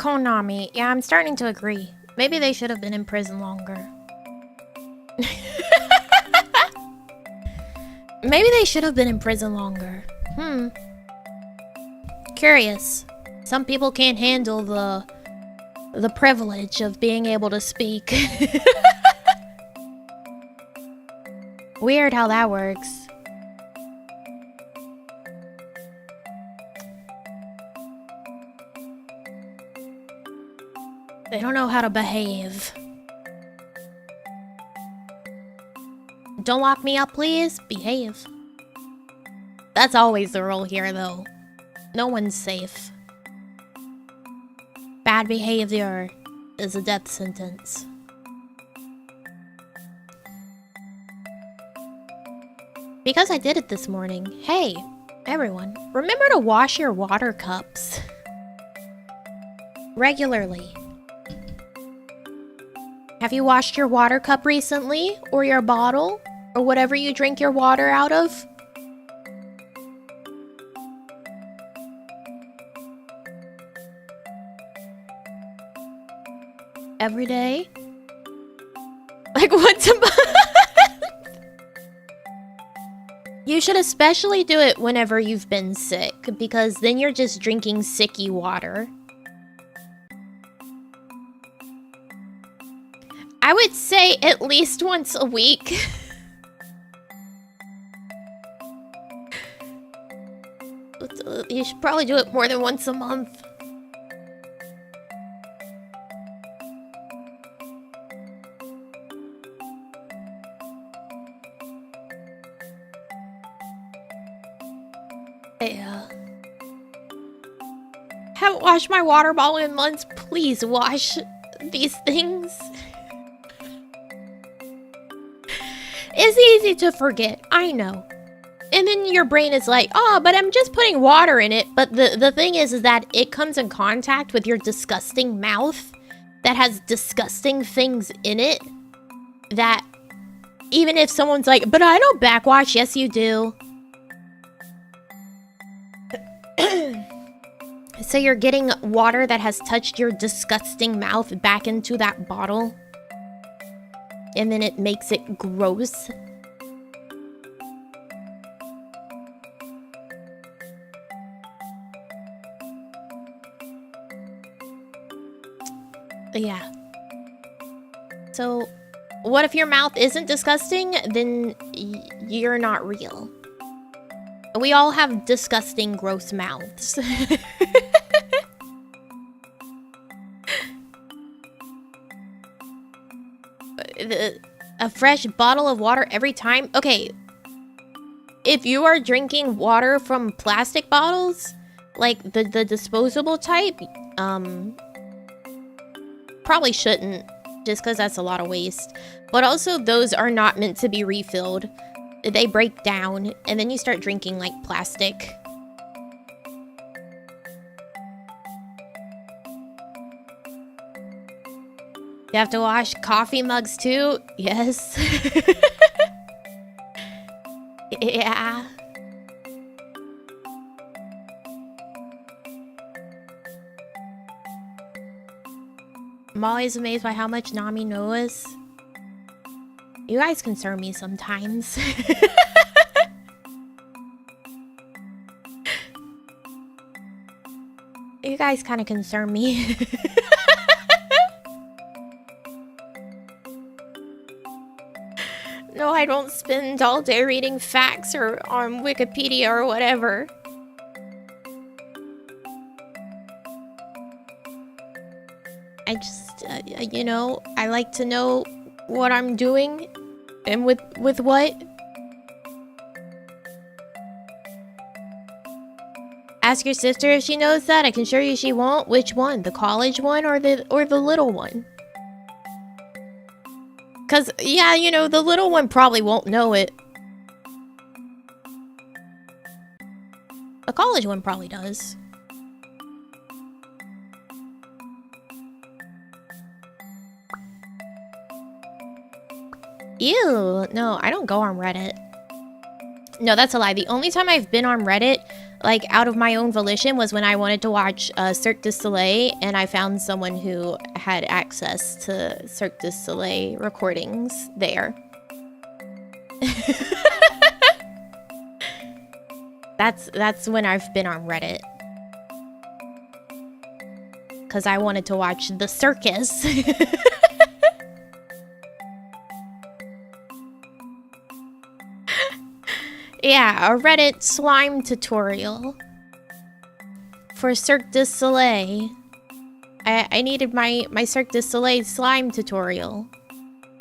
Konami. Yeah, I'm starting to agree. Maybe they should have been in prison longer. Maybe they should have been in prison longer. Curious. Some people can't handle the privilege of being able to speak. Weird how that works. They don't know how to behave. Don't lock me up, please. Behave. That's always the rule here, though. No one's safe. Bad behavior is a death sentence. Because I did it this morning. Hey, everyone, remember to wash your water cups regularly. Have you washed your water cup recently? Or your bottle? Or whatever you drink your water out of? Every day? Like once a month? You should especially do it whenever you've been sick, because then you're just drinking sicky water. I would say at least once a week. You should probably do it more than once a month. Yeah. Haven't washed my water bottle in months. Please wash these things. It's easy to forget, I know. And then your brain is like, oh, but I'm just putting water in it. But the thing is that it comes in contact with your disgusting mouth that has disgusting things in it. That even if someone's like, but I don't backwash, yes you do. So you're getting water that has touched your disgusting mouth back into that bottle. And then it makes it gross. Yeah. So, what if your mouth isn't disgusting? Then you're not real. We all have disgusting, gross mouths. A fresh bottle of water every time? Okay. If you are drinking water from plastic bottles, like the disposable type, probably shouldn't, just because that's a lot of waste. But also, those are not meant to be refilled. They break down, and then you start drinking like plastic. You have to wash coffee mugs too? Yes. Yeah. I'm always amazed by how much Nami knows. You guys concern me sometimes. You guys kind of concern me. No, I don't spend all day reading facts or on Wikipedia or whatever. I just, you know, I like to know what I'm doing and with what. Ask your sister if she knows that. I can assure you she won't. Which one? The college one or the little one? Cause, yeah, you know, the little one probably won't know it. A college one probably does. Ew, no, I don't go on Reddit. No, that's a lie. The only time I've been on Reddit like, out of my own volition was when I wanted to watch Cirque du Soleil, and I found someone who had access to Cirque du Soleil recordings there. That's when I've been on Reddit. Because I wanted to watch the circus. Yeah, a Reddit slime tutorial for Cirque du Soleil. I needed my Cirque du Soleil slime tutorial.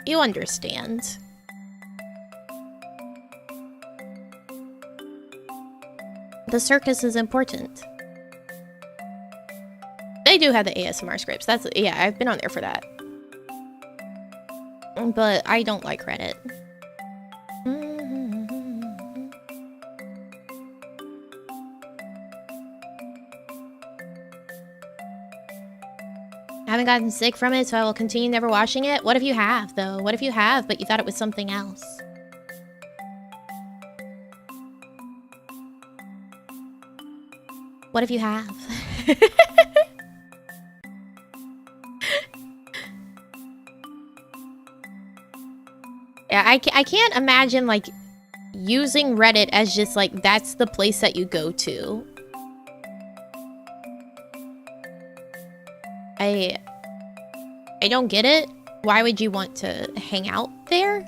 You understand. The circus is important. They do have the ASMR scripts. That's, yeah, I've been on there for that. But I don't like Reddit. I haven't gotten sick from it, so I will continue never watching it. What if you have, though? What if you have, but you thought it was something else? What if you have? Yeah, I can't imagine, like, using Reddit as just, like, that's the place that you go to. I don't get it. Why would you want to hang out there?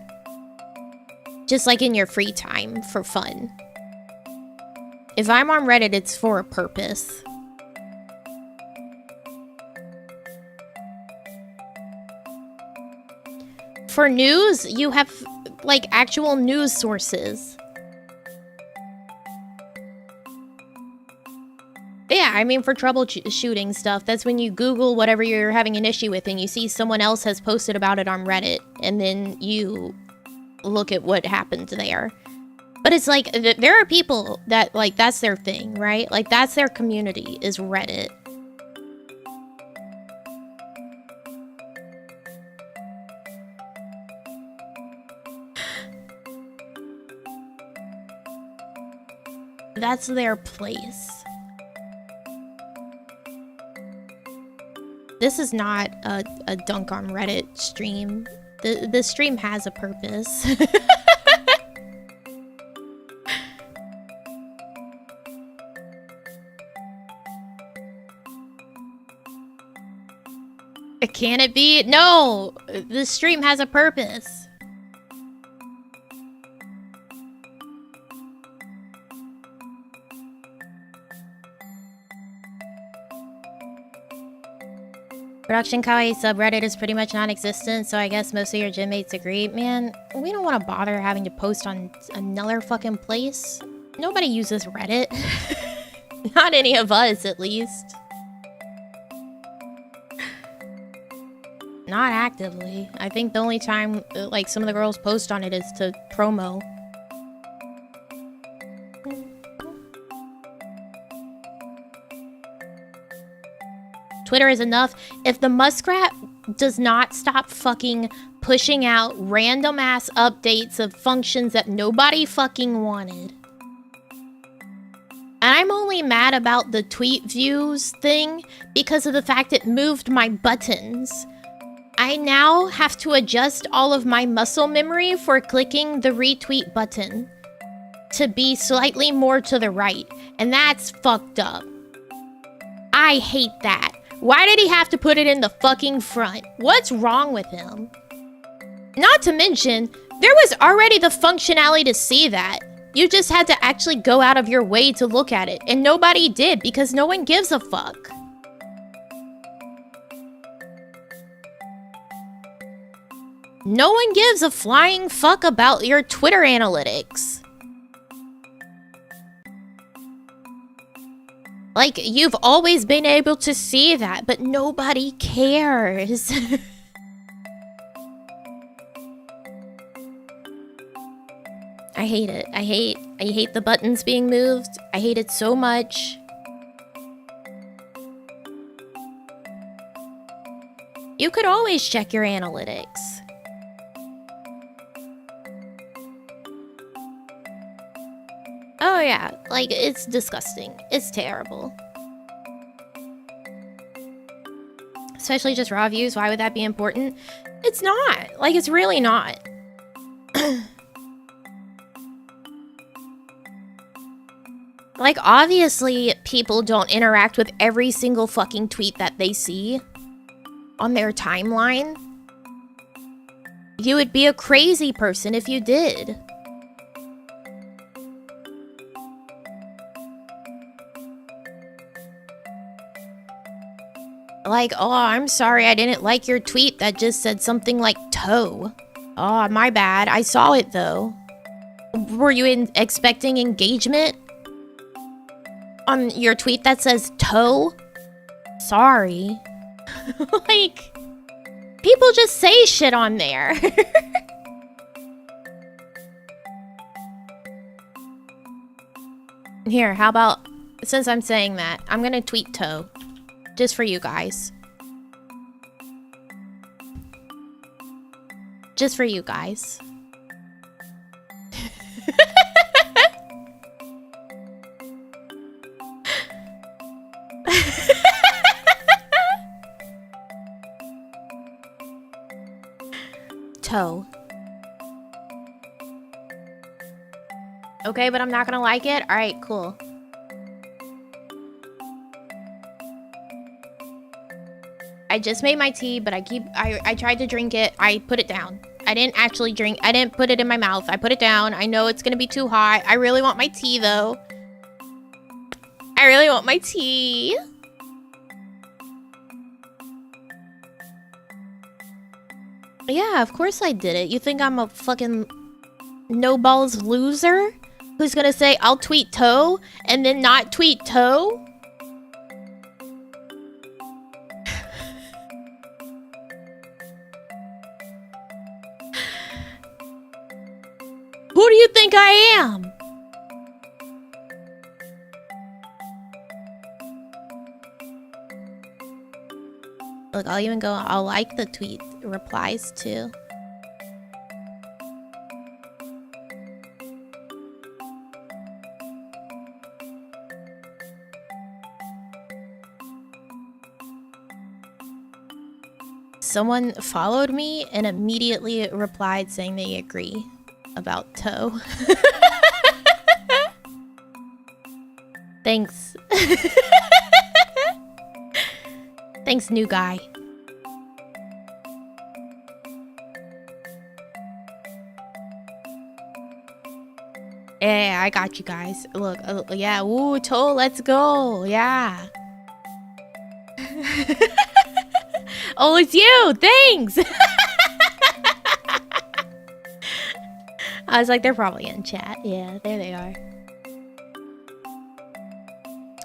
Just, like, in your free time for fun. If I'm on Reddit, it's for a purpose. For news, you have, like, actual news sources. Yeah, I mean, for troubleshooting stuff, that's when you Google whatever you're having an issue with and you see someone else has posted about it on Reddit, and then you look at what happened there. But it's like, there are people that, like, that's their thing, right? Like, that's their community, is Reddit. That's their place. This is not a dunk on Reddit stream. The stream has a purpose. Can it be? No! The stream has a purpose. Production Kawaii subreddit is pretty much non-existent, so I guess most of your gym mates agree. Man, we don't want to bother having to post on another fucking place. Nobody uses Reddit. Not any of us, at least. Not actively. I think the only time, like, some of the girls post on it is to promo. Twitter is enough. If the muskrat does not stop fucking pushing out random ass updates of functions that nobody fucking wanted. And I'm only mad about the tweet views thing because of the fact it moved my buttons. I now have to adjust all of my muscle memory for clicking the retweet button to be slightly more to the right. And that's fucked up. I hate that. Why did he have to put it in the fucking front? What's wrong with him? Not to mention, there was already the functionality to see that. You just had to actually go out of your way to look at it. And nobody did because no one gives a fuck. No one gives a flying fuck about your Twitter analytics. Like, you've always been able to see that, but nobody cares. I hate it. I hate the buttons being moved. I hate it so much. You could always check your analytics. Oh Oh yeah, like, it's disgusting. It's terrible. Especially just raw views, why would that be important? It's not. Like, it's really not. Like, obviously, people don't interact with every single fucking tweet that they see on their timeline. You would be a crazy person if you did. Like, oh, I'm sorry, I didn't like your tweet that just said something like toe. Oh, my bad. I saw it, though. Were you expecting engagement on your tweet that says toe? Sorry. Like, people just say shit on there. Here, how about, since I'm saying that, I'm gonna tweet toe. Just for you guys. Just for you guys. Toe. Okay, but I'm not gonna like it? Alright, cool. I just made my tea, but I tried to drink it. I put it down. I didn't actually drink. I didn't put it in my mouth. I put it down. I know it's gonna be too hot. I really want my tea, though. I really want my tea. Yeah, of course I did it. You think I'm a fucking no-balls loser? Who's gonna say, I'll tweet toe, and then not tweet toe? Who do you think I am? Look, I'll even go, I'll like the tweet replies too. Someone followed me and immediately replied saying they agree about toe. Thanks. Thanks, new guy. Yeah, I got you guys. Look, yeah, ooh, toe, let's go. Yeah. Oh, it's you. Thanks. I was like, they're probably in chat. Yeah, there they are.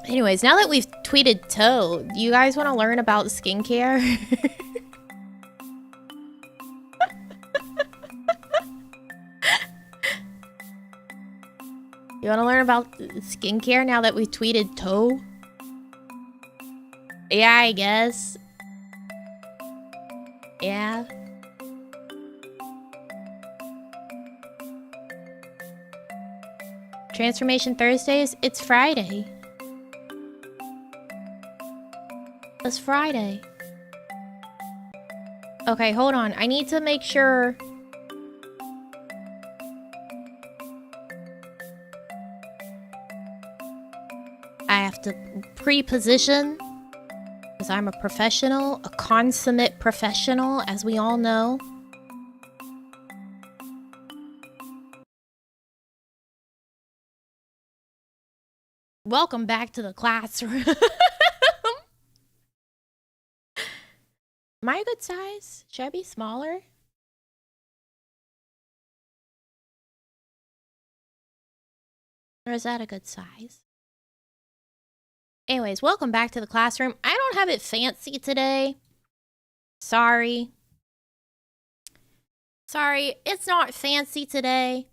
Anyways, now that we've tweeted toe, do you guys want to learn about skincare? You want to learn about skincare now that we've tweeted toe? Yeah, I guess. Yeah. Transformation Thursdays? It's Friday. It's Friday. Okay, hold on. I need to make sure... I have to pre-position, because I'm a professional, a consummate professional, as we all know. Welcome back to the classroom. Am I a good size? Should I be smaller? Or is that a good size? Anyways, welcome back to the classroom. I don't have it fancy today. Sorry. Sorry, it's not fancy today.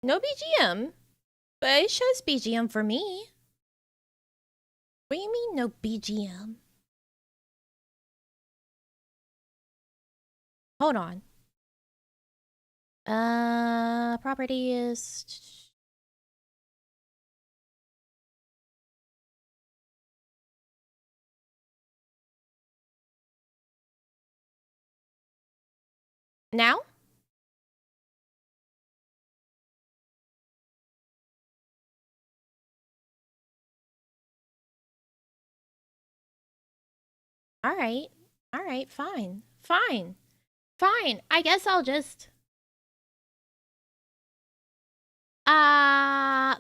No BGM. But it shows BGM for me. What do you mean, no BGM? Hold on. Property is... Now? Alright. Alright, fine. Fine. Fine. I guess I'll just...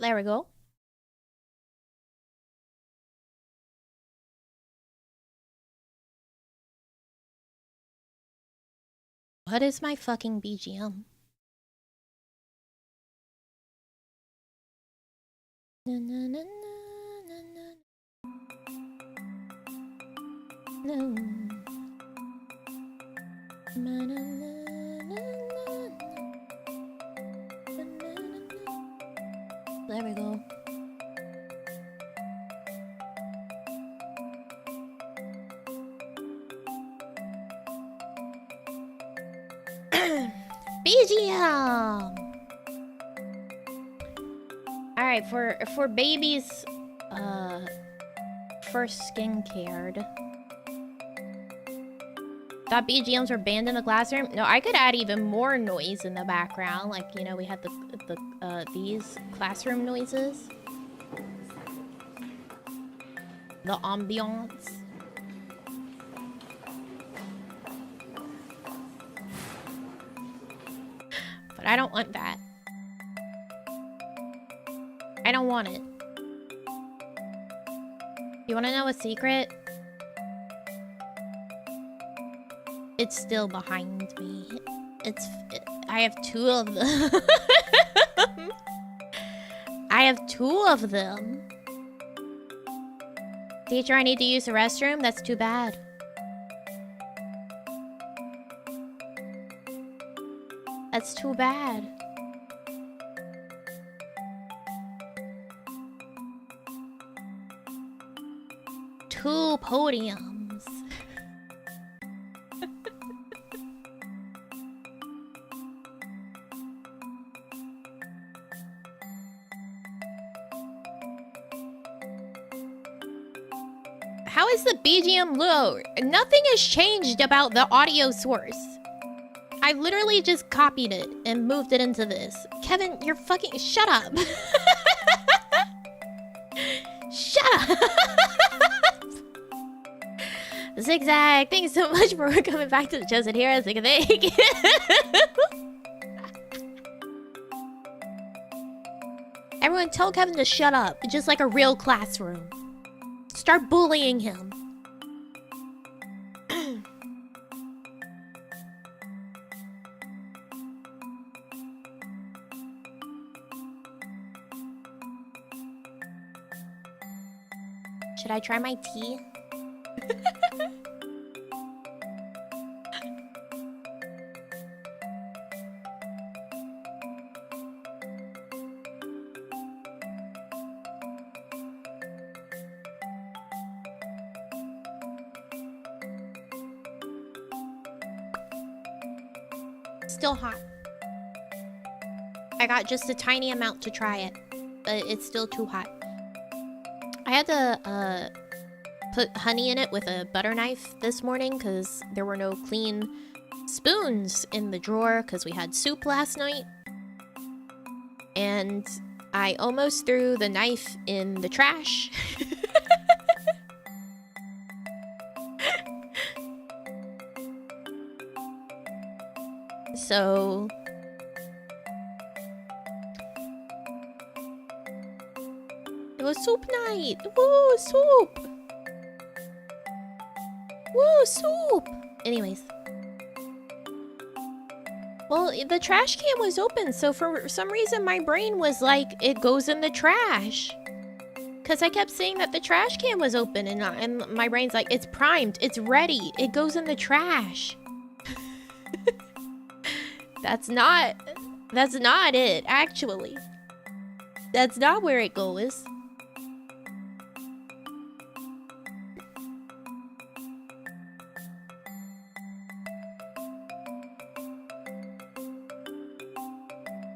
there we go. What is my fucking BGM? Na, na, na, na, na, na. Na, na, na, na, na. There we go. BGM. All right, for babies, first skincare. Thought BGMs were banned in the classroom. No, I could add even more noise in the background. Like, you know, we had these classroom noises, the ambiance. But I don't want that. I don't want it. You want to know a secret? It's still behind me. I have two of them. I have two of them. Teacher, I need to use the restroom? That's too bad. That's too bad. Two podiums. How is the BGM low? Nothing has changed about the audio source. I literally just copied it and moved it into this. Kevin, you're fucking... Shut up. Shut up. Zigzag, thank you so much for coming back to the Chosen Hero. Thank you. Everyone tell Kevin to shut up. Just like a real classroom. Start bullying him. Should I try my tea? Still hot. I got just a tiny amount to try it, but it's still too hot. I had to put honey in it with a butter knife this morning because there were no clean spoons in the drawer because we had soup last night. And I almost threw the knife in the trash. So... it was soup night! Woo, soup! Woo, soup! Anyways. Well, the trash can was open, so for some reason my brain was like, it goes in the trash. Because I kept saying that the trash can was open, and my brain's like, it's primed, it's ready, it goes in the trash. That's not it, actually. That's not where it goes.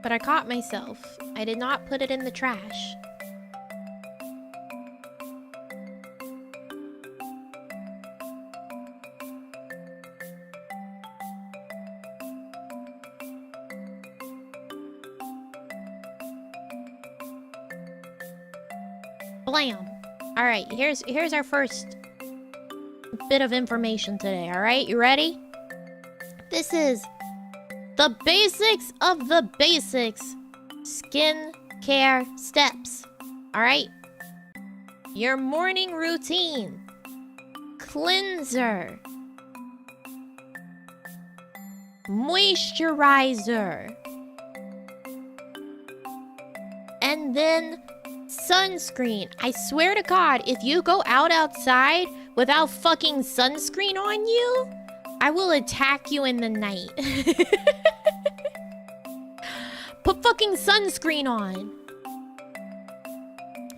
But I caught myself. I did not put it in the trash. Blam. All right, here's our first bit of information today, all right? You ready? This is the basics of the basics skin care steps, all right? Your morning routine. Cleanser. Moisturizer. And then sunscreen. I swear to God, if you go outside without fucking sunscreen on you, I will attack you in the night. Put fucking sunscreen on.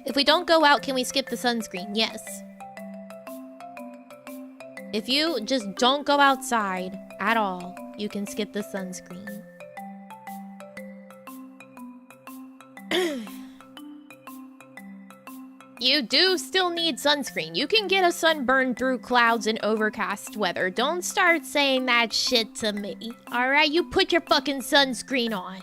If we don't go out, can we skip the sunscreen? Yes. If you just don't go outside at all, you can skip the sunscreen. You do still need sunscreen. You can get a sunburn through clouds and overcast weather. Don't start saying that shit to me. Alright, you put your fucking sunscreen on.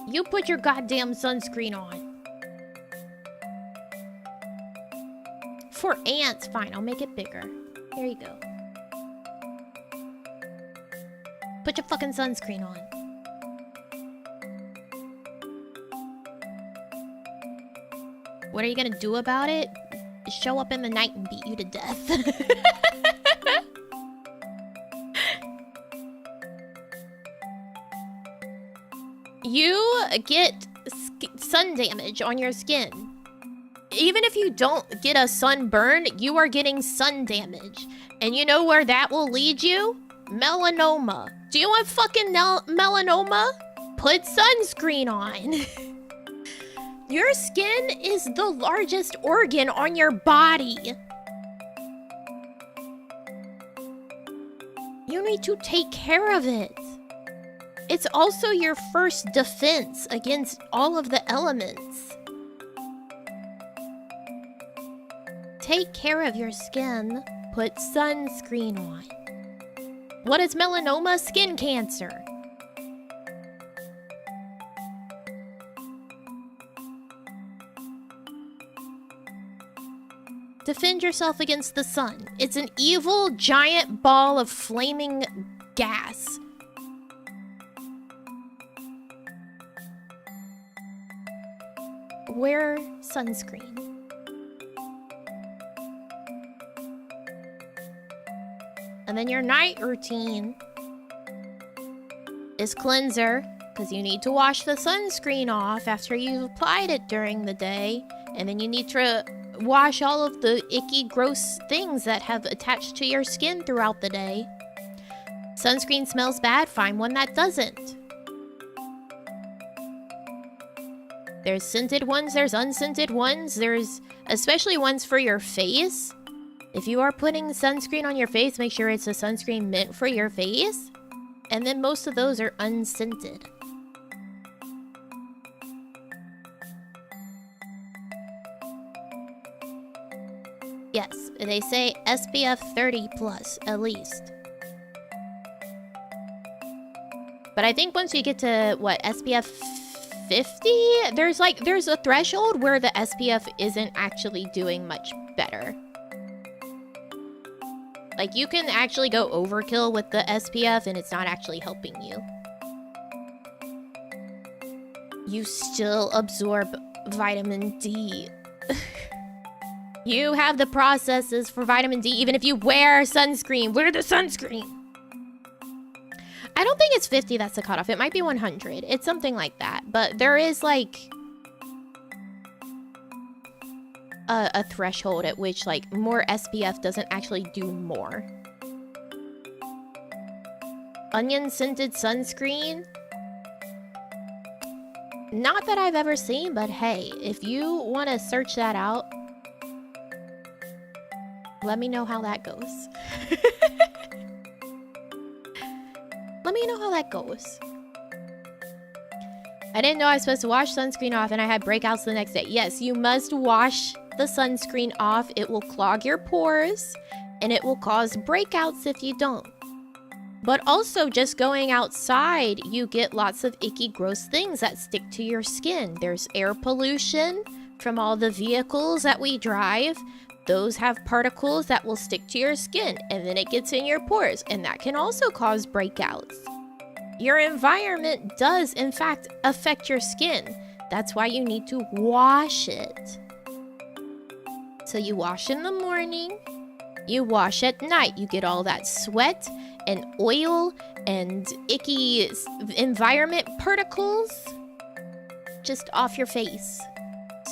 You put your goddamn sunscreen on. For ants, fine, I'll make it bigger. There you go. Put your fucking sunscreen on. What are you gonna do about it? Show up in the night and beat you to death. You get sun damage on your skin. Even if you don't get a sunburn, you are getting sun damage. And you know where that will lead you? Melanoma. Do you want fucking melanoma? Put sunscreen on. Your skin is the largest organ on your body. You need to take care of it. It's also your first defense against all of the elements. Take care of your skin. Put sunscreen on. What is melanoma? Skin cancer. Defend yourself against the sun. It's an evil, giant ball of flaming gas. Wear sunscreen. And then your night routine is cleanser, because you need to wash the sunscreen off after you've applied it during the day. And then you need to wash all of the icky, gross things that have attached to your skin throughout the day. Sunscreen smells bad, find one that doesn't. There's scented ones, there's unscented ones, there's especially ones for your face. If you are putting sunscreen on your face, make sure it's a sunscreen meant for your face. And then most of those are unscented. Yes, they say SPF 30 plus, at least. But I think once you get to, what, SPF 50? There's a threshold where the SPF isn't actually doing much better. Like, you can actually go overkill with the SPF and it's not actually helping you. You still absorb vitamin D. You have the processes for vitamin D even if you wear sunscreen. Wear the sunscreen. I don't think it's 50 that's the cutoff. It might be 100. It's something like that. But there is like a threshold at which like more SPF doesn't actually do more. Onion scented sunscreen. Not that I've ever seen, but hey, if you want to search that out, let me know how that goes. Let me know how that goes. I didn't know I was supposed to wash sunscreen off and I had breakouts the next day. Yes, you must wash the sunscreen off. It will clog your pores and it will cause breakouts if you don't. But also, just going outside, you get lots of icky, gross things that stick to your skin. There's air pollution from all the vehicles that we drive. Those have particles that will stick to your skin, and then it gets in your pores, and that can also cause breakouts. Your environment does, in fact, affect your skin. That's why you need to wash it. So you wash in the morning, you wash at night. You get all that sweat and oil and icky environment particles just off your face.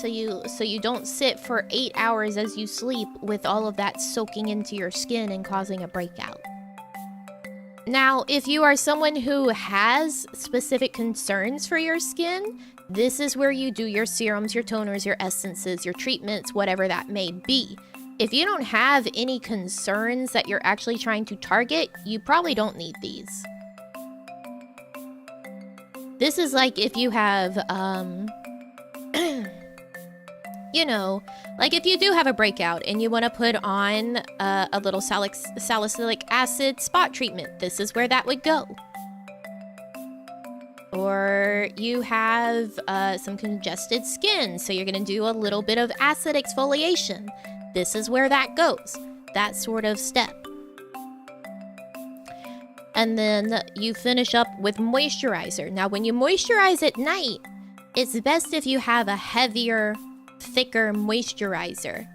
So you don't sit for 8 hours as you sleep with all of that soaking into your skin and causing a breakout. Now, if you are someone who has specific concerns for your skin, this is where you do your serums, your toners, your essences, your treatments, whatever that may be. If you don't have any concerns that you're actually trying to target, you probably don't need these. This is like if you have, you know, like if you do have a breakout and you want to put on a little salicylic acid spot treatment, this is where that would go. Or you have some congested skin, so you're going to do a little bit of acid exfoliation. This is where that goes, that sort of step. And then you finish up with moisturizer. Now, when you moisturize at night, it's best if you have a heavier, thicker moisturizer.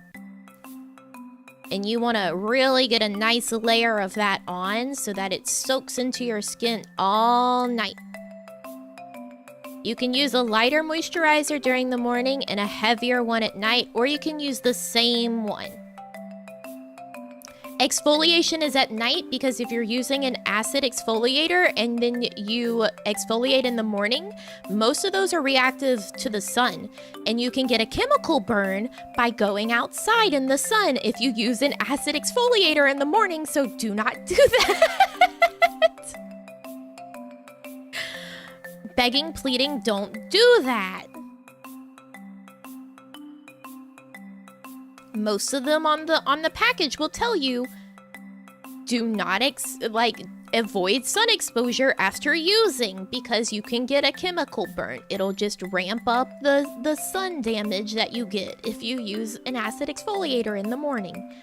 And you want to really get a nice layer of that on so that it soaks into your skin all night. You can use a lighter moisturizer during the morning and a heavier one at night, or you can use the same one. Exfoliation is at night because if you're using an acid exfoliator and then you exfoliate in the morning, most of those are reactive to the sun. And you can get a chemical burn by going outside in the sun if you use an acid exfoliator in the morning, so do not do that. Begging, pleading, don't do that. Most of them on the package will tell you, do not avoid sun exposure after using, because you can get a chemical burn. It'll just ramp up the sun damage that you get if you use an acid exfoliator in the morning.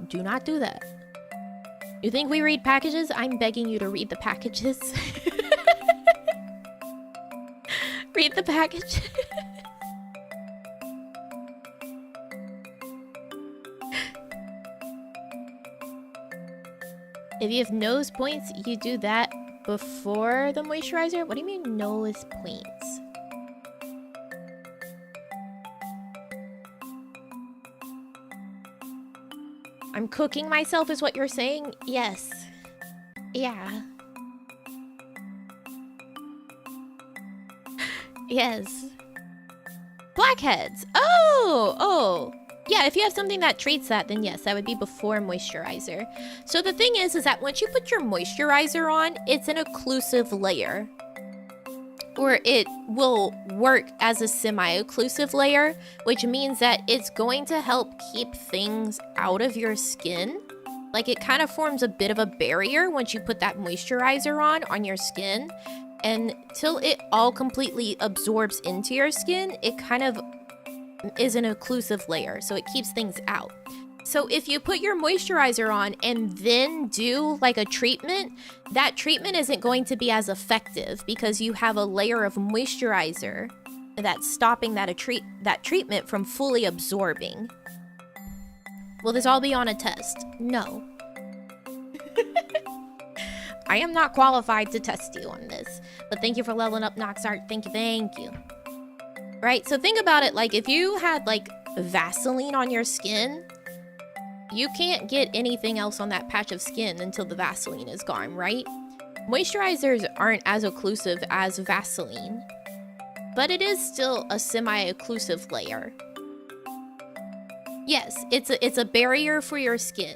Do not do that. You think we read packages? I'm begging you to read the packages. Read the package. If you have nose points, you do that before the moisturizer? What do you mean nose points? I'm cooking myself is what you're saying? Yes. Yeah. Yes. Blackheads. Oh. Yeah, if you have something that treats that, then yes, that would be before moisturizer. So the thing is that once you put your moisturizer on, it's an occlusive layer. Or it will work as a semi-occlusive layer, which means that it's going to help keep things out of your skin. Like, it kind of forms a bit of a barrier once you put that moisturizer on your skin. And till it all completely absorbs into your skin, it kind of is an occlusive layer, so it keeps things out. So if you put your moisturizer on and then do like a treatment, that treatment isn't going to be as effective because you have a layer of moisturizer that's stopping that treatment from fully absorbing. Will this all be on a test? No. I am not qualified to test you on this, but thank you for leveling up, Noxart. Thank you. Right, so think about it, like if you had like Vaseline on your skin, you can't get anything else on that patch of skin until the Vaseline is gone, right? Moisturizers aren't as occlusive as Vaseline, but it is still a semi-occlusive layer. Yes, it's a barrier for your skin.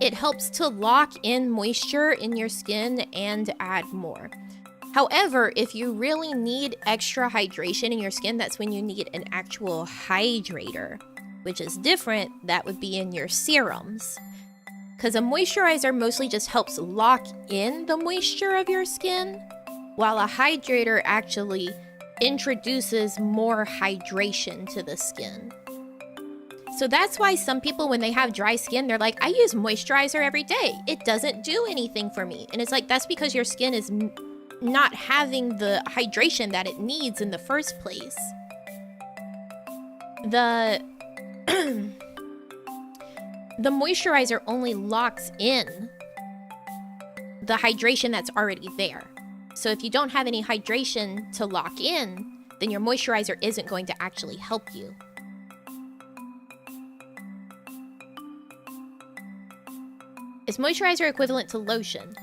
It helps to lock in moisture in your skin and add more. However, if you really need extra hydration in your skin, that's when you need an actual hydrator, which is different. That would be in your serums. Because a moisturizer mostly just helps lock in the moisture of your skin, while a hydrator actually introduces more hydration to the skin. So that's why some people, when they have dry skin, they're like, I use moisturizer every day. It doesn't do anything for me. And it's like, that's because your skin is not having the hydration that it needs in the first place. The moisturizer only locks in the hydration that's already there. So if you don't have any hydration to lock in, then your moisturizer isn't going to actually help you. Is moisturizer equivalent to lotion?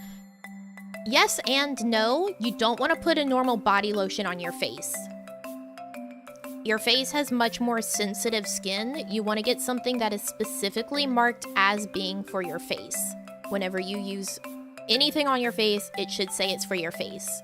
Yes and no. You don't want to put a normal body lotion on your face. Your face has much more sensitive skin. You want to get something that is specifically marked as being for your face. Whenever you use anything on your face, it should say it's for your face.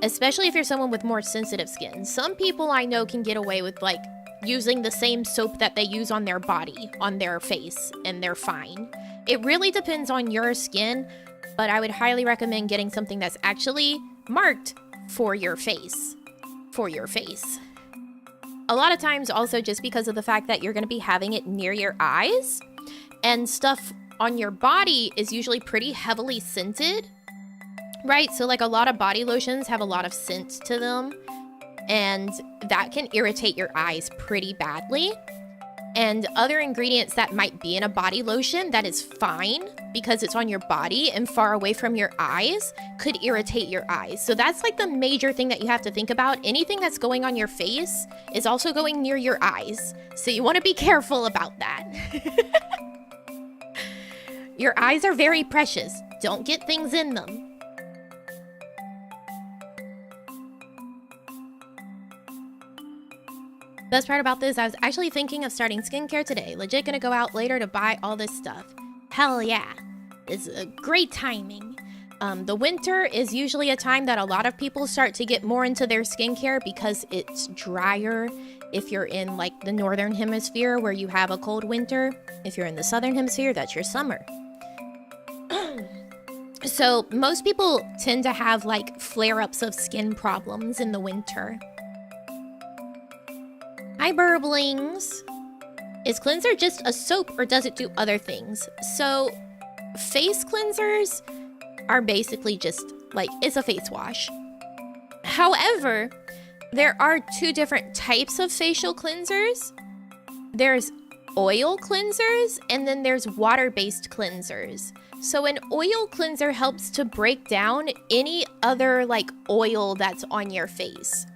Especially if you're someone with more sensitive skin. Some people I know can get away with like using the same soap that they use on their body, on their face, and they're fine. It really depends on your skin, but I would highly recommend getting something that's actually marked for your face. For your face. A lot of times also just because of the fact that you're going to be having it near your eyes, and stuff on your body is usually pretty heavily scented, right? So like a lot of body lotions have a lot of scent to them, and that can irritate your eyes pretty badly. And other ingredients that might be in a body lotion that is fine because it's on your body and far away from your eyes could irritate your eyes. So that's like the major thing that you have to think about. Anything that's going on your face is also going near your eyes. So you want to be careful about that. Your eyes are very precious. Don't get things in them. Best part about this, I was actually thinking of starting skincare today. Legit gonna go out later to buy all this stuff. Hell yeah. It's a great timing. The winter is usually a time that a lot of people start to get more into their skincare because it's drier. If you're in like the northern hemisphere where you have a cold winter, if you're in the southern hemisphere, that's your summer. So most people tend to have like flare-ups of skin problems in the winter. Hi, Burblings. Is cleanser just a soap or does it do other things? So face cleansers are basically just like, it's a face wash. However, there are two different types of facial cleansers. There's oil cleansers and then there's water-based cleansers. So an oil cleanser helps to break down any other like oil that's on your face.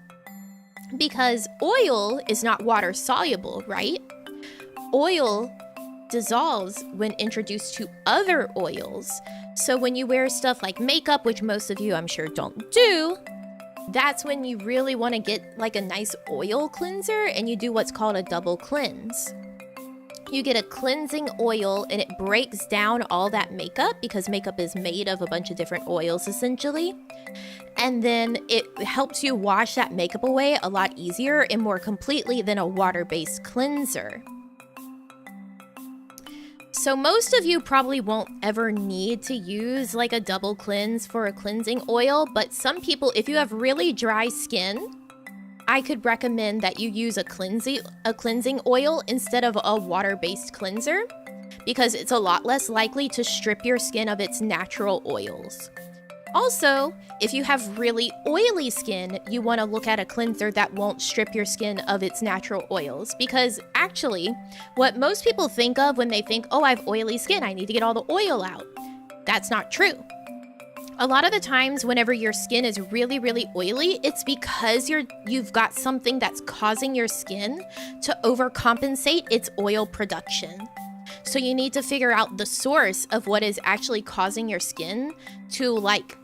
Because oil is not water soluble, right? Oil dissolves when introduced to other oils. So when you wear stuff like makeup, which most of you I'm sure don't do, that's when you really want to get like a nice oil cleanser and you do what's called a double cleanse. You get a cleansing oil and it breaks down all that makeup because makeup is made of a bunch of different oils essentially. And then it helps you wash that makeup away a lot easier and more completely than a water-based cleanser. So most of you probably won't ever need to use like a double cleanse for a cleansing oil, but some people, if you have really dry skin, I could recommend that you use a cleansing oil instead of a water-based cleanser because it's a lot less likely to strip your skin of its natural oils. Also, if you have really oily skin, you want to look at a cleanser that won't strip your skin of its natural oils because actually, what most people think of when they think, oh, I have oily skin, I need to get all the oil out. That's not true. A lot of the times whenever your skin is really, really oily, it's because you've got something that's causing your skin to overcompensate its oil production. So you need to figure out the source of what is actually causing your skin to like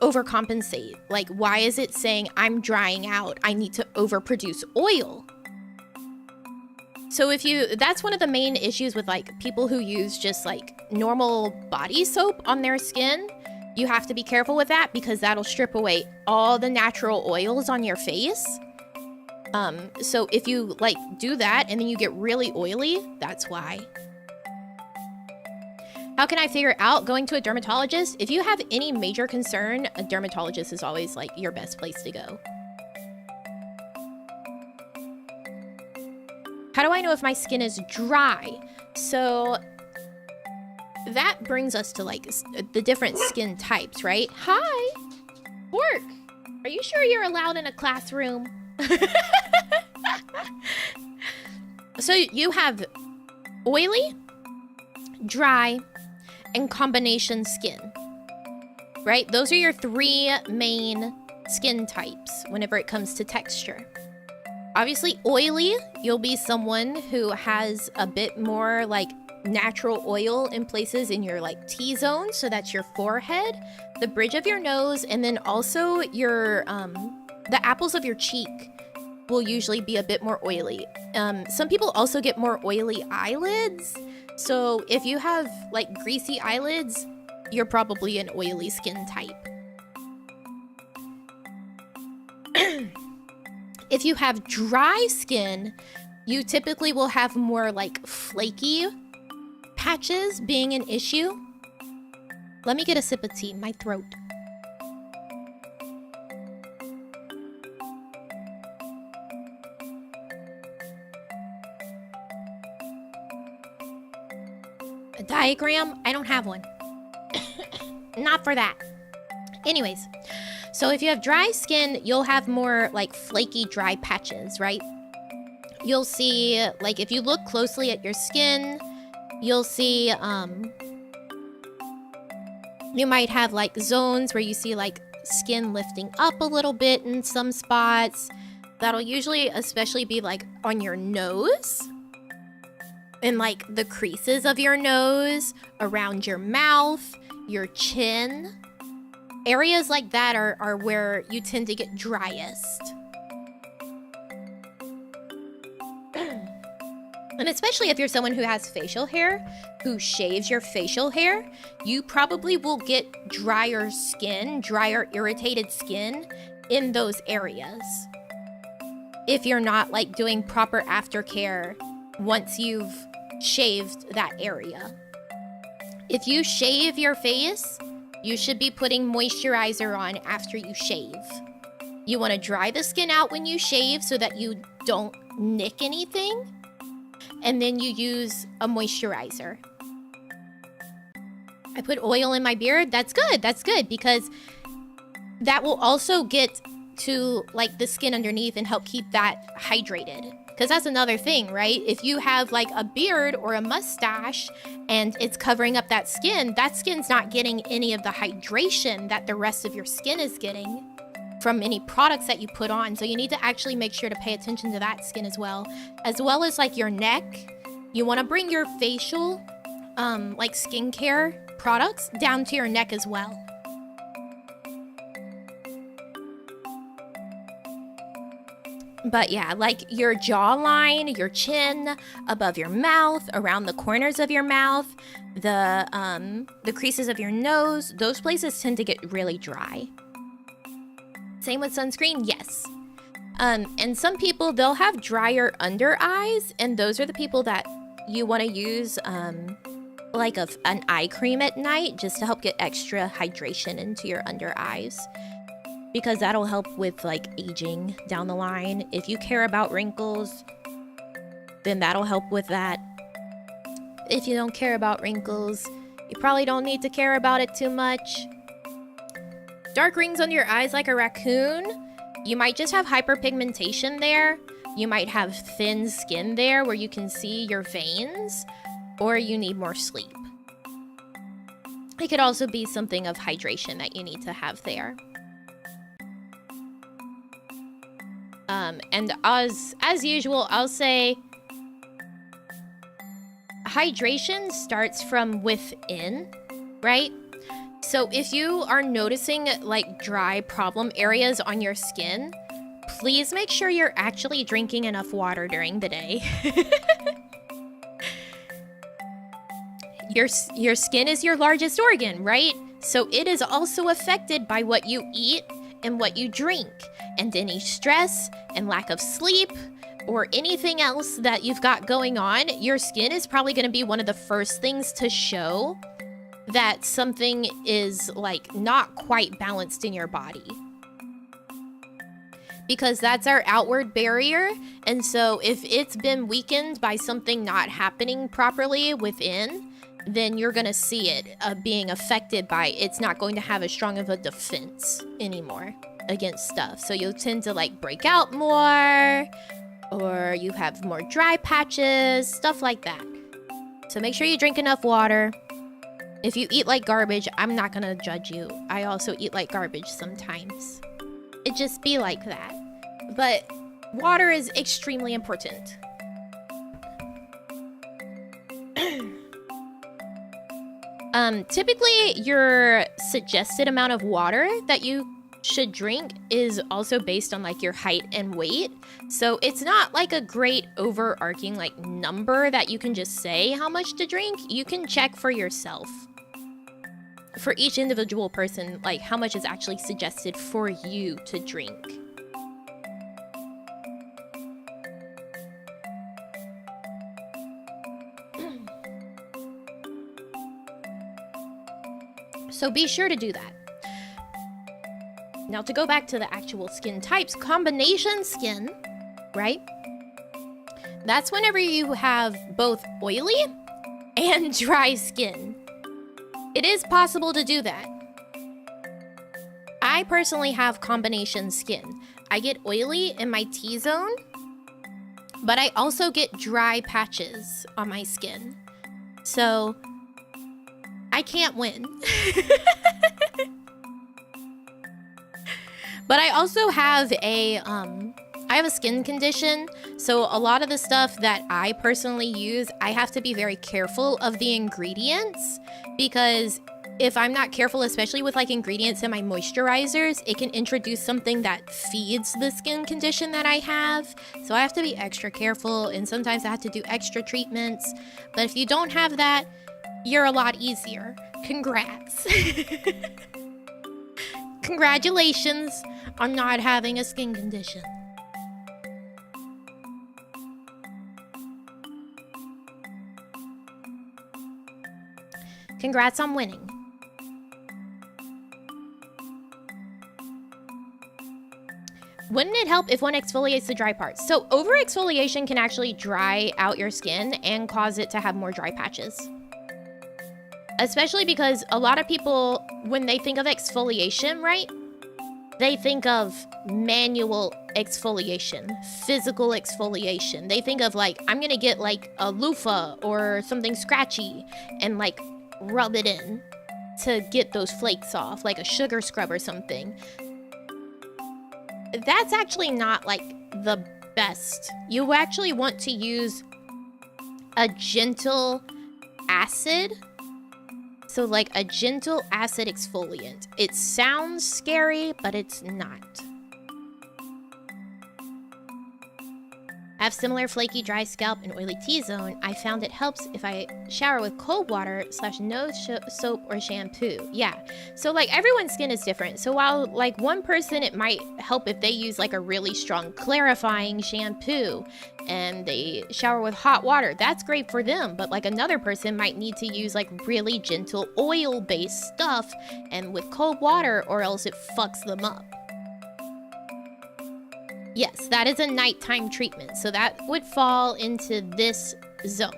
overcompensate. Like, why is it saying I'm drying out? I need to overproduce oil. So that's one of the main issues with like people who use just like normal body soap on their skin. You have to be careful with that because that'll strip away all the natural oils on your face. So if you like do that and then you get really oily, that's why. How can I figure out going to a dermatologist? If you have any major concern, a dermatologist is always like your best place to go. How do I know if my skin is dry? So that brings us to like the different skin types, right? Hi, Pork. Are you sure you're allowed in a classroom? So you have oily, dry, and combination skin, right? Those are your three main skin types whenever it comes to texture. Obviously, oily, you'll be someone who has a bit more like natural oil in places in your like T-zone. So that's your forehead, the bridge of your nose, and then also your the apples of your cheek will usually be a bit more oily. Some people also get more oily eyelids. So if you have like greasy eyelids, you're probably an oily skin type. If you have dry skin, you typically will have more like flaky patches being an issue. Let me get a sip of tea, my throat. A diagram? I don't have one. Not for that. Anyways, so if you have dry skin, you'll have more like flaky dry patches, right? You'll see, like if you look closely at your skin, you'll see, you might have like zones where you see like skin lifting up a little bit in some spots. That'll usually especially be like on your nose and like the creases of your nose, around your mouth, your chin. Areas like that are where you tend to get driest. And especially if you're someone who has facial hair, who shaves your facial hair, you probably will get drier skin, drier irritated skin in those areas. If you're not like doing proper aftercare once you've shaved that area. If you shave your face, you should be putting moisturizer on after you shave. You want to dry the skin out when you shave so that you don't nick anything. And then you use a moisturizer. I put oil in my beard. That's good. That's good because that will also get to like the skin underneath and help keep that hydrated. Because that's another thing, right? If you have like a beard or a mustache and it's covering up that skin's not getting any of the hydration that the rest of your skin is getting from any products that you put on. So you need to actually make sure to pay attention to that skin as well as like your neck. You want to bring your facial like skincare products down to your neck as well. But yeah, like your jawline, your chin, above your mouth, around the corners of your mouth, the creases of your nose, those places tend to get really dry. Same with sunscreen, yes. And some people, they'll have drier under eyes, and those are the people that you want to use like an eye cream at night just to help get extra hydration into your under eyes. Because that'll help with like aging down the line. If you care about wrinkles, then that'll help with that. If you don't care about wrinkles, you probably don't need to care about it too much. Dark rings under your eyes like a raccoon. You might just have hyperpigmentation there. You might have thin skin there where you can see your veins, or you need more sleep. It could also be something of hydration that you need to have there. And as usual, I'll say hydration starts from within, right? So if you are noticing like dry problem areas on your skin, please make sure you're actually drinking enough water during the day. Your skin is your largest organ, right? So it is also affected by what you eat and what you drink, and any stress and lack of sleep or anything else that you've got going on. Your skin is probably going to be one of the first things to show that something is like not quite balanced in your body, because that's our outward barrier. And so if it's been weakened by something not happening properly within, then you're going to see it being affected by it's not going to have as strong of a defense anymore against stuff. So you'll tend to like break out more, or you have more dry patches, stuff like that. So make sure you drink enough water. If you eat like garbage, I'm not going to judge you. I also eat like garbage sometimes. It just be like that. But water is extremely important. Typically, your suggested amount of water that you should drink is also based on like your height and weight. So it's not like a great overarching like number that you can just say how much to drink. You can check for yourself. For each individual person, like how much is actually suggested for you to drink. So be sure to do that. Now to go back to the actual skin types, combination skin, right? That's whenever you have both oily and dry skin. It is possible to do that. I personally have combination skin. I get oily in my T-zone, but I also get dry patches on my skin. So I can't win. But I also have a skin condition, so a lot of the stuff that I personally use, I have to be very careful of the ingredients, because if I'm not careful, especially with like ingredients in my moisturizers, it can introduce something that feeds the skin condition that I have. So I have to be extra careful, and sometimes I have to do extra treatments. But if you don't have that, you're a lot easier. Congrats. Congratulations on not having a skin condition. Congrats on winning. Wouldn't it help if one exfoliates the dry parts? So over-exfoliation can actually dry out your skin and cause it to have more dry patches. Especially because a lot of people, when they think of exfoliation, right? They think of manual exfoliation, physical exfoliation. They think of like, I'm gonna get like a loofah or something scratchy and like rub it in to get those flakes off, like a sugar scrub or something. That's actually not like the best. You actually want to use a gentle acid. So like a gentle acid exfoliant. It sounds scary, but it's not. I have similar flaky dry scalp and oily T-zone. I found it helps if I shower with cold water / no soap or shampoo. Yeah, so like everyone's skin is different. So while like one person, it might help if they use like a really strong clarifying shampoo and they shower with hot water. That's great for them. But like another person might need to use like really gentle oil-based stuff and with cold water, or else it fucks them up. Yes, that is a nighttime treatment, so that would fall into this zone.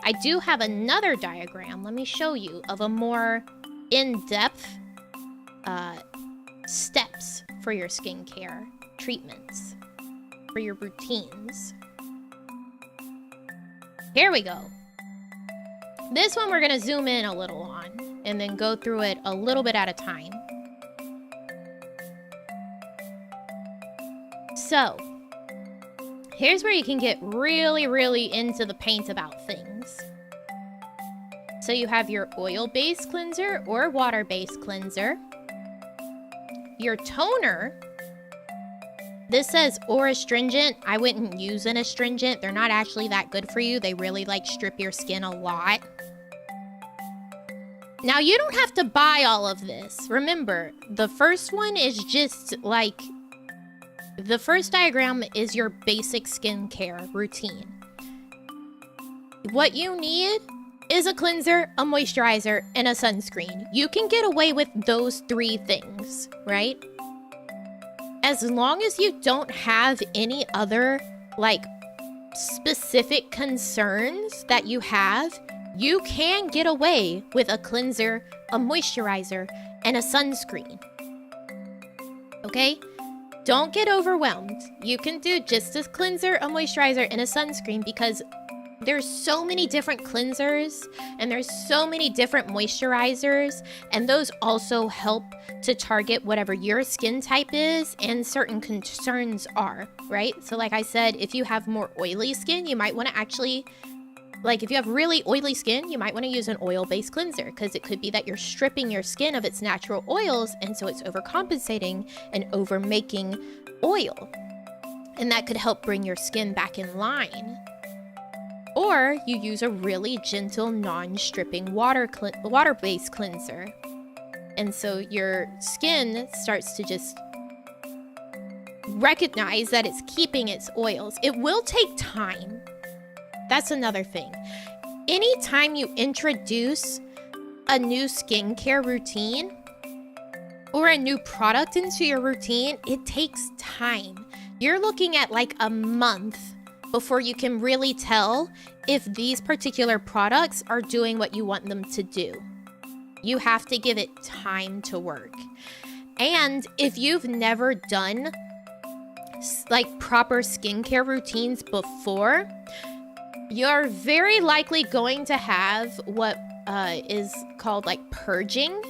I do have another diagram, let me show you, of a more in-depth steps for your skincare treatments, for your routines. Here we go. This one we're gonna zoom in a little on, and then go through it a little bit at a time. So, here's where you can get really, really into the paint about things. So you have your oil-based cleanser or water-based cleanser. Your toner. This says or astringent. I wouldn't use an astringent. They're not actually that good for you. They really like strip your skin a lot. Now, you don't have to buy all of this. Remember, the first one is just like... The first diagram is your basic skincare routine. What you need is a cleanser, a moisturizer, and a sunscreen. You can get away with those 3 things, right? As long as you don't have any other, like, specific concerns that you have, you can get away with a cleanser, a moisturizer, and a sunscreen. Okay? Don't get overwhelmed. You can do just a cleanser, a moisturizer, and a sunscreen because there's so many different cleansers and there's so many different moisturizers, and those also help to target whatever your skin type is and certain concerns are, right? So like I said, if you have more oily skin, you might want to actually, like if you have really oily skin, you might want to use an oil-based cleanser because it could be that you're stripping your skin of its natural oils, and so it's overcompensating and over making oil. And that could help bring your skin back in line. Or you use a really gentle, non-stripping water-based cleanser. And so your skin starts to just recognize that it's keeping its oils. It will take time. That's another thing. Anytime you introduce a new skincare routine or a new product into your routine, it takes time. You're looking at like a month before you can really tell if these particular products are doing what you want them to do. You have to give it time to work. And if you've never done like proper skincare routines before, you're very likely going to have what is called like purging.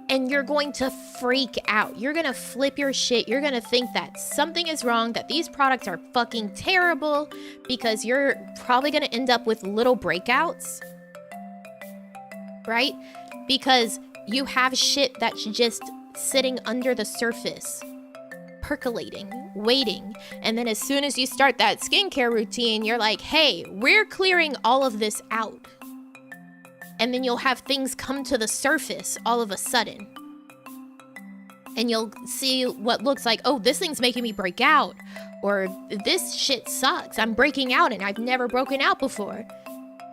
And you're going to freak out. You're going to flip your shit. You're going to think that something is wrong, that these products are fucking terrible, because you're probably going to end up with little breakouts, right? Because you have shit that's just sitting under the surface, percolating, waiting. And then as soon as you start that skincare routine, you're like, hey, we're clearing all of this out. And then you'll have things come to the surface all of a sudden. And you'll see what looks like, oh, this thing's making me break out. Or this shit sucks. I'm breaking out and I've never broken out before.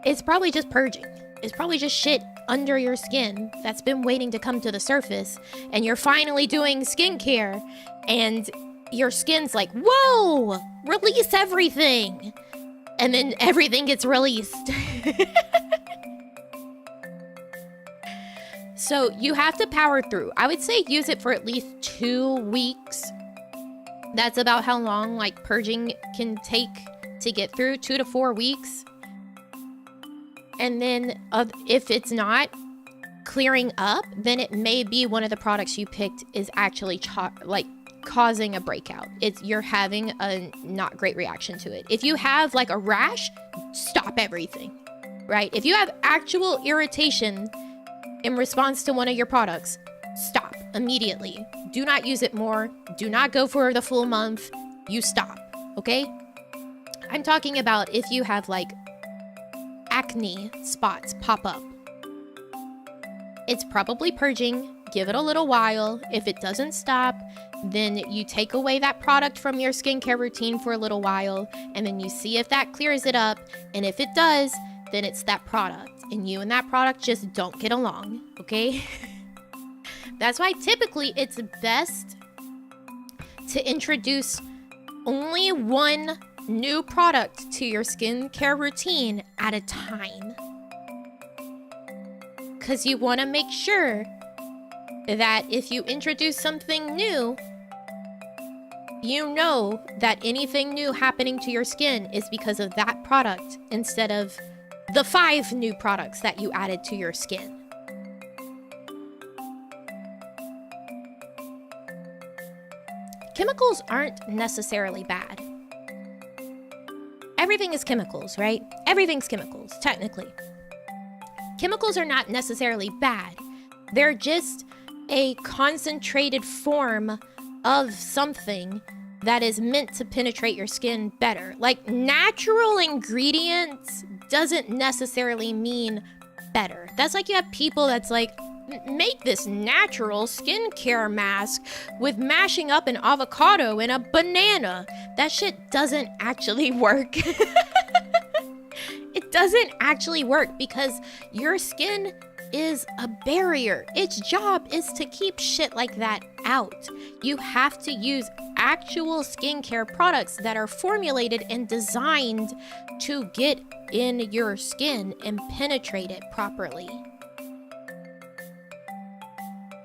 It's probably just purging. It's probably just shit under your skin that's been waiting to come to the surface. And you're finally doing skincare. And your skin's like, whoa, release everything. And then everything gets released. So you have to power through. I would say use it for at least 2 weeks. That's about how long like purging can take to get through, 2 to 4 weeks. And then if it's not clearing up, then it may be one of the products you picked is actually like causing a breakout. You're having a not great reaction to it. If you have like a rash, stop everything, right? If you have actual irritation in response to one of your products, stop immediately. Do not use it more. Do not go for the full month. You stop, okay? I'm talking about if you have like acne spots pop up. It's probably purging. Give it a little while. If it doesn't stop, then you take away that product from your skincare routine for a little while, and then you see if that clears it up. And if it does, then it's that product. And you and that product just don't get along, okay? That's why typically it's best to introduce only one new product to your skincare routine at a time. Because you want to make sure that if you introduce something new, you know that anything new happening to your skin is because of that product instead of the 5 new products that you added to your skin. Chemicals aren't necessarily bad. Everything is chemicals, right? Everything's chemicals, technically. Chemicals are not necessarily bad. They're just a concentrated form of something that is meant to penetrate your skin better. Like, natural ingredients doesn't necessarily mean better. That's like you have people that's like, make this natural skincare mask with mashing up an avocado and a banana. That shit doesn't actually work. It doesn't actually work because your skin is a barrier. Its job is to keep shit like that out. You have to use actual skincare products that are formulated and designed to get in your skin and penetrate it properly.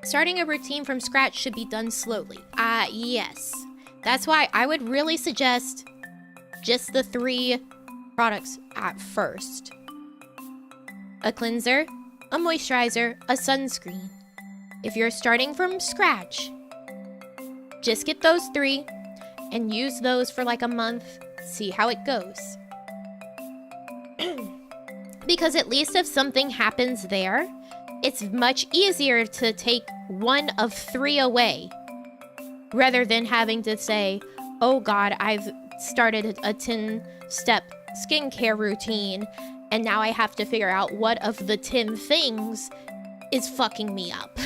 Starting a routine from scratch should be done slowly. Yes. That's why I would really suggest just the 3 products at first. A cleanser, a moisturizer, a sunscreen. If you're starting from scratch, just get those 3 and use those for like a month. See how it goes. Because at least if something happens there, it's much easier to take one of 3 away rather than having to say, oh God, I've started a 10-step skincare routine and now I have to figure out what of the 10 things is fucking me up.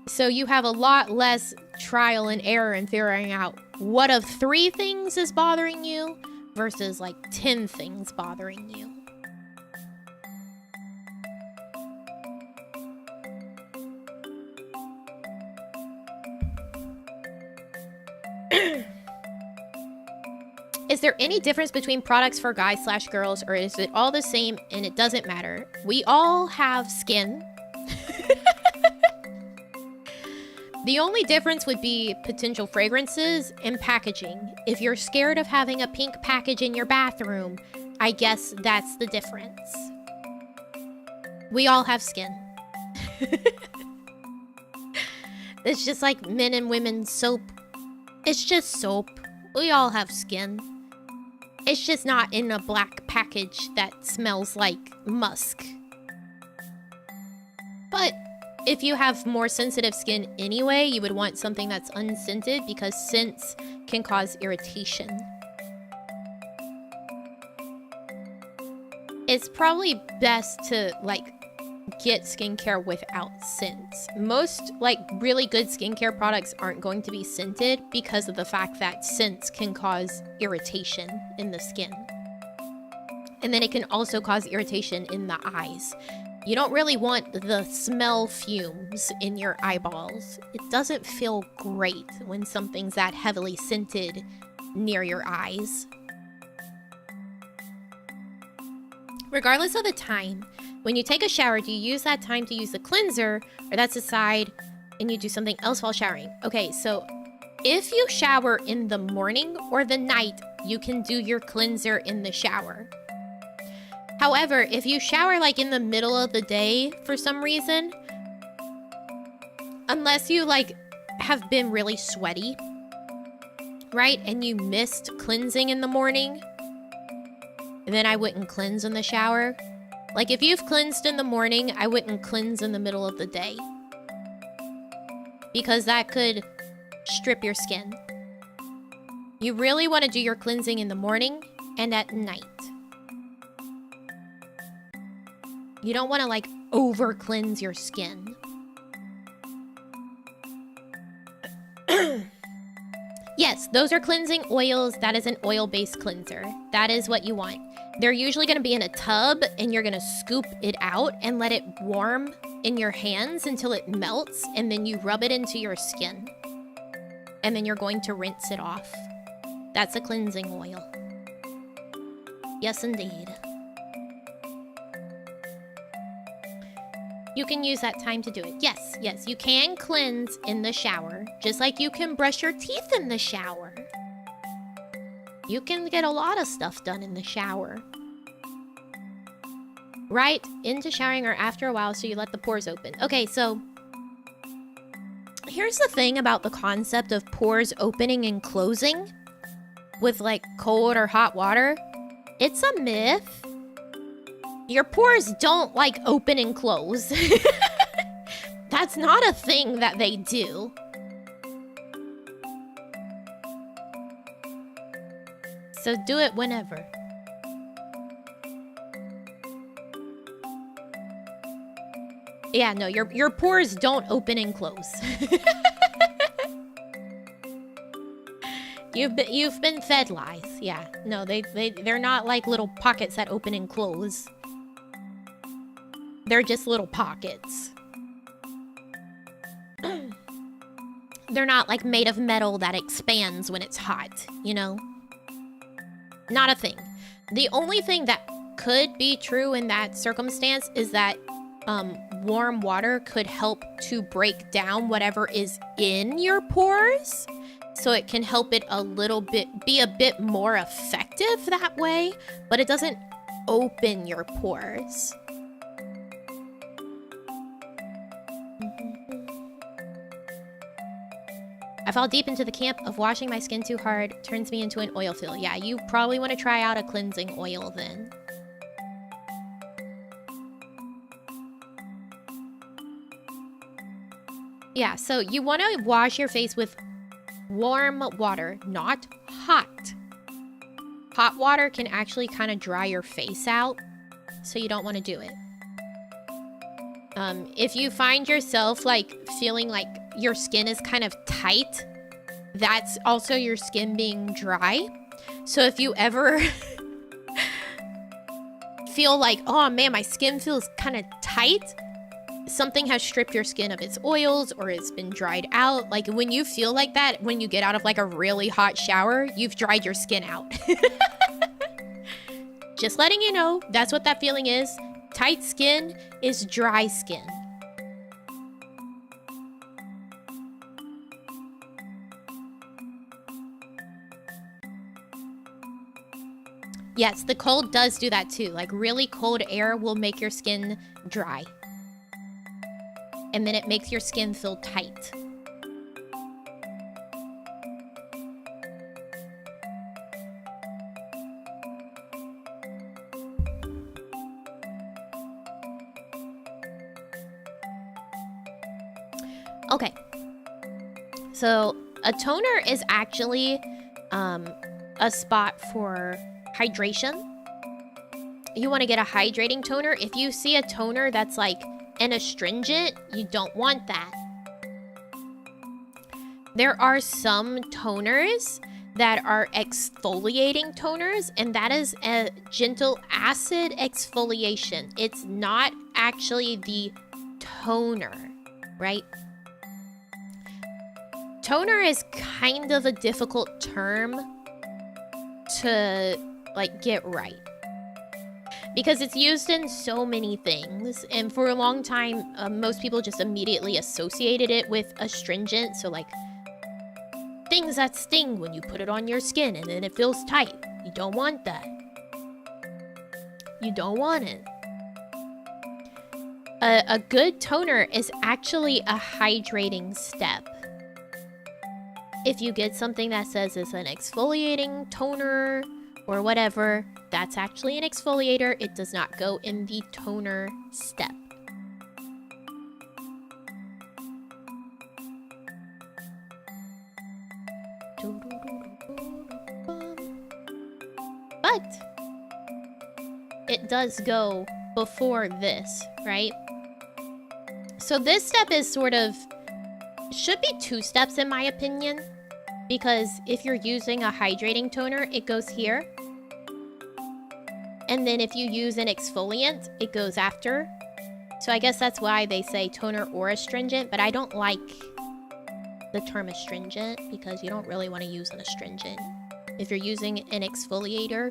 So you have a lot less trial and error in figuring out what of 3 things is bothering you versus like 10 things bothering you. Is there any difference between products for guys/girls, or is it all the same and it doesn't matter? We all have skin. The only difference would be potential fragrances and packaging. If you're scared of having a pink package in your bathroom, I guess that's the difference. We all have skin. It's just like men and women's soap. It's just soap. We all have skin. It's just not in a black package that smells like musk. But if you have more sensitive skin anyway, you would want something that's unscented because scents can cause irritation. It's probably best to like get skincare without scents. Most like really good skincare products aren't going to be scented because of the fact that scents can cause irritation in the skin. And then it can also cause irritation in the eyes. You don't really want the smell fumes in your eyeballs. It doesn't feel great when something's that heavily scented near your eyes. Regardless of the time, when you take a shower, do you use that time to use the cleanser, or that's aside and you do something else while showering? Okay, so if you shower in the morning or the night, you can do your cleanser in the shower. However, if you shower like in the middle of the day for some reason, unless you like have been really sweaty, right? And you missed cleansing in the morning, then I wouldn't cleanse in the shower. Like if you've cleansed in the morning, I wouldn't cleanse in the middle of the day. Because that could strip your skin. You really want to do your cleansing in the morning and at night. You don't want to like over cleanse your skin. Yes, those are cleansing oils. That is an oil-based cleanser. That is what you want. They're usually going to be in a tub and you're going to scoop it out and let it warm in your hands until it melts, and then you rub it into your skin. And then you're going to rinse it off. That's a cleansing oil. Yes, indeed. You can use that time to do it. Yes, yes, you can cleanse in the shower, just like you can brush your teeth in the shower. You can get a lot of stuff done in the shower. Right into showering or after a while, so you let the pores open. Okay, so here's the thing about the concept of pores opening and closing with like cold or hot water. It's a myth. Your pores don't like open and close. That's not a thing that they do. So do it whenever. Yeah, no, your pores don't open and close. You've been fed lies. Yeah. No, they're not like little pockets that open and close. They're just little pockets. They're not like made of metal that expands when it's hot, you know? Not a thing. The only thing that could be true in that circumstance is that warm water could help to break down whatever is in your pores, so it can help it a little bit, be a bit more effective that way, but it doesn't open your pores. I fall deep into the camp of washing my skin too hard, turns me into an oil fill. Yeah, you probably want to try out a cleansing oil then. Yeah, so you want to wash your face with warm water, not hot. Hot water can actually kind of dry your face out, so you don't want to do it. If you find yourself like feeling like your skin is kind of tight, that's also your skin being dry. So if you ever feel like, oh man, my skin feels kind of tight, something has stripped your skin of its oils or it's been dried out. Like when you feel like that, when you get out of like a really hot shower, you've dried your skin out. Just letting you know, that's what that feeling is. Tight skin is dry skin. Yes, the cold does do that too. Like really cold air will make your skin dry. And then it makes your skin feel tight. Okay. So a toner is actually a spot for hydration. You want to get a hydrating toner. If you see a toner that's like an astringent, you don't want that. There are some toners that are exfoliating toners, and that is a gentle acid exfoliation. It's not actually the toner, right? Toner is kind of a difficult term to like get right, because it's used in so many things, and for a long time most people just immediately associated it with astringent, so like things that sting when you put it on your skin and then it feels tight. You don't want that. You don't want it. A good toner is actually a hydrating step. If you get something that says it's an exfoliating toner or whatever, that's actually an exfoliator. It does not go in the toner step. But it does go before this, right? So this step is sort of, should be 2 steps in my opinion. Because if you're using a hydrating toner, it goes here. And then if you use an exfoliant, it goes after. So I guess that's why they say toner or astringent, but I don't like the term astringent because you don't really want to use an astringent. If you're using an exfoliator,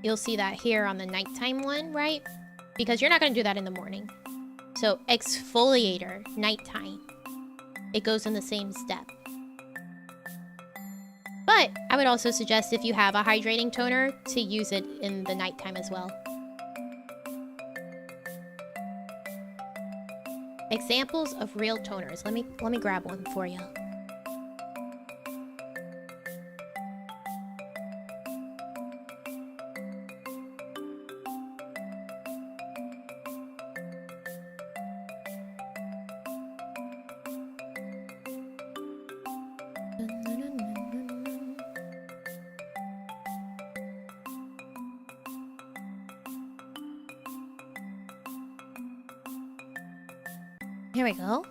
you'll see that here on the nighttime one, right? Because you're not going to do that in the morning. So exfoliator, nighttime. It goes in the same step. But I would also suggest if you have a hydrating toner to use it in the nighttime as well. Examples of real toners. Let me grab one for you. Here we go.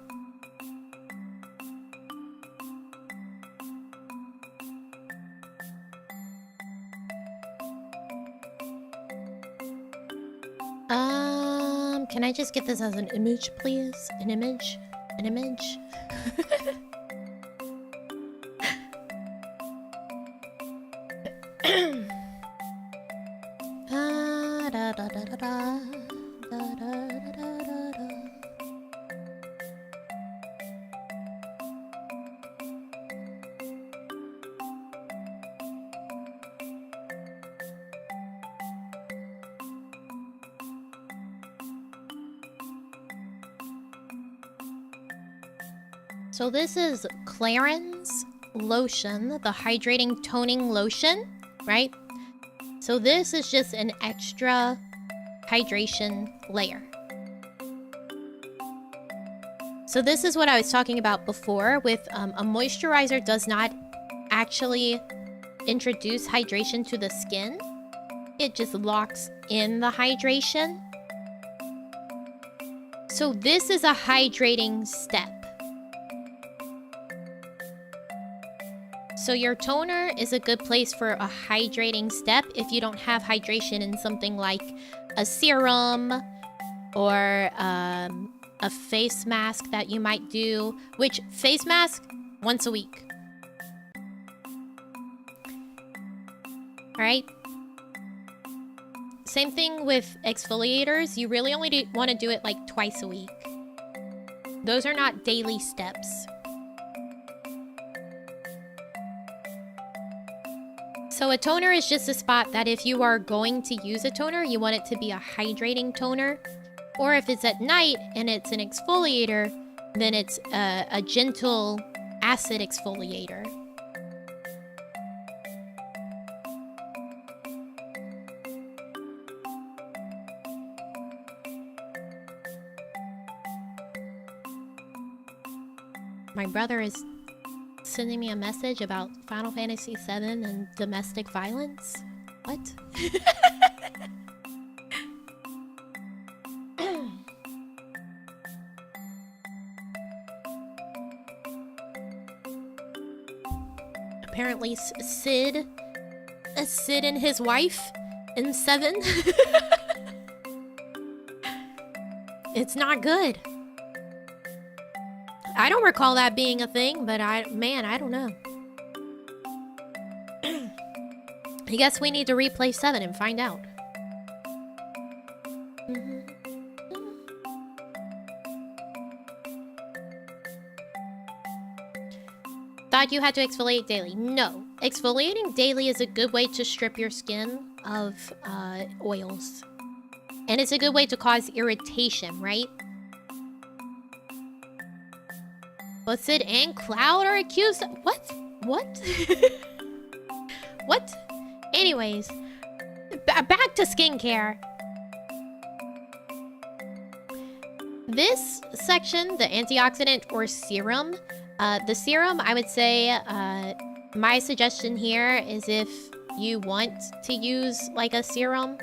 Can I just get this as an image, please? An image? An image? Da, da, da, da, da. Da, da, da, da, da, da. So this is Clarins lotion, the hydrating toning lotion, right? So this is just an extra hydration layer. So this is what I was talking about before with a moisturizer does not actually introduce hydration to the skin. It just locks in the hydration. So this is a hydrating step. So your toner is a good place for a hydrating step if you don't have hydration in something like a serum or a face mask that you might do, which face mask once a week. All right. Same thing with exfoliators. You really only want to do it like twice a week. Those are not daily steps. So a toner is just a spot that if you are going to use a toner, you want it to be a hydrating toner. Or if it's at night and it's an exfoliator, then it's a gentle acid exfoliator. My brother is sending me a message about Final Fantasy VII and domestic violence. What? Apparently Sid and his wife in 7. It's not good. I don't recall that being a thing, but I don't know. I guess we need to replay 7 and find out. Thought you had to exfoliate daily. No. Exfoliating daily is a good way to strip your skin of oils. And it's a good way to cause irritation, right? Both Sid and Cloud are accused. What? What? What? Anyways, back to skincare. This section, the antioxidant or serum, the serum, I would say, my suggestion here is if you want to use like a serum,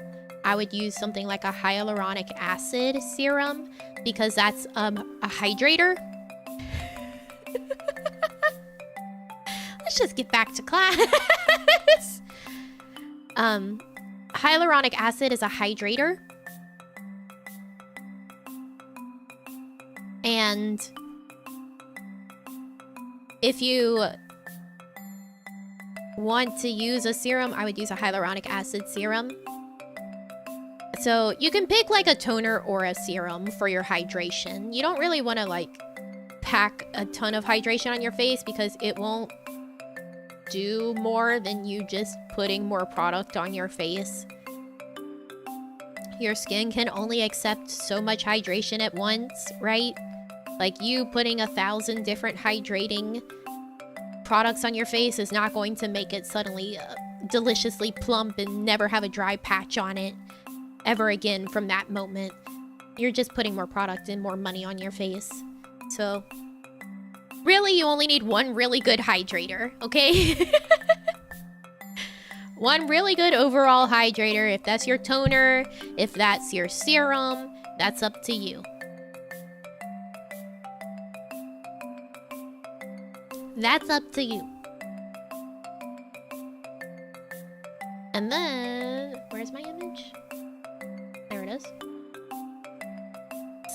I would use something like a hyaluronic acid serum because that's a hydrator. Let's just get back to class. Hyaluronic acid is a hydrator. And if you want to use a serum, I would use a hyaluronic acid serum. So you can pick like a toner or a serum for your hydration. You don't really want to like pack a ton of hydration on your face because it won't do more than you just putting more product on your face. Your skin can only accept so much hydration at once, right? Like you putting 1,000 different hydrating products on your face is not going to make it suddenly deliciously plump and never have a dry patch on it ever again from that moment. You're just putting more product and more money on your face. So really, you only need one really good hydrator, okay? One really good overall hydrator. If that's your toner, if that's your serum, that's up to you. That's up to you. And then, where's my image? There it is.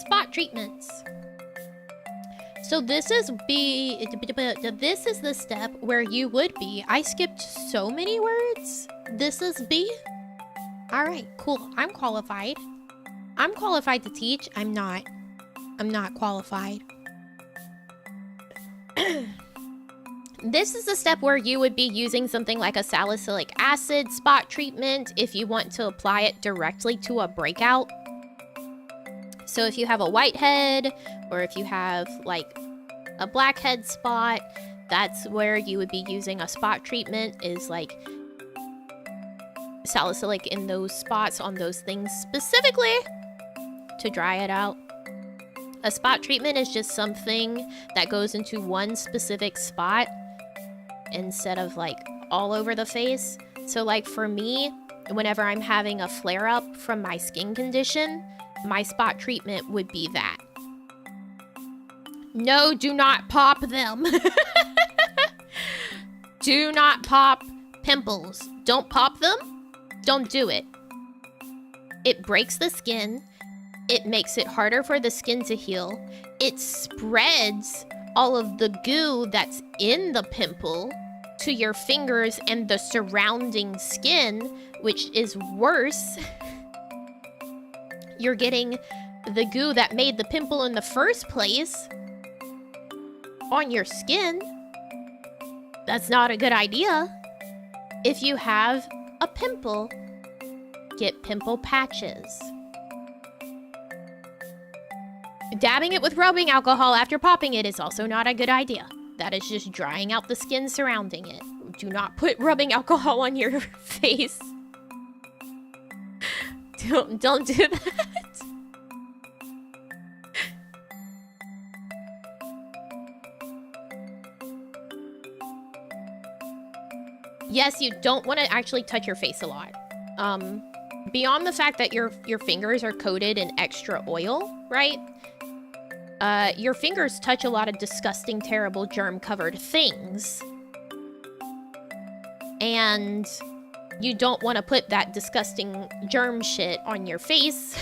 Spot treatments. So this is the step where you would be. I skipped so many words. This is B. All right, cool. I'm qualified. I'm qualified to teach. I'm not qualified. This is the step where you would be using something like a salicylic acid spot treatment if you want to apply it directly to a breakout. So if you have a whitehead, or if you have like a blackhead spot, that's where you would be using a spot treatment, is like salicylic in those spots on those things specifically to dry it out. A spot treatment is just something that goes into one specific spot instead of like all over the face. So like for me, whenever I'm having a flare-up from my skin condition, my spot treatment would be that. No, do not pop them. Do not pop pimples. Don't pop them. Don't do it. It breaks the skin. It makes it harder for the skin to heal. It spreads all of the goo that's in the pimple to your fingers and the surrounding skin, which is worse. You're getting the goo that made the pimple in the first place on your skin. That's not a good idea. If you have a pimple, get pimple patches. Dabbing it with rubbing alcohol after popping it is also not a good idea. That is just drying out the skin surrounding it. Do not put rubbing alcohol on your face. Don't do that. Yes, you don't want to actually touch your face a lot. Beyond the fact that your fingers are coated in extra oil, right? Your fingers touch a lot of disgusting, terrible, germ-covered things. And you don't want to put that disgusting germ shit on your face.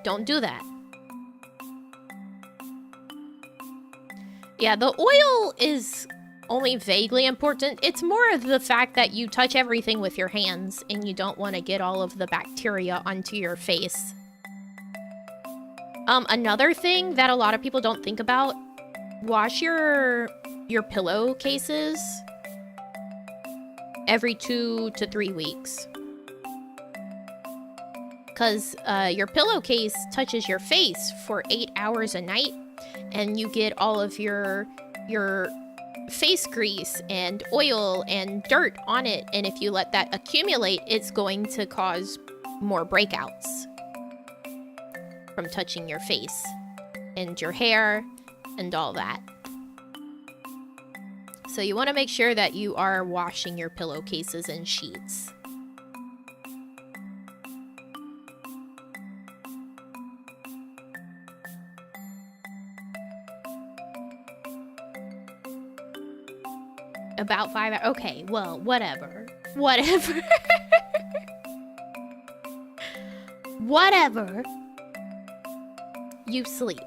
Don't do that. Yeah, the oil is only vaguely important. It's more of the fact that you touch everything with your hands and you don't want to get all of the bacteria onto your face. Another thing that a lot of people don't think about, wash your pillowcases every 2 to 3 weeks. Because your pillowcase touches your face for 8 hours a night, and you get all of your face grease and oil and dirt on it, and if you let that accumulate, it's going to cause more breakouts from touching your face and your hair and all that. So you want to make sure that you are washing your pillowcases and sheets. About 5 hours. Okay, well, whatever. Whatever. Whatever. You sleep.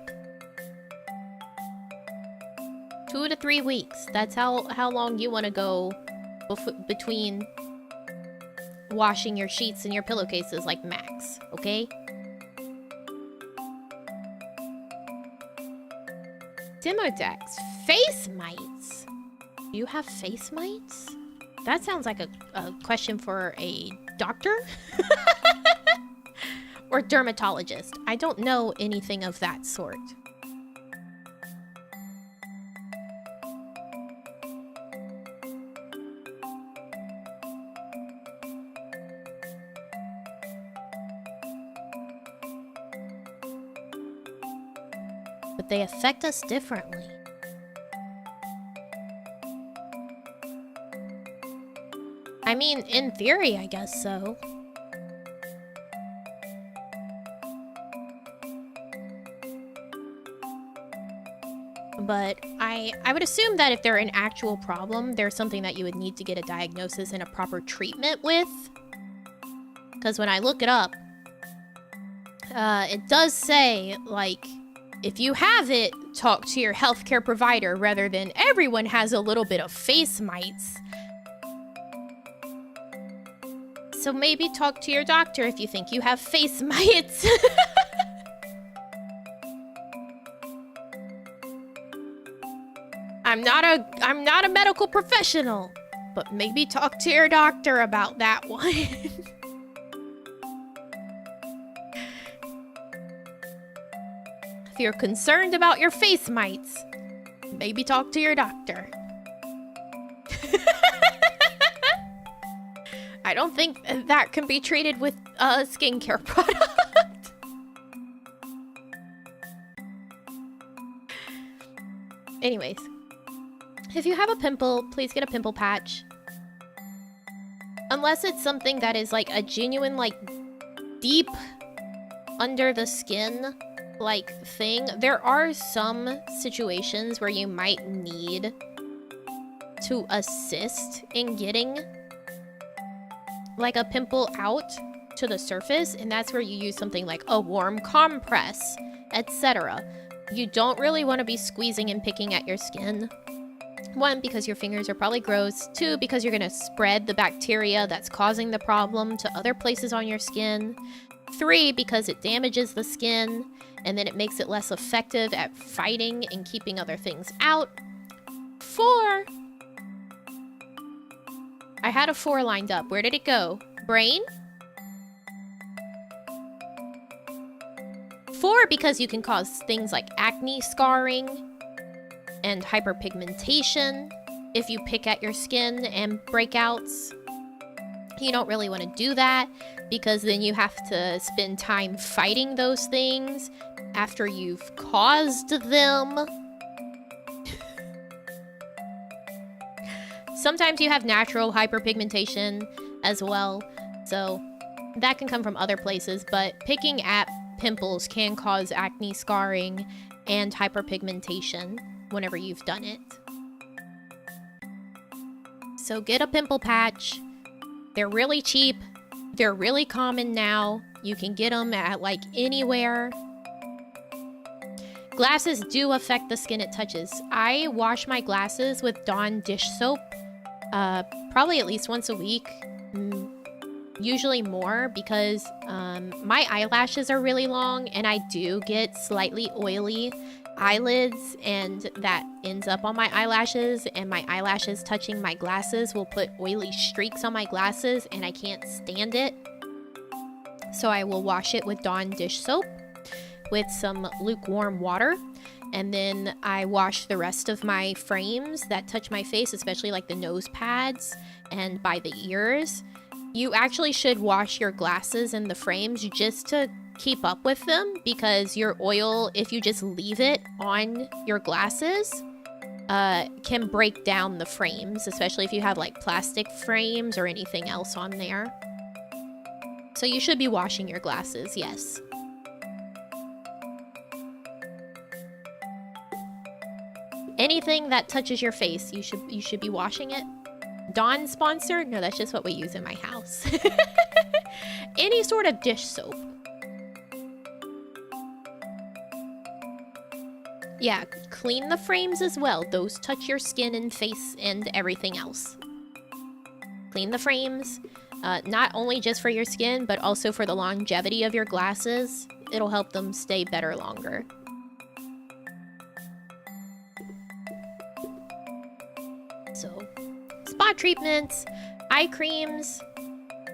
2 to 3 weeks. That's how long you want to go between washing your sheets and your pillowcases, like max, okay? Demodex. Face mites. Do you have face mites? That sounds like a question for a doctor? Or dermatologist. I don't know anything of that sort. But they affect us differently. I mean, in theory, I guess so. but I would assume that if they're an actual problem, there's something that you would need to get a diagnosis and a proper treatment with. Because when I look it up, it does say, like, if you have it, talk to your healthcare provider rather than everyone has a little bit of face mites. So maybe talk to your doctor if you think you have face mites. I'm not a medical professional, but maybe talk to your doctor about that one. If you're concerned about your face mites, maybe talk to your doctor. I don't think that can be treated with a skincare product. Anyways, if you have a pimple, please get a pimple patch. Unless it's something that is like a genuine, like, deep under the skin, like, thing. There are some situations where you might need to assist in getting, like, a pimple out to the surface, and that's where you use something like a warm compress, etc. You don't really want to be squeezing and picking at your skin. 1, because your fingers are probably gross. 2, because you're going to spread the bacteria that's causing the problem to other places on your skin. 3, because it damages the skin, and then it makes it less effective at fighting and keeping other things out. 4. I had a 4 lined up. Where did it go? Brain? 4, because you can cause things like acne scarring and hyperpigmentation if you pick at your skin and breakouts. You don't really want to do that because then you have to spend time fighting those things after you've caused them. Sometimes you have natural hyperpigmentation as well, so that can come from other places, but picking at pimples can cause acne scarring and hyperpigmentation whenever you've done it. So get a pimple patch. They're really cheap. They're really common now. You can get them at, like, anywhere. Glasses do affect the skin it touches. I wash my glasses with Dawn dish soap, probably at least once a week. Usually more, because my eyelashes are really long and I do get slightly oily eyelids, and that ends up on my eyelashes, and my eyelashes touching my glasses will put oily streaks on my glasses, and I can't stand it. So I will wash it with Dawn dish soap with some lukewarm water, and then I wash the rest of my frames that touch my face, especially like the nose pads and by the ears. You actually should wash your glasses and the frames just to keep up with them, because your oil, if you just leave it on your glasses, can break down the frames, especially if you have like plastic frames or anything else on there. So you should be washing your glasses, yes. Anything that touches your face, you should be washing it. Dawn sponsor? No, that's just what we use in my house. Any sort of dish soap. Yeah, clean the frames as well. Those touch your skin and face and everything else. Clean the frames, not only just for your skin, but also for the longevity of your glasses. It'll help them stay better longer. So, spot treatments, eye creams.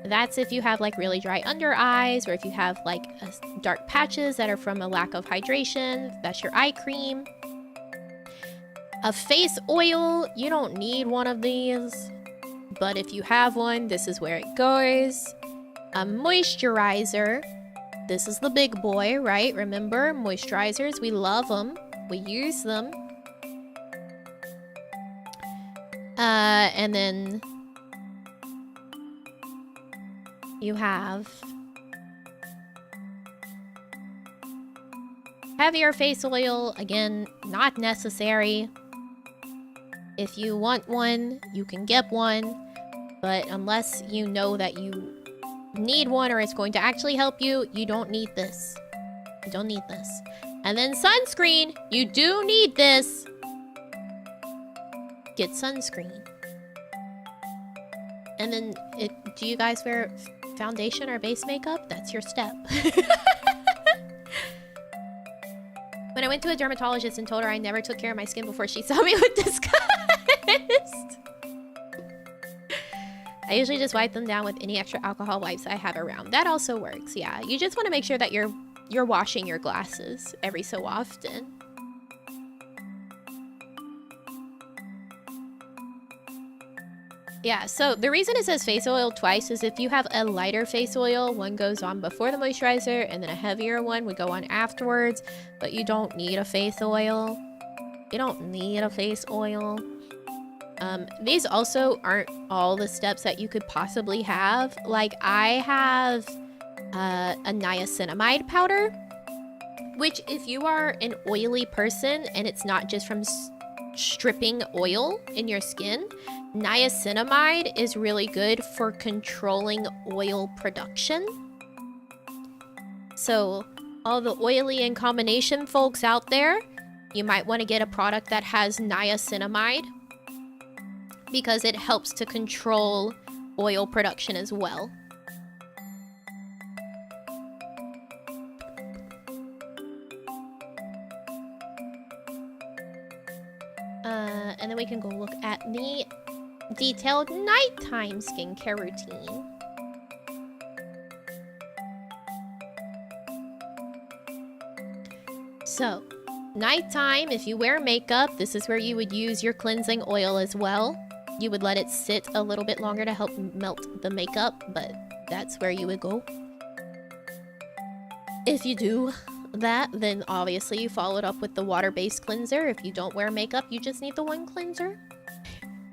That's if you have like really dry under eyes, or if you have like dark patches that are from a lack of hydration. That's your eye cream. A face oil, you don't need one of these, but if you have one, this is where it goes. A moisturizer. This is the big boy, right? Remember, moisturizers, we love them. We use them. And then you have Heavier face oil, again, not necessary. If you want one, you can get one. But unless you know that you need one or it's going to actually help you, you don't need this. You don't need this. And then sunscreen, you do need this. Get sunscreen. And then, do you guys wear foundation or base makeup? That's your step. When I went to a dermatologist and told her I never took care of my skin before, she saw me with disgust. I usually just wipe them down with any extra alcohol wipes I have around. That also works, yeah. You just want to make sure that you're washing your glasses every so often. Yeah, so the reason it says face oil twice is if you have a lighter face oil, one goes on before the moisturizer, and then a heavier one would go on afterwards, but you don't need a face oil. You don't need a face oil. These also aren't all the steps that you could possibly have. Like, I have a niacinamide powder, which if you are an oily person and it's not just from stripping oil in your skin, niacinamide is really good for controlling oil production. So all the oily and combination folks out there, you might want to get a product that has niacinamide because it helps to control oil production as well. And then we can go look at the detailed nighttime skincare routine. So, nighttime, if you wear makeup, this is where you would use your cleansing oil as well. You would let it sit a little bit longer to help melt the makeup, but that's where you would go. If you do that, then obviously you follow it up with the water-based cleanser. If you don't wear makeup, you just need the one cleanser.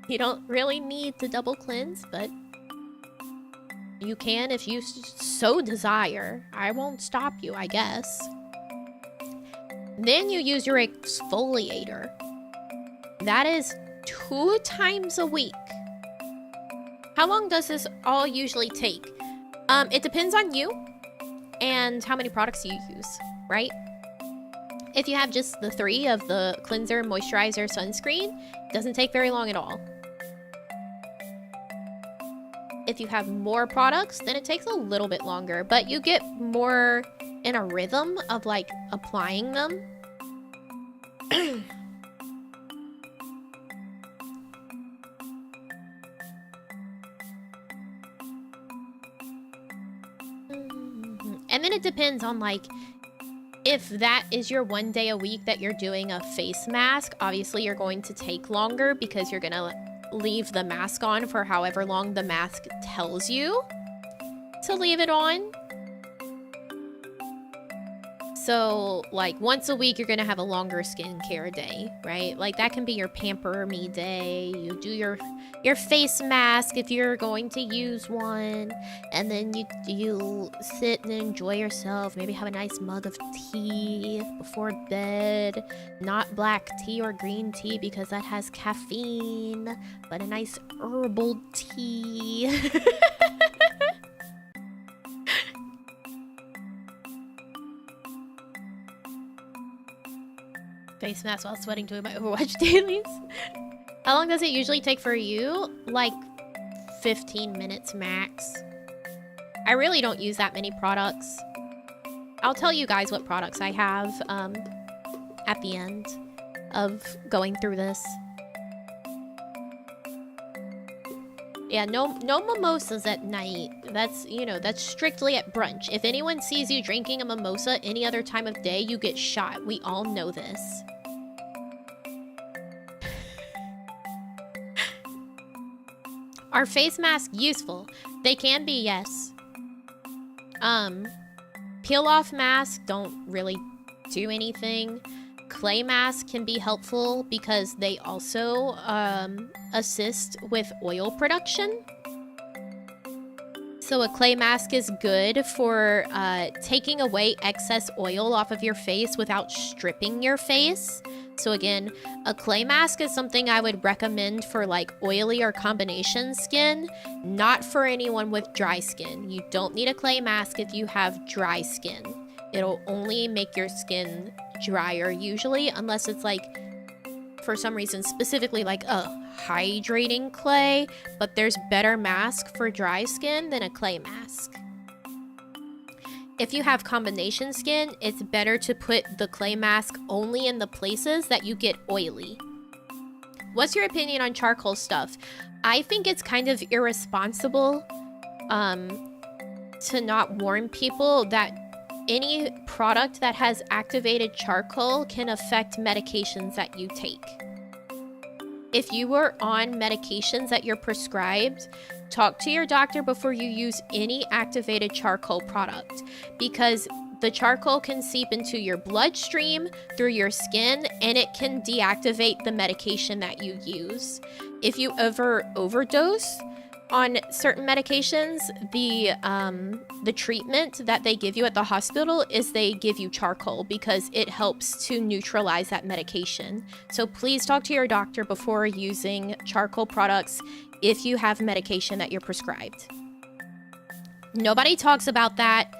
You don't really need to double cleanse, but you can if you so desire. I won't stop you, I guess. Then you use your exfoliator. That is 2 times a week. How long does this all usually take? It depends on you and how many products you use, right? If you have just the 3 of the cleanser, moisturizer, sunscreen, it doesn't take very long at all. If you have more products, then it takes a little bit longer, but you get more in a rhythm of like applying them. And then it depends on like if that is your 1 day a week that you're doing a face mask. Obviously you're going to take longer because you're gonna leave the mask on for however long the mask tells you to leave it on. So, like, once a week, you're gonna have a longer skincare day, right? Like, that can be your pamper me day. You do your face mask if you're going to use one. And then you sit and enjoy yourself. Maybe have a nice mug of tea before bed. Not black tea or green tea because that has caffeine. But a nice herbal tea. Face mask while sweating doing my Overwatch dailies. How long does it usually take for you? Like 15 minutes max. I really don't use that many products. I'll tell you guys what products I have at the end of going through this. Yeah, no mimosas at night. That's, you know, that's strictly at brunch. If anyone sees you drinking a mimosa any other time of day, you get shot. We all know this. Are face masks useful? They can be, yes. Peel off masks don't really do anything. Clay masks can be helpful because they also assist with oil production. So a clay mask is good for taking away excess oil off of your face without stripping your face. So again, a clay mask is something I would recommend for like oily or combination skin, not for anyone with dry skin. You don't need a clay mask if you have dry skin. It'll only make your skin drier usually, unless it's like, for some reason, specifically like a hydrating clay, but there's better mask for dry skin than a clay mask. If you have combination skin, it's better to put the clay mask only in the places that you get oily. What's your opinion on charcoal stuff? I think it's kind of irresponsible to not warn people that any product that has activated charcoal can affect medications that you take. If you were on medications that you're prescribed, talk to your doctor before you use any activated charcoal product, because the charcoal can seep into your bloodstream through your skin and it can deactivate the medication that you use. If you ever overdose on certain medications, the treatment that they give you at the hospital is they give you charcoal because it helps to neutralize that medication. So please talk to your doctor before using charcoal products if you have medication that you're prescribed. Nobody talks about that,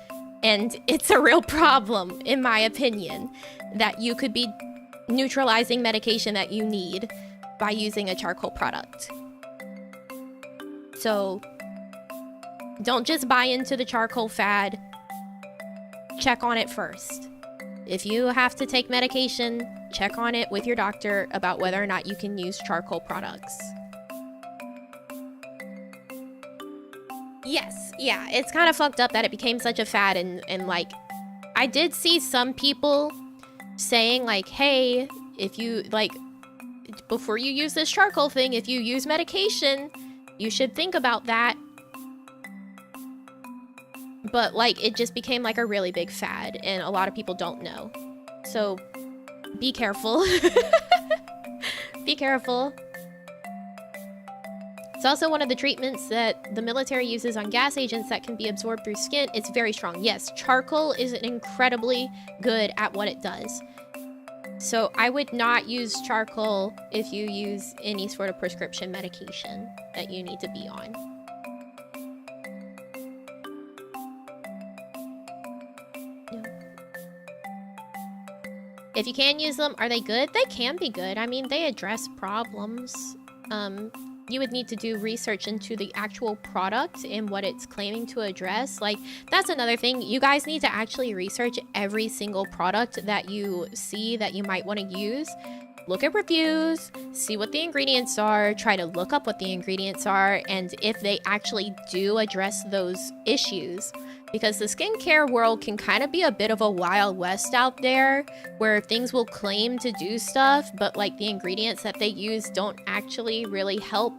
and it's a real problem, in my opinion, that you could be neutralizing medication that you need by using a charcoal product. So don't just buy into the charcoal fad. Check on it first. If you have to take medication, check on it with your doctor about whether or not you can use charcoal products. Yes, yeah, it's kind of fucked up that it became such a fad, and like, I did see some people saying like, hey, if you, like, before you use this charcoal thing, if you use medication, you should think about that. But like, it just became like a really big fad, and a lot of people don't know. So be careful. Be careful. It's also one of the treatments that the military uses on gas agents that can be absorbed through skin. It's very strong. Yes, charcoal is incredibly good at what it does. So I would not use charcoal if you use any sort of prescription medication that you need to be on. No. If you can use them, are they good? They can be good. I mean, they address problems. You would need to do research into the actual product and what it's claiming to address. Like, that's another thing. You guys need to actually research every single product that you see that you might want to use. Look at reviews, see what the ingredients are, try to look up what the ingredients are, and if they actually do address those issues. Because the skincare world can kind of be a bit of a wild west out there, where things will claim to do stuff, but like the ingredients that they use don't actually really help,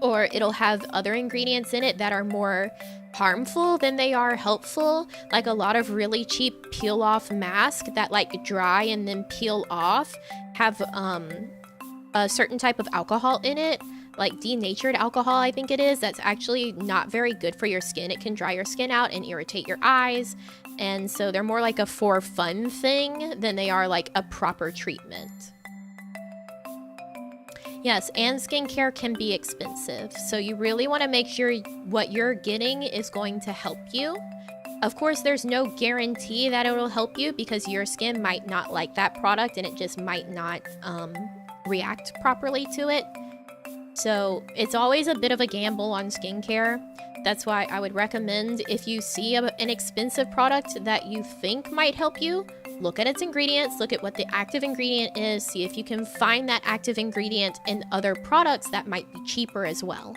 or it'll have other ingredients in it that are more harmful than they are helpful. Like a lot of really cheap peel off masks that like dry and then peel off have a certain type of alcohol in it, like denatured alcohol, I think it is, that's actually not very good for your skin. It can dry your skin out and irritate your eyes, and so they're more like a for fun thing than they are like a proper treatment. Yes, and skincare can be expensive, so you really want to make sure what you're getting is going to help you. Of course, there's no guarantee that it'll help you, because your skin might not like that product and it just might not react properly to it. So it's always a bit of a gamble on skincare. That's why I would recommend, if you see an expensive product that you think might help you, look at its ingredients, look at what the active ingredient is, see if you can find that active ingredient in other products that might be cheaper as well.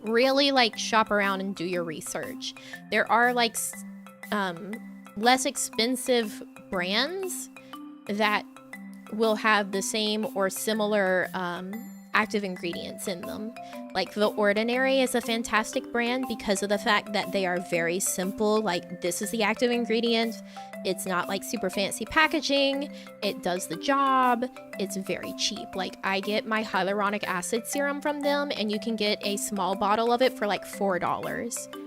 Really, like, shop around and do your research. There are like less expensive brands that will have the same or similar active ingredients in them. Like The Ordinary is a fantastic brand because of the fact that they are very simple. Like, this is the active ingredient. It's not like super fancy packaging. It does the job. It's very cheap. Like, I get my hyaluronic acid serum from them, and you can get a small bottle of it for like $4.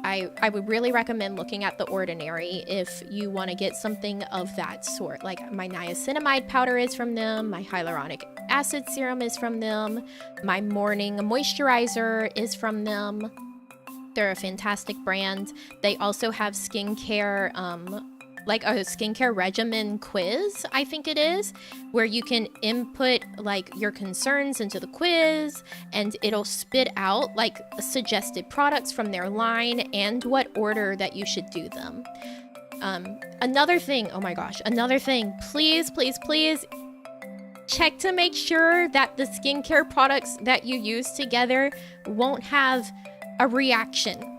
I would really recommend looking at The Ordinary if you want to get something of that sort. Like, my niacinamide powder is from them, my hyaluronic acid serum is from them, my morning moisturizer is from them. They're a fantastic brand. They also have skincare, like a skincare regimen quiz, I think it is, where you can input like your concerns into the quiz and it'll spit out like suggested products from their line and what order that you should do them. Another thing, oh my gosh, another thing, please, please, please check to make sure that the skincare products that you use together won't have a reaction.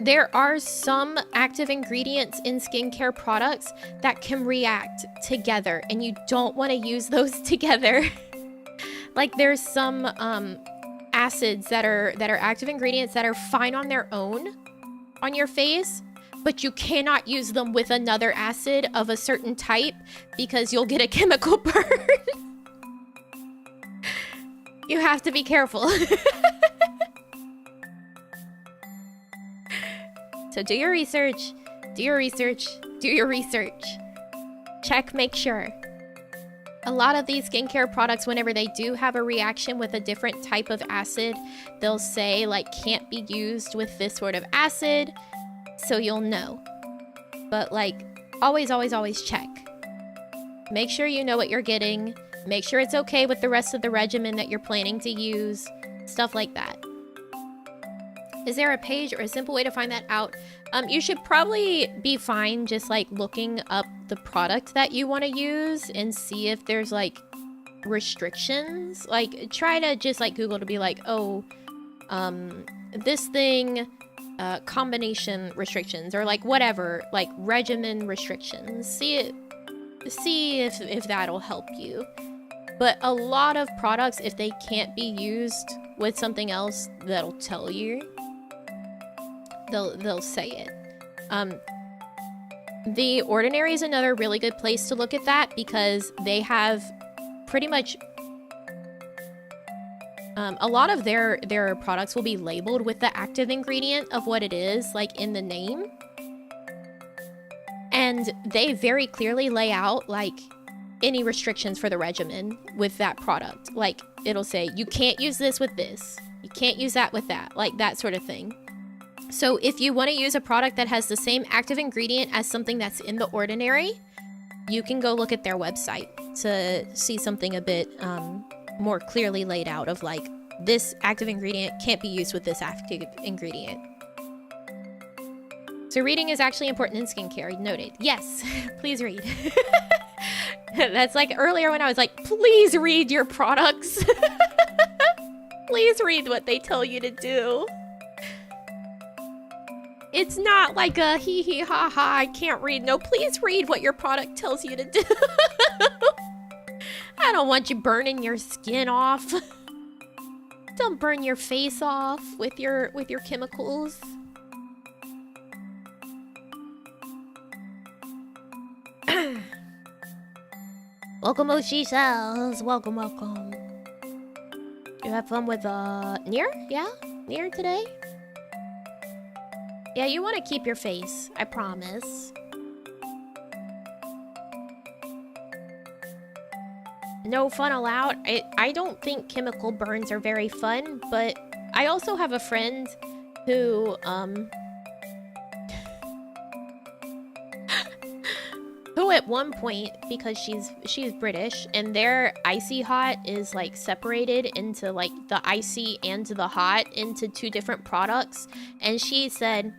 There are some active ingredients in skincare products that can react together, and you don't want to use those together. Like, there's some acids that are active ingredients that are fine on their own on your face, but you cannot use them with another acid of a certain type because you'll get a chemical burn. You have to be careful. So do your research, do your research, do your research. Check, make sure. A lot of these skincare products, whenever they do have a reaction with a different type of acid, they'll say like can't be used with this sort of acid, so you'll know. But like, always, always, always check. Make sure you know what you're getting. Make sure it's okay with the rest of the regimen that you're planning to use. Stuff like that. Is there a page or a simple way to find that out? You should probably be fine just like looking up the product that you want to use and see if there's like restrictions. Like, try to just like Google to be like, oh, this thing, combination restrictions, or like whatever, like regimen restrictions. See if that'll help you. But a lot of products, if they can't be used with something else, that'll tell you. They'll say it. The Ordinary is another really good place to look at that because they have pretty much a lot of their products will be labeled with the active ingredient of what it is, like in the name. And they very clearly lay out like any restrictions for the regimen with that product. Like, it'll say you can't use this with this, you can't use that with that, like that sort of thing. So if you want to use a product that has the same active ingredient as something that's in The Ordinary, you can go look at their website to see something a bit more clearly laid out of like, this active ingredient can't be used with this active ingredient. So reading is actually important in skincare. Noted. Yes, please read. That's like earlier when I was like, please read your products. Please read what they tell you to do. It's not like a hee hee ha ha, I can't read. No, please read what your product tells you to do. I don't want you burning your skin off. Don't burn your face off with your chemicals. Welcome, Oshi Cells. Welcome, welcome. You have fun with Nier? Yeah? Nier today? Yeah, you want to keep your face, I promise. No fun allowed. I don't think chemical burns are very fun, but I also have a friend who, who at one point, because she's British, and their icy hot is like separated into like the icy and the hot into two different products, and she said,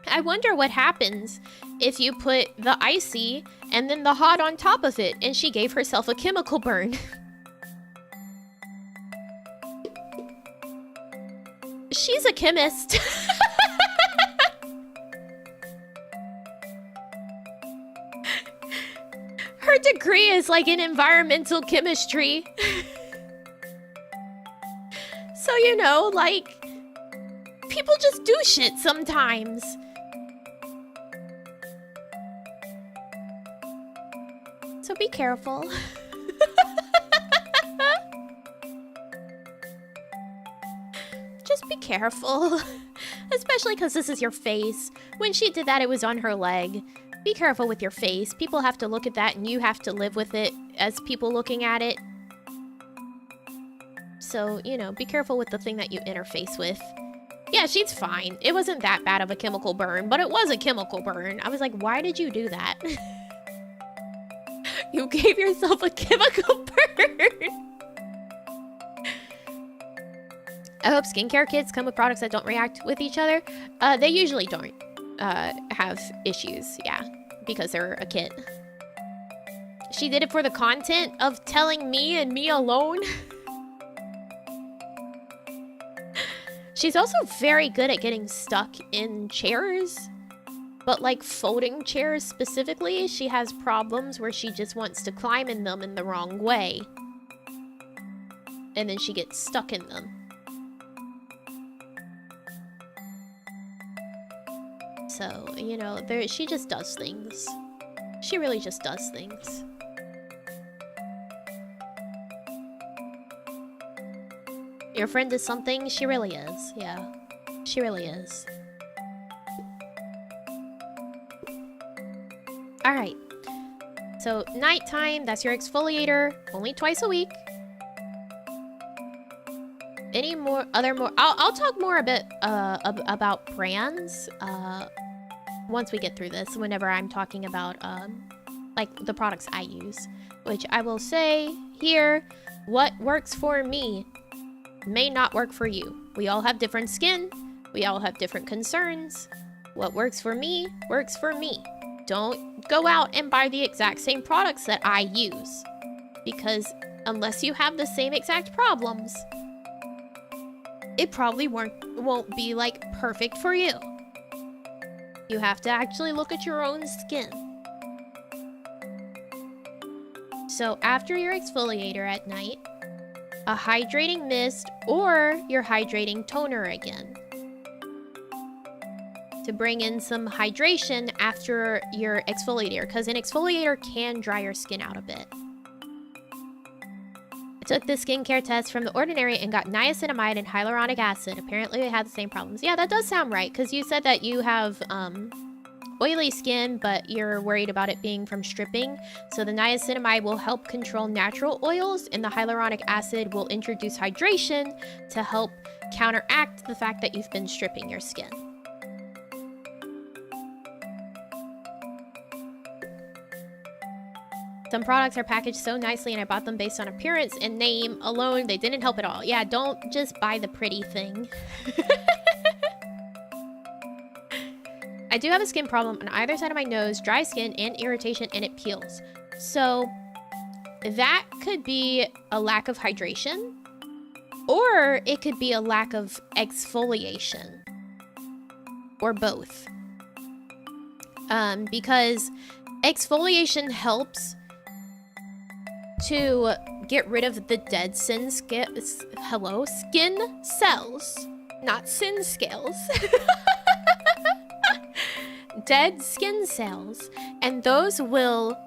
I wonder what happens if you put the icy and then the hot on top of it, and she gave herself a chemical burn. She's a chemist. Her degree is like in environmental chemistry. So, you know, like, people just do shit sometimes. So be careful. Just be careful. Especially because this is your face. When she did that, it was on her leg. Be careful with your face. People have to look at that and you have to live with it as people looking at it. So, you know, be careful with the thing that you interface with. Yeah, she's fine. It wasn't that bad of a chemical burn, but it was a chemical burn. I was like, why did you do that? You gave yourself a chemical burn. I hope skincare kits come with products that don't react with each other. They usually don't have issues, yeah, because they're a kit. She did it for the content of telling me and me alone. She's also very good at getting stuck in chairs. But like folding chairs specifically, she has problems where she just wants to climb in them in the wrong way. And then she gets stuck in them. So, you know, she just does things. She really just does things. Your friend is something? She really is, yeah. She really is. Alright. So, nighttime, that's your exfoliator. Only twice a week. Any more, I'll talk more a bit about brands once we get through this, whenever I'm talking about like the products I use, which I will say here, what works for me may not work for you. We all have different skin. We all have different concerns. What works for me works for me. Don't go out and buy the exact same products that I use, because unless you have the same exact problems, it probably won't be like perfect for you. You have to actually look at your own skin. So after your exfoliator at night, a hydrating mist or your hydrating toner again, to bring in some hydration after your exfoliator, because an exfoliator can dry your skin out a bit. I took the skincare test from The Ordinary and got niacinamide and hyaluronic acid. Apparently they had the same problems. Yeah, that does sound right, because you said that you have oily skin, but you're worried about it being from stripping. So the niacinamide will help control natural oils, and the hyaluronic acid will introduce hydration to help counteract the fact that you've been stripping your skin. Some products are packaged so nicely and I bought them based on appearance and name alone. They didn't help at all. Yeah, don't just buy the pretty thing. I do have a skin problem on either side of my nose, dry skin and irritation, and it peels. So that could be a lack of hydration, or it could be a lack of exfoliation, or both. Because exfoliation helps to get rid of the dead skin cells, not sin scales. Dead skin cells, and those will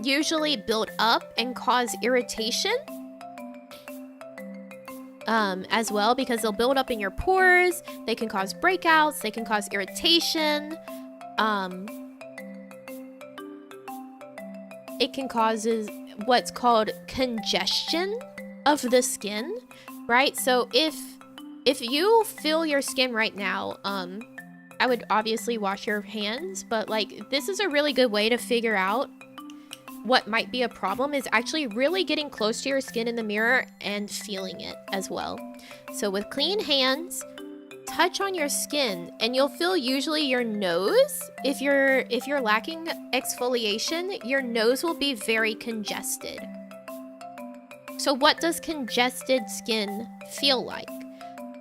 usually build up and cause irritation as well, because they'll build up in your pores. They can cause breakouts, they can cause irritation. It can cause what's called congestion of the skin, right? So if you feel your skin right now, I would obviously wash your hands, but like this is a really good way to figure out what might be a problem, is actually really getting close to your skin in the mirror and feeling it as well. So with clean hands, touch on your skin and you'll feel usually your nose. If you're lacking exfoliation, your nose will be very congested. So what does congested skin feel like?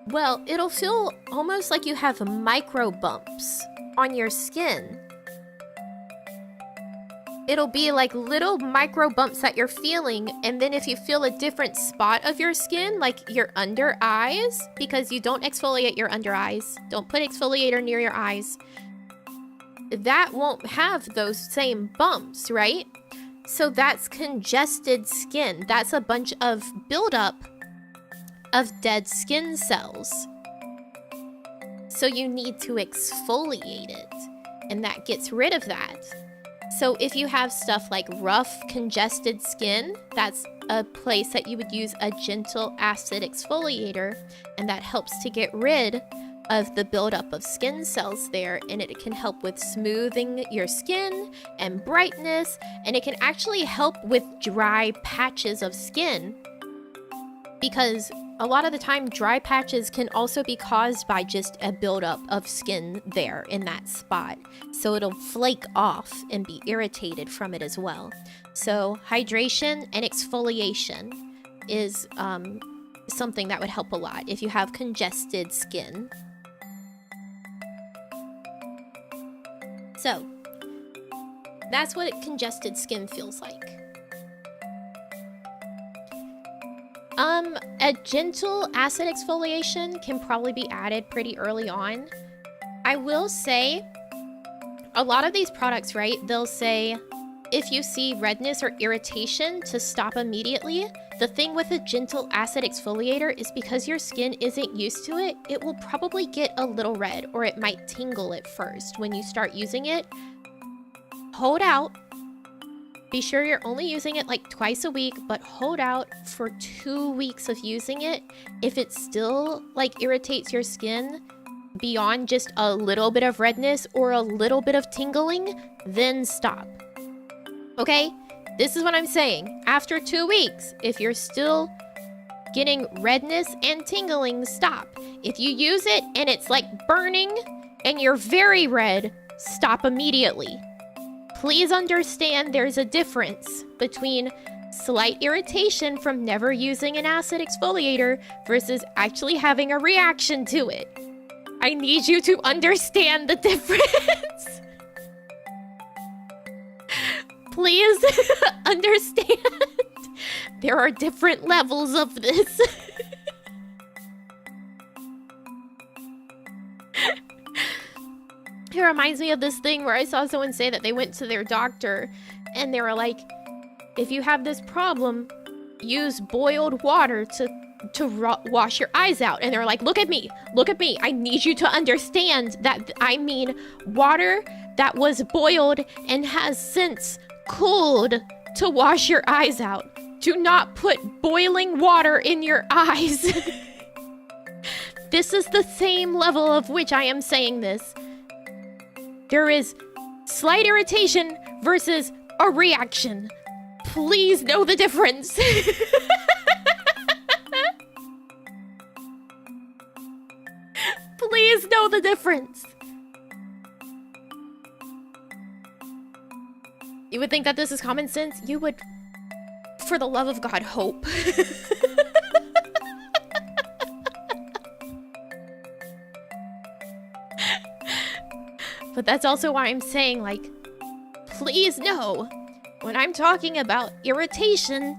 Well, it'll feel almost like you have micro bumps on your skin. it'll be like little micro bumps that you're feeling, and then if you feel a different spot of your skin, like your under eyes, because you don't exfoliate your under eyes, don't put exfoliator near your eyes, that won't have those same bumps, right? So that's congested skin. That's a bunch of buildup of dead skin cells. So you need to exfoliate it, and that gets rid of that. So if you have stuff like rough, congested skin, that's a place that you would use a gentle acid exfoliator, and that helps to get rid of the buildup of skin cells there, and it can help with smoothing your skin and brightness, and it can actually help with dry patches of skin, because a lot of the time dry patches can also be caused by just a buildup of skin there in that spot, so it'll flake off and be irritated from it as well. So hydration and exfoliation is something that would help a lot if you have congested skin. So, that's what congested skin feels like. A gentle acid exfoliation can probably be added pretty early on. I will say, a lot of these products, right, they'll say, if you see redness or irritation, to stop immediately. The thing with a gentle acid exfoliator is because your skin isn't used to it, it will probably get a little red, or it might tingle at first when you start using it. Hold out. Be sure you're only using it like twice a week, but hold out for 2 weeks of using it. If it still like irritates your skin beyond just a little bit of redness or a little bit of tingling, then stop. Okay? This is what I'm saying. After 2 weeks, if you're still getting redness and tingling, stop. If you use it and it's like burning and you're very red, stop immediately. Please understand there's a difference between slight irritation from never using an acid exfoliator versus actually having a reaction to it. I need you to understand the difference. Please understand. There are different levels of this. It reminds me of this thing where I saw someone say that they went to their doctor and they were like, if you have this problem, use boiled water to wash your eyes out. And they're like, look at me, I need you to understand that I mean water that was boiled and has since cooled to wash your eyes out. Do not put boiling water in your eyes. This is the same level of which I am saying this. There is slight irritation versus a reaction. Please know the difference. Please know the difference. You would think that this is common sense. You would, for the love of God, hope. But that's also why I'm saying, like, please know, when I'm talking about irritation,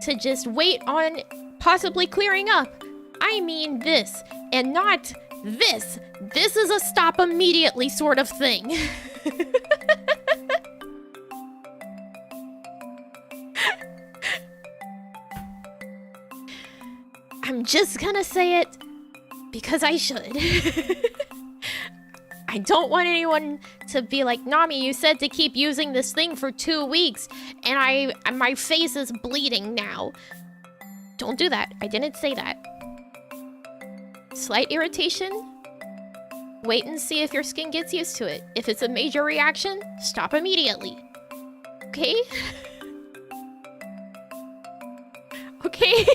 to just wait on possibly clearing up. I mean this, and not this. This is a stop immediately sort of thing. I'm just gonna say it because I should. I don't want anyone to be like, Nami, you said to keep using this thing for 2 weeks, and my face is bleeding now. Don't do that. I didn't say that. Slight irritation. Wait and see if your skin gets used to it. If it's a major reaction, stop immediately. Okay? Okay?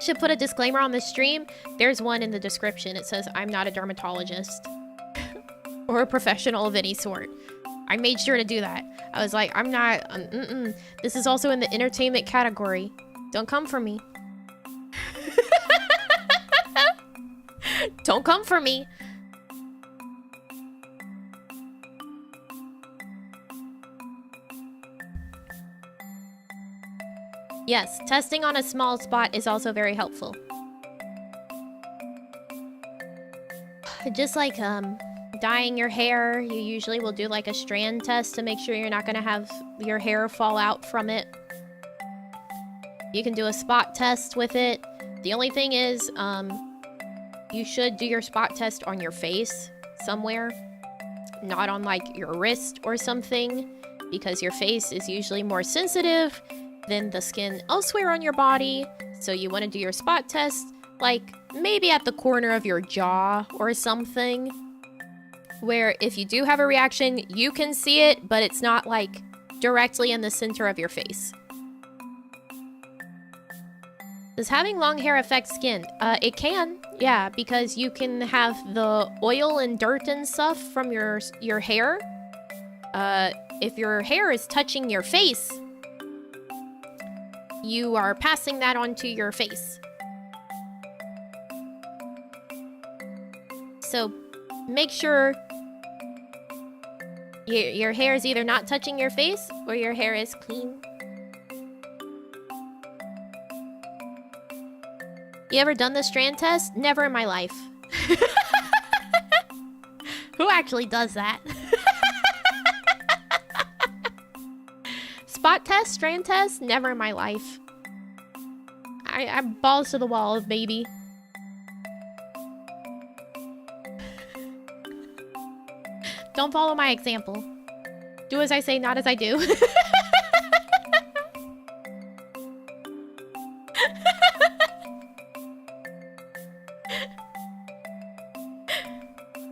Should put a disclaimer on the stream. There's one in the description. It says, I'm not a dermatologist or a professional of any sort. I made sure to do that. I was like, I'm not, This is also in the entertainment category. Don't come for me. Don't come for me. Yes, testing on a small spot is also very helpful. Just like dyeing your hair, you usually will do like a strand test to make sure you're not going to have your hair fall out from it. You can do a spot test with it. The only thing is, you should do your spot test on your face somewhere, not on like your wrist or something, because your face is usually more sensitive than the skin elsewhere on your body. So you want to do your spot test like maybe at the corner of your jaw or something, where if you do have a reaction, you can see it, but it's not like directly in the center of your face. Does having long hair affect skin? It can, yeah, because you can have the oil and dirt and stuff from your hair. If your hair is touching your face, you are passing that onto your face. So make sure your hair is either not touching your face or your hair is clean. You ever done the strand test? Never in my life. Who actually does that? Spot test, strand test? Never in my life. I'm balls to the wall, baby. Don't follow my example. Do as I say, not as I do.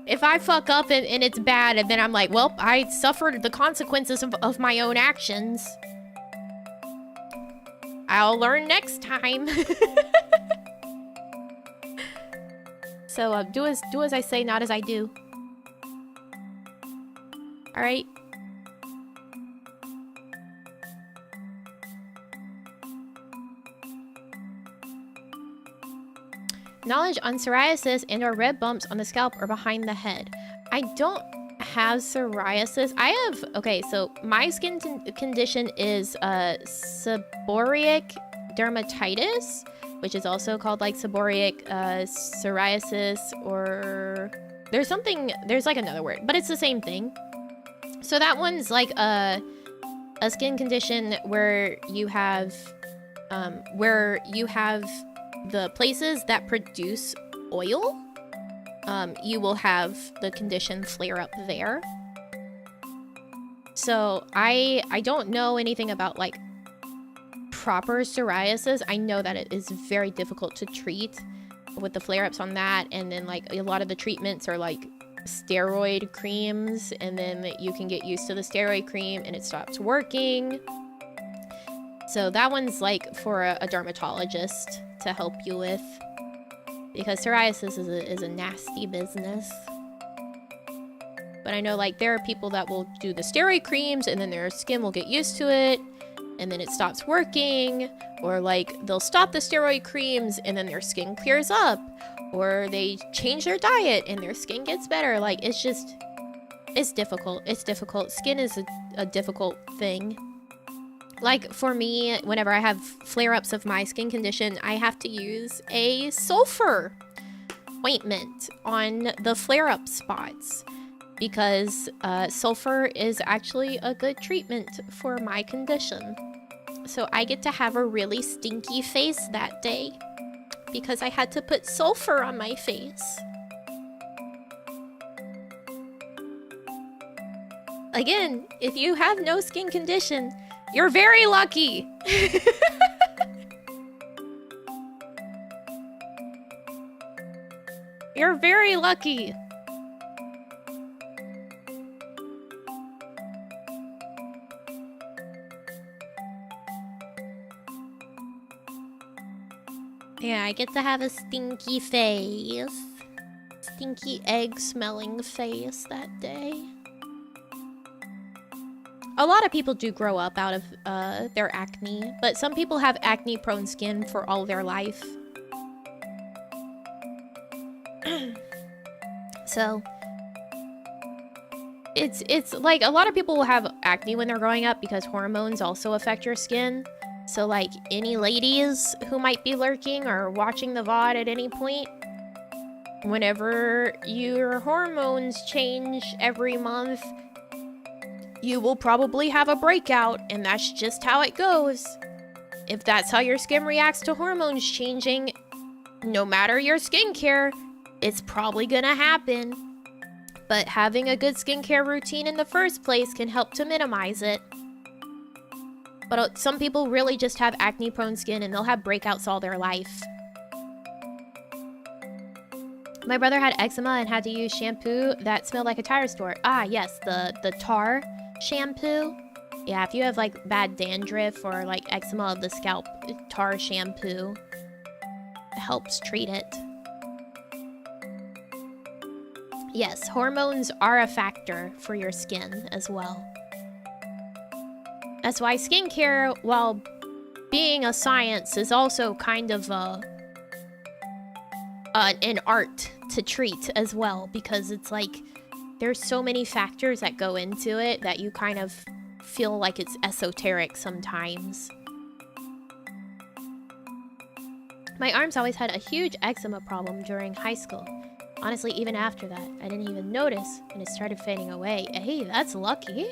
If I fuck up and it's bad, and then I'm like, well, I suffered the consequences of my own actions. I'll learn next time. So, do as I say, not as I do. Alright? Knowledge on psoriasis and or red bumps on the scalp or behind the head. I don't have psoriasis. I have... Okay, so my skin condition is seborrheic dermatitis, which is also called like seborrheic psoriasis, or... There's like another word, but it's the same thing. So that one's like a skin condition where you have the places that produce oil, you will have the condition flare up there. So I don't know anything about like proper psoriasis. I know that it is very difficult to treat with the flare-ups on that, and then like a lot of the treatments are like steroid creams, and then you can get used to the steroid cream and it stops working. So that one's like for a dermatologist to help you with, because psoriasis is a nasty business. But I know like there are people that will do the steroid creams and then their skin will get used to it and then it stops working, or like they'll stop the steroid creams and then their skin clears up, or they change their diet and their skin gets better. Like it's difficult. It's difficult. Skin is a difficult thing. Like, for me, whenever I have flare-ups of my skin condition, I have to use a sulfur ointment on the flare-up spots, because sulfur is actually a good treatment for my condition. So I get to have a really stinky face that day, because I had to put sulfur on my face. Again, if you have no skin condition, you're very lucky. You're very lucky. Yeah, I get to have a stinky face. Stinky egg smelling face that day. A lot of people do grow up out of their acne, but some people have acne-prone skin for all their life. So, it's like a lot of people will have acne when they're growing up because hormones also affect your skin. So like any ladies who might be lurking or watching the VOD at any point, whenever your hormones change every month, you will probably have a breakout, and that's just how it goes. If that's how your skin reacts to hormones changing, no matter your skincare, it's probably gonna happen. But having a good skincare routine in the first place can help to minimize it. But some people really just have acne-prone skin and they'll have breakouts all their life. My brother had eczema and had to use shampoo that smelled like a tire store. Ah, yes, the tar shampoo. Yeah, if you have like bad dandruff or like eczema of the scalp, tar shampoo helps treat it. Yes, hormones are a factor for your skin as well. That's why skincare, while being a science, is also kind of an art to treat as well, because it's like there's so many factors that go into it that you kind of feel like it's esoteric sometimes. My arms always had a huge eczema problem during high school. Honestly, even after that, I didn't even notice, and it started fading away. Hey, that's lucky.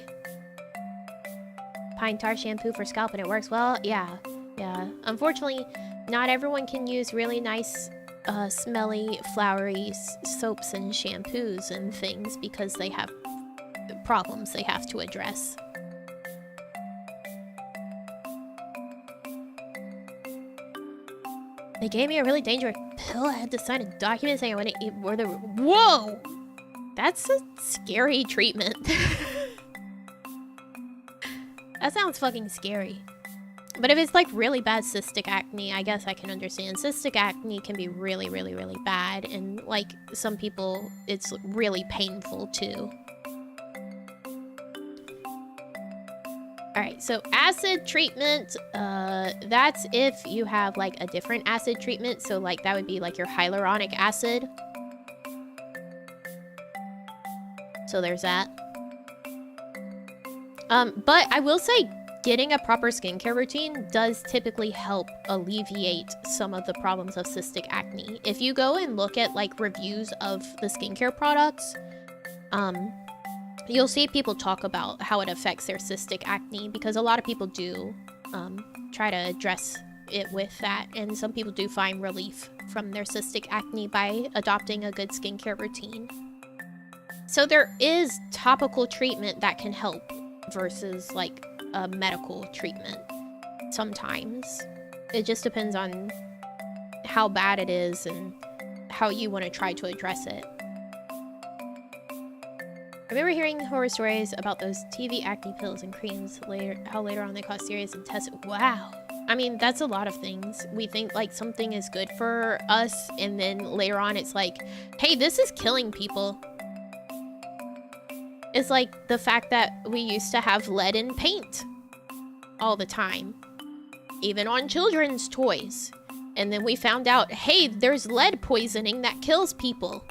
Pine tar shampoo for scalp and it works well. Yeah. Unfortunately, not everyone can use really nice, smelly, flowery soaps and shampoos and things because they have problems they have to address. They gave me a really dangerous pill. I had to sign a document saying I wouldn't eat more than... Whoa! That's a scary treatment. That sounds fucking scary. But if it's like really bad cystic acne, I guess I can understand. Cystic acne can be really, really, really bad. And like some people, it's really painful too. Alright, so acid treatment, that's if you have like a different acid treatment. So like that would be like your hyaluronic acid. So there's that. But I will say getting a proper skincare routine does typically help alleviate some of the problems of cystic acne. If you go and look at like reviews of the skincare products, you'll see people talk about how it affects their cystic acne, because a lot of people do try to address it with that, and some people do find relief from their cystic acne by adopting a good skincare routine. So there is topical treatment that can help versus like a medical treatment sometimes. It just depends on how bad it is and how you want to try to address it. I remember hearing horror stories about those TV acne pills and creams, how later on they cause serious and tested. Wow. I mean, that's a lot of things. We think like something is good for us, and then later on it's like, hey, this is killing people. It's like the fact that we used to have lead in paint all the time, even on children's toys. And then we found out, hey, there's lead poisoning that kills people.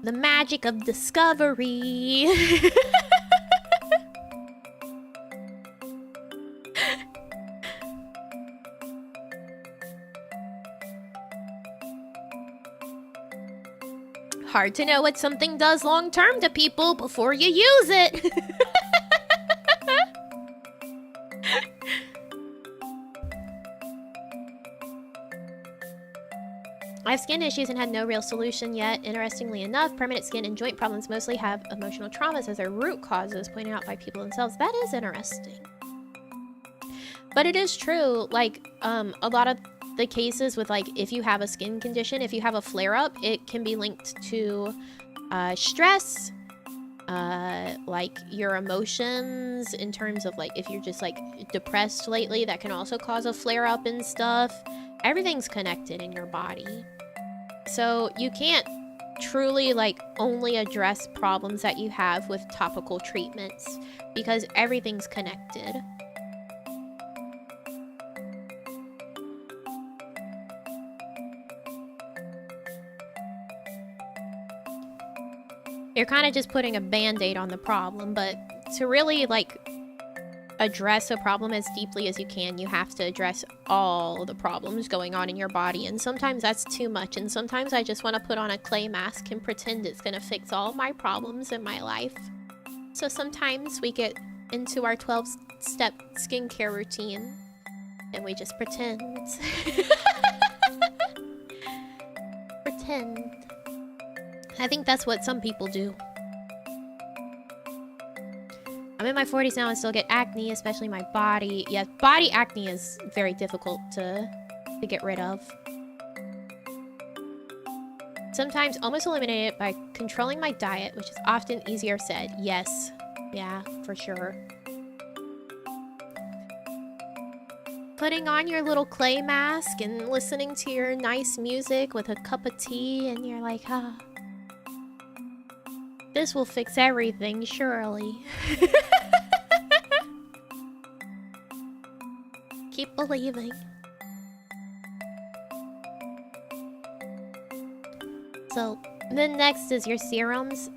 The magic of discovery. Hard to know what something does long-term to people before you use it. I have skin issues and had no real solution yet. Interestingly enough, permanent skin and joint problems mostly have emotional traumas as their root causes, pointed out by people themselves. That is interesting. But it is true, like, a lot of the cases with, like, if you have a skin condition, if you have a flare-up, it can be linked to stress, like, your emotions in terms of, like, if you're just, like, depressed lately, that can also cause a flare-up and stuff. Everything's connected in your body. So you can't truly, like, only address problems that you have with topical treatments, because everything's connected. You're kind of just putting a band-aid on the problem, but to really, like, address a problem as deeply as you can, you have to address all the problems going on in your body. And sometimes that's too much. And sometimes I just want to put on a clay mask and pretend it's going to fix all my problems in my life. So sometimes we get into our 12-step skincare routine and we just pretend. Pretend. I think that's what some people do. I'm in my 40s now and still get acne, especially my body. Yeah, body acne is very difficult to get rid of. Sometimes almost eliminate it by controlling my diet, which is often easier said. Yes. Yeah, for sure. Putting on your little clay mask and listening to your nice music with a cup of tea, and you're like, ah, this will fix everything, surely. Keep believing. So, then next is your serums.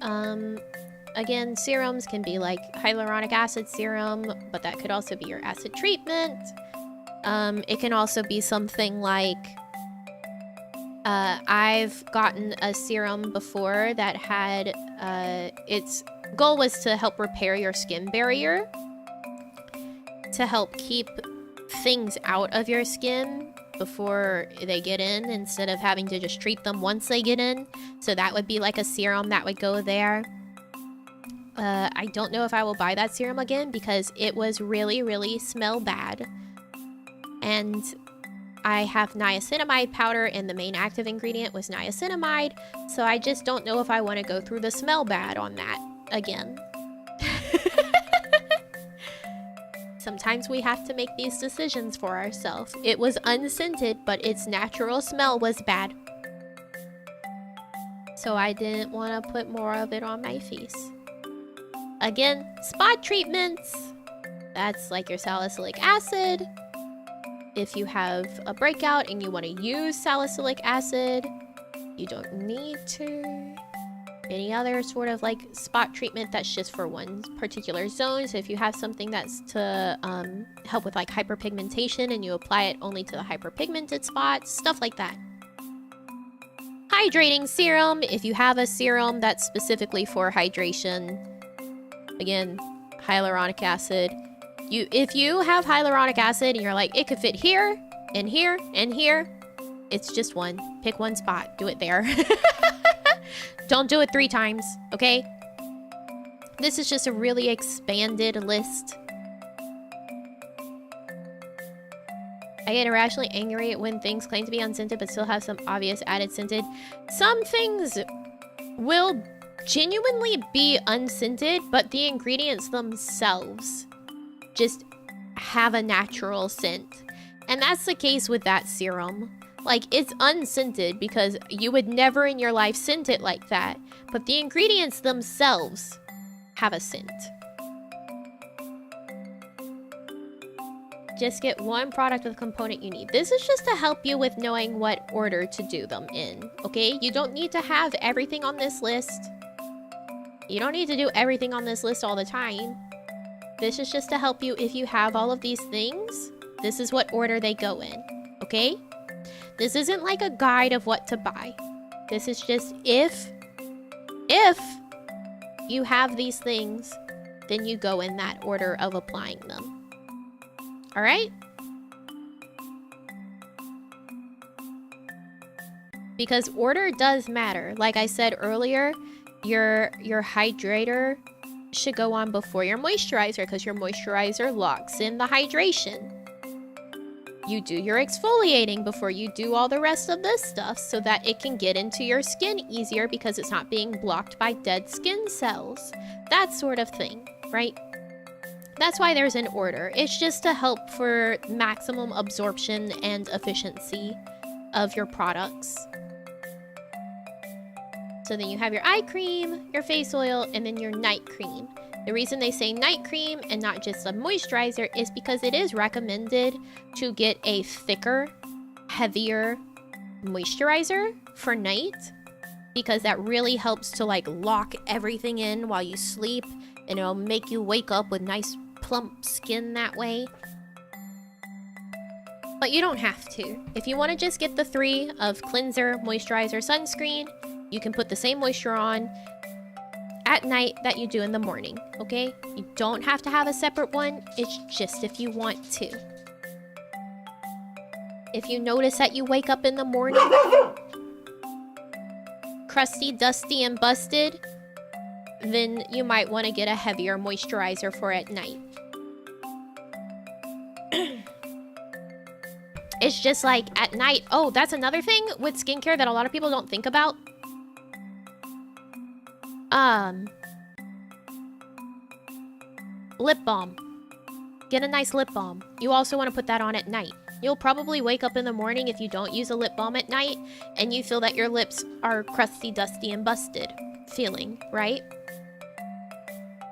Again, serums can be like hyaluronic acid serum, but that could also be your acid treatment. It can also be something like, I've gotten a serum before that had, its goal was to help repair your skin barrier, to help keep things out of your skin before they get in, instead of having to just treat them once they get in. So that would be like a serum that would go there. I don't know if I will buy that serum again because it was really smell bad. And I have niacinamide powder and the main active ingredient was niacinamide, so I just don't know if I want to go through the smell bad on that again. Sometimes we have to make these decisions for ourselves. It was unscented, but its natural smell was bad. So I didn't want to put more of it on my face. Again, spot treatments. That's like your salicylic acid. If you have a breakout and you want to use salicylic acid, you don't need to. Any other sort of like spot treatment that's just for one particular zone. So if you have something that's to help with like hyperpigmentation and you apply it only to the hyperpigmented spots, stuff like that. Hydrating serum. If you have a serum that's specifically for hydration, again, hyaluronic acid. If you have hyaluronic acid and you're like, it could fit here, and here, and here, it's just one. Pick one spot. Do it there. Don't do it 3 times, okay? This is just a really expanded list. I get irrationally angry when things claim to be unscented but still have some obvious added scented. Some things will genuinely be unscented, but the ingredients themselves just have a natural scent. And that's the case with that serum. Like, it's unscented because you would never in your life scent it like that, but the ingredients themselves have a scent. Just get one product with a component you need. This is just to help you with knowing what order to do them in, okay? You don't need to have everything on this list. You don't need to do everything on this list all the time. This is just to help you if you have all of these things, this is what order they go in, okay? This isn't like a guide of what to buy. This is just if you have these things, then you go in that order of applying them. All right? Because order does matter. Like I said earlier, your hydrator should go on before your moisturizer because your moisturizer locks in the hydration. You do your exfoliating before you do all the rest of this stuff so that it can get into your skin easier because it's not being blocked by dead skin cells. That sort of thing, right? That's why there's an order. It's just to help for maximum absorption and efficiency of your products. So then you have your eye cream, your face oil, and then your night cream. The reason they say night cream and not just a moisturizer is because it is recommended to get a thicker, heavier moisturizer for night, because that really helps to like lock everything in while you sleep, and it'll make you wake up with nice plump skin that way. But you don't have to. If you want to just get the 3 of cleanser, moisturizer, sunscreen, you can put the same moisture on at night that you do in the morning, okay? You don't have to have a separate one. It's just if you want to. If you notice that you wake up in the morning crusty, dusty, and busted, then you might want to get a heavier moisturizer for at night. It's just like at night. Oh, that's another thing with skincare that a lot of people don't think about. Lip balm. Get a nice lip balm. You also want to put that on at night. You'll probably wake up in the morning if you don't use a lip balm at night and you feel that your lips are crusty, dusty, and busted feeling, right?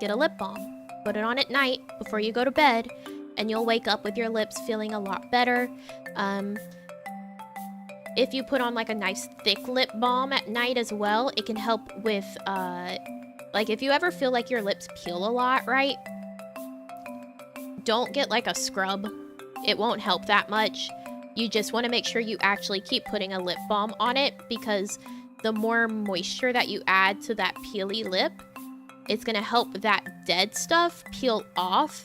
Get a lip balm. Put it on at night before you go to bed and you'll wake up with your lips feeling a lot better. If you put on like a nice thick lip balm at night as well, it can help with, like if you ever feel like your lips peel a lot, right? Don't get like a scrub. It won't help that much. You just want to make sure you actually keep putting a lip balm on it because the more moisture that you add to that peely lip, it's going to help that dead stuff peel off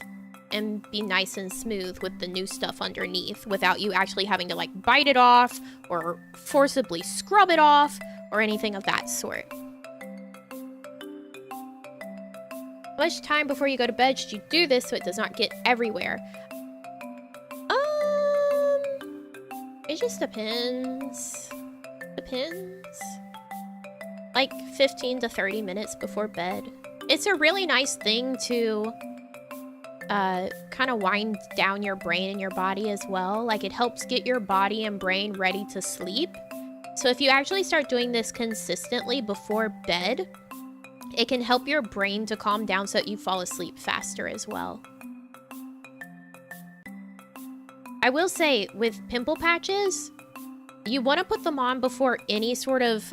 and be nice and smooth with the new stuff underneath without you actually having to like bite it off or forcibly scrub it off or anything of that sort. How much time before you go to bed should you do this so it does not get everywhere? It just depends. Depends. Like 15 to 30 minutes before bed. It's a really nice thing to kind of wind down your brain and your body as well. Like it helps get your body and brain ready to sleep. So if you actually start doing this consistently before bed, it can help your brain to calm down so that you fall asleep faster as well. I will say, with pimple patches, you want to put them on before any sort of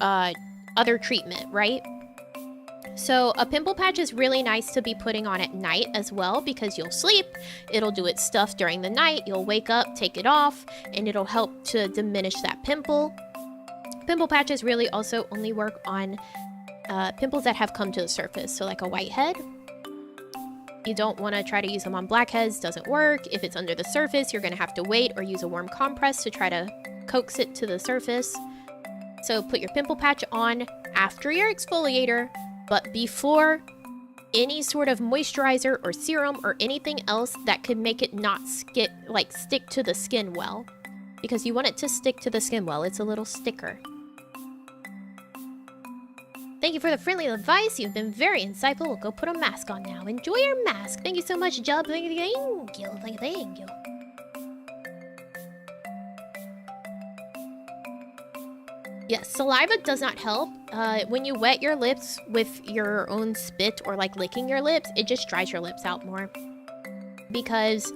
other treatment, right? So a pimple patch is really nice to be putting on at night as well because you'll sleep, it'll do its stuff during the night, you'll wake up, take it off, and it'll help to diminish that pimple. Pimple patches really also only work on pimples that have come to the surface, so like a whitehead. You don't want to try to use them on blackheads, doesn't work. If it's under the surface, you're going to have to wait or use a warm compress to try to coax it to the surface. So put your pimple patch on after your exfoliator, but before any sort of moisturizer or serum or anything else that could make it not stick to the skin well. Because you want it to stick to the skin well. It's a little sticker. Thank you for the friendly advice. You've been very insightful. We'll go put a mask on now. Enjoy your mask. Thank you so much, Jub. Thank you. Thank you. Yes, saliva does not help. When you wet your lips with your own spit or like licking your lips, it just dries your lips out more. Because,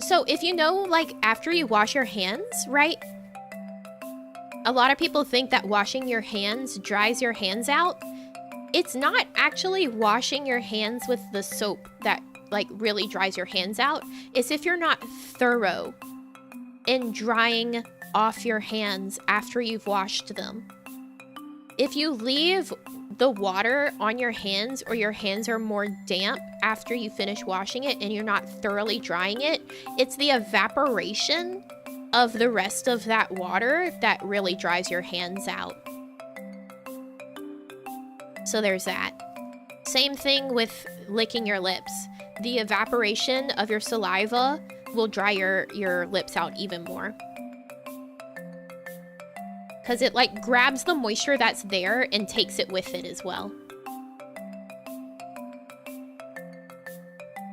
so if you know, like after you wash your hands, right? A lot of people think that washing your hands dries your hands out. It's not actually washing your hands with the soap that like really dries your hands out. It's if you're not thorough in drying off your hands after you've washed them. If you leave the water on your hands or your hands are more damp after you finish washing it and you're not thoroughly drying it, it's the evaporation of the rest of that water that really dries your hands out. So there's that. Same thing with licking your lips. The evaporation of your saliva will dry your lips out even more. Because it like grabs the moisture that's there and takes it with it as well.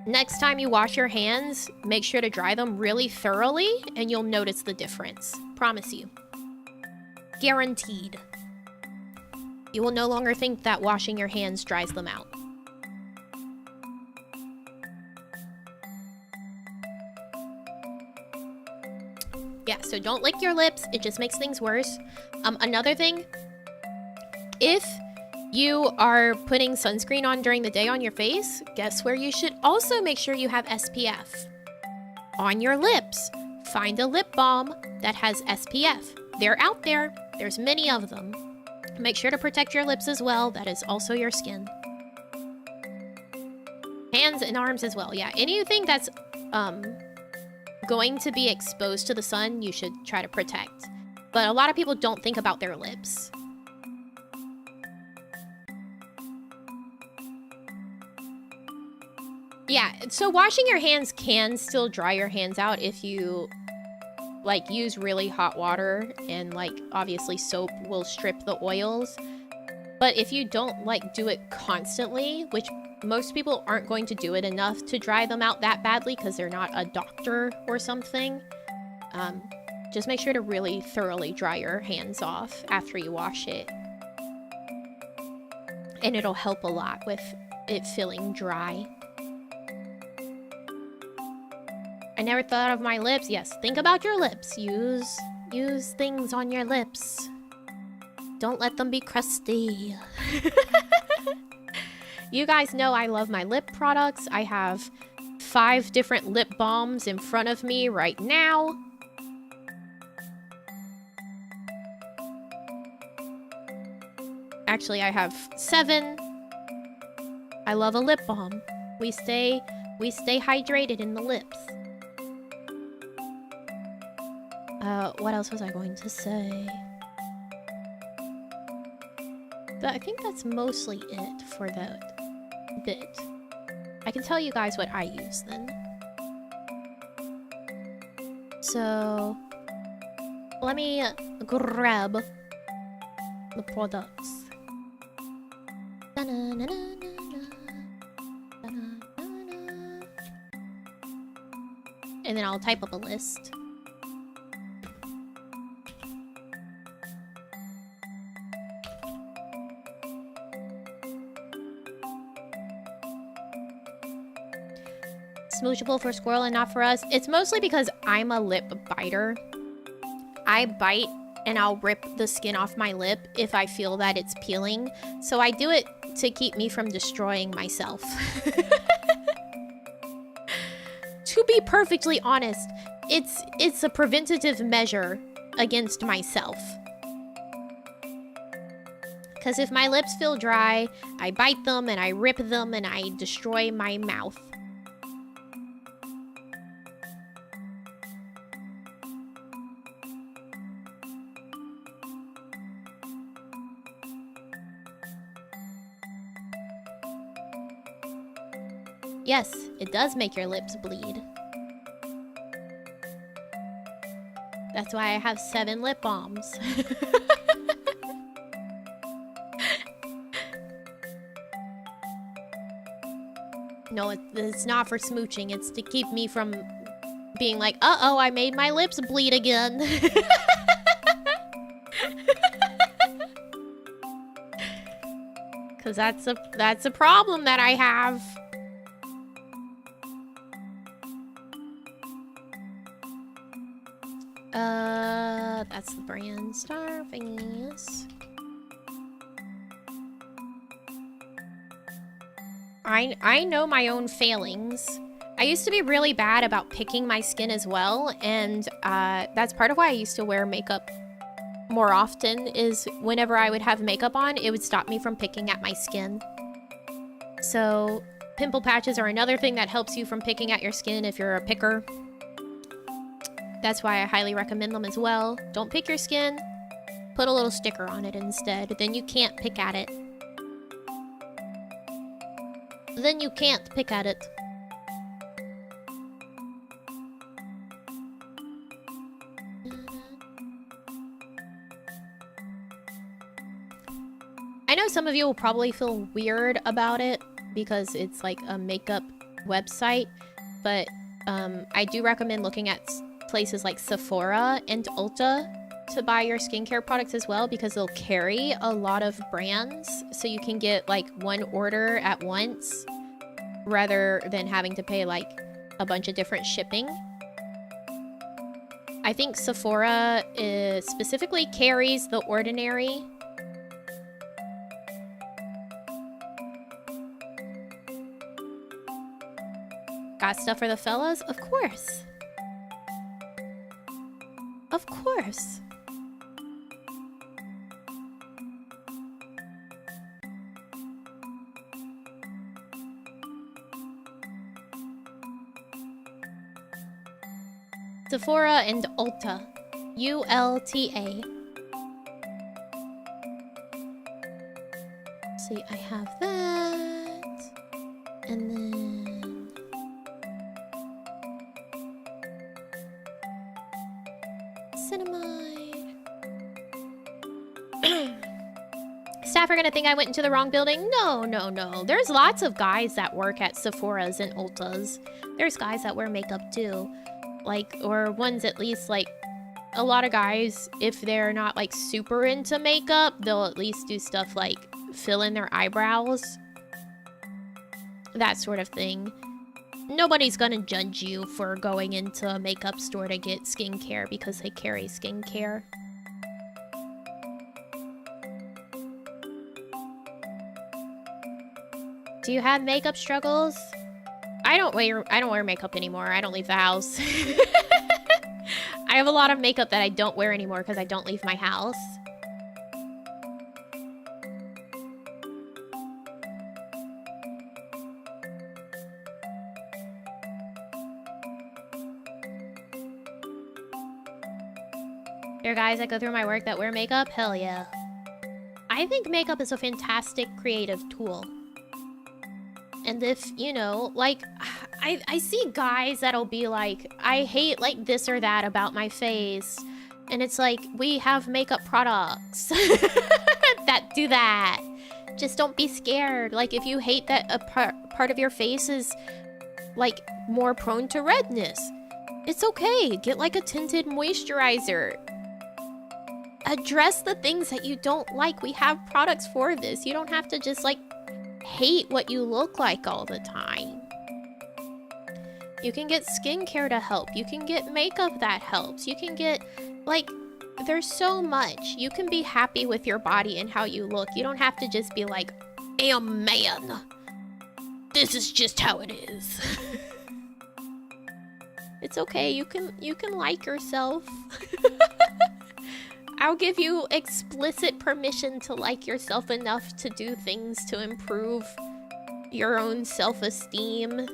Next time you wash your hands, make sure to dry them really thoroughly and you'll notice the difference. Promise you. Guaranteed. You will no longer think that washing your hands dries them out. Yeah, so don't lick your lips. It just makes things worse. Another thing, if you are putting sunscreen on during the day on your face, guess where you should also make sure you have SPF? On your lips. Find a lip balm that has SPF. They're out there. There's many of them. Make sure to protect your lips as well. That is also your skin. Hands and arms as well. Yeah, anything that's going to be exposed to the sun, you should try to protect. But a lot of people don't think about their lips. Yeah, so washing your hands can still dry your hands out if you like use really hot water, and like obviously soap will strip the oils. But if you don't like do it constantly, which most people aren't going to do it enough to dry them out that badly because they're not a doctor or something, just make sure to really thoroughly dry your hands off after you wash it. And it'll help a lot with it feeling dry. I never thought of my lips. Yes, think about your lips. Use things on your lips. Don't let them be crusty. You guys know I love my lip products. I have 5 different lip balms in front of me right now. Actually, I have 7. I love a lip balm. We stay hydrated in the lips. What else was I going to say? But I think that's mostly it for that bit. I can tell you guys what I use then. So, let me grab the products. And then I'll type up a list. Smoochable for squirrel and not for us. It's mostly because I'm a lip biter. I bite and I'll rip the skin off my lip if I feel that it's peeling. So I do it to keep me from destroying myself. To be perfectly honest, it's a preventative measure against myself. Because if my lips feel dry, I bite them and I rip them and I destroy my mouth. Yes, it does make your lips bleed. That's why I have 7 lip balms. No, it's not for smooching. It's to keep me from being like, uh-oh, I made my lips bleed again. Because that's a problem that I have. That's the brand Starface. I know my own failings. I used to be really bad about picking my skin as well, and that's part of why I used to wear makeup more often, is whenever I would have makeup on, it would stop me from picking at my skin. So, pimple patches are another thing that helps you from picking at your skin if you're a picker. That's why I highly recommend them as well. Don't pick your skin. Put a little sticker on it instead. Then you can't pick at it. Then you can't pick at it. I know some of you will probably feel weird about it because it's like a makeup website, but I do recommend looking at places like Sephora and Ulta to buy your skincare products as well, because they'll carry a lot of brands, so you can get like one order at once rather than having to pay like a bunch of different shipping. I think Sephora specifically carries The Ordinary. got stuff for the fellas? Of course. Of course. Sephora and Ulta. ULTA. See, I have that. And then... Cinnamide. Staff are gonna think I went into the wrong building. No, no, no. There's lots of guys that work at Sephora's and Ulta's. There's guys that wear makeup too. Like, or ones at least, like, a lot of guys, if they're not, like, super into makeup, they'll at least do stuff like fill in their eyebrows. That sort of thing. Nobody's gonna judge you for going into a makeup store to get skincare because they carry skincare. Do you have makeup struggles? I don't wear makeup anymore. I don't leave the house. I have a lot of makeup that I don't wear anymore because I don't leave my house. There are guys that go through my work that wear makeup? Hell yeah. I think makeup is a fantastic creative tool. And if, you know, like, I see guys that'll be like, I hate, like, this or that about my face. And it's like, we have makeup products that do that. Just don't be scared. Like, if you hate that a part of your face is, like, more prone to redness, it's okay. Get, like, a tinted moisturizer. Address the things that you don't like. We have products for this. You don't have to just, like, hate what you look like all the time. You can get skincare to help. You can get makeup that helps. You can get, like, there's so much. You can be happy with your body and how you look. You don't have to just be like, I'm man. This is just how it is. It's okay. You can like yourself. I'll give you explicit permission to like yourself enough to do things to improve your own self-esteem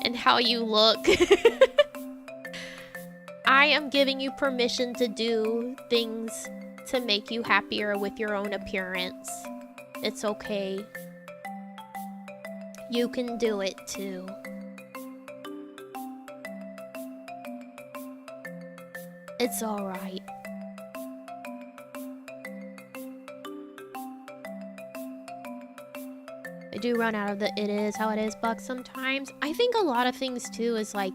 and how you look. I am giving you permission to do things to make you happier with your own appearance. It's okay. You can do it too. It's alright. I do run out of the it is how it is buck sometimes. I think a lot of things too is like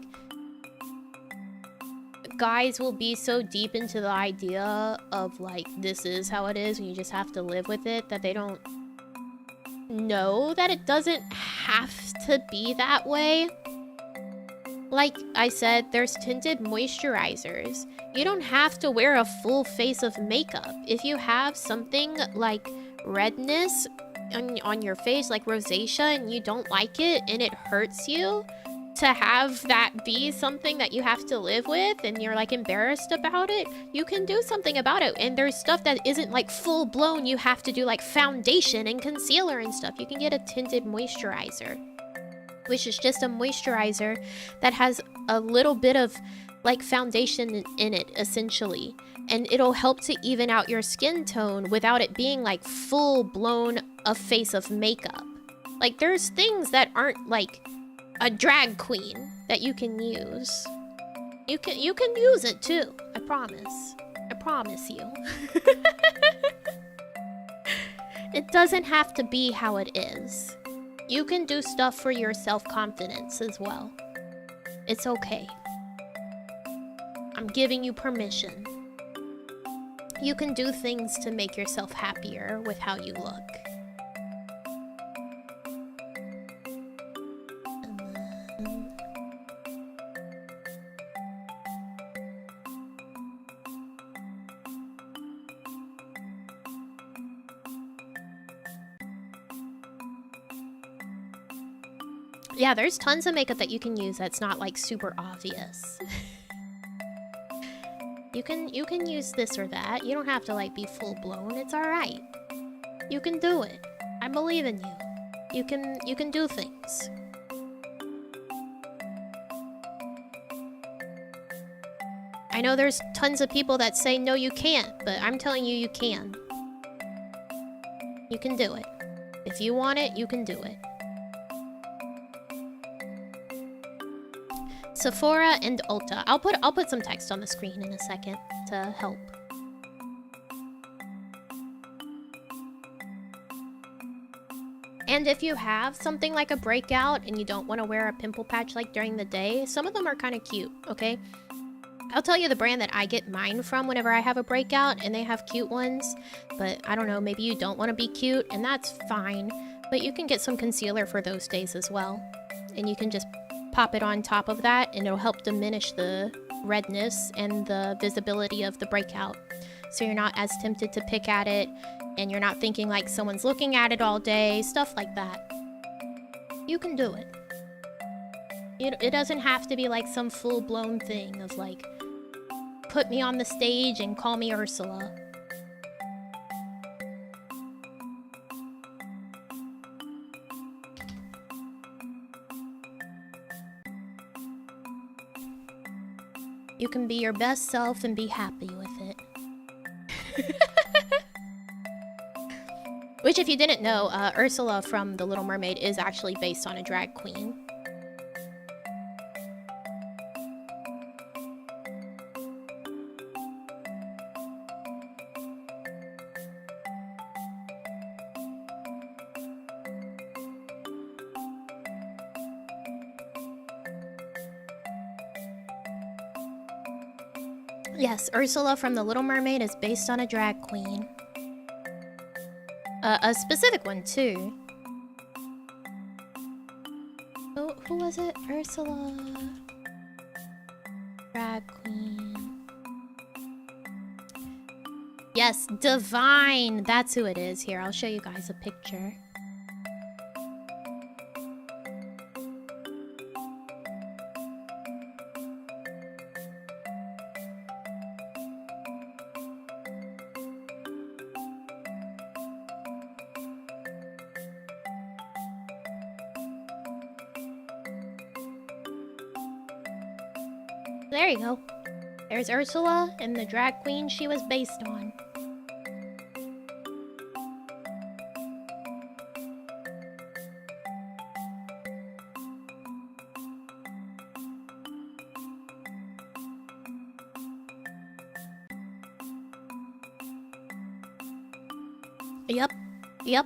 guys will be so deep into the idea of like this is how it is and you just have to live with it that they don't know that it doesn't have to be that way. Like I said, there's tinted moisturizers. You don't have to wear a full face of makeup. If you have something like redness on your face, like rosacea, and you don't like it and it hurts you, to have that be something that you have to live with and you're like embarrassed about it, you can do something about it. And there's stuff that isn't like full blown, you have to do like foundation and concealer and stuff. You can get a tinted moisturizer, which is just a moisturizer that has a little bit of like foundation in it essentially, and it'll help to even out your skin tone without it being like full blown a face of makeup. Like there's things that aren't like a drag queen that you can use. You can use it too. I promise. I promise you. It doesn't have to be how it is. You can do stuff for your self-confidence as well. It's okay. I'm giving you permission. You can do things to make yourself happier with how you look. Yeah, there's tons of makeup that you can use that's not like super obvious. You can use this or that. You don't have to like be full blown. It's all right. You can do it. I believe in you. You can do things. I know there's tons of people that say no you can't, but I'm telling you, you can. You can do it. If you want it, you can do it. Sephora and Ulta. I'll put some text on the screen in a second to help. And if you have something like a breakout and you don't want to wear a pimple patch like during the day, some of them are kind of cute, okay? I'll tell you the brand that I get mine from whenever I have a breakout, and they have cute ones. But I don't know, maybe you don't want to be cute, and that's fine. But you can get some concealer for those days as well. And you can just pop it on top of that, and it'll help diminish the redness and the visibility of the breakout. So you're not as tempted to pick at it, and you're not thinking like someone's looking at it all day, stuff like that. You can do it. It doesn't have to be like some full-blown thing of like, put me on the stage and call me Ursula. You can be your best self and be happy with it. Which, if you didn't know, Ursula from The Little Mermaid is actually based on a drag queen. Yes, Ursula from The Little Mermaid is based on a drag queen. A specific one, too. Oh, who was it? Ursula. Drag queen. Yes, Divine! That's who it is. Here, I'll show you guys a picture. There you go. There's Ursula and the drag queen she was based on. Yep. Yep.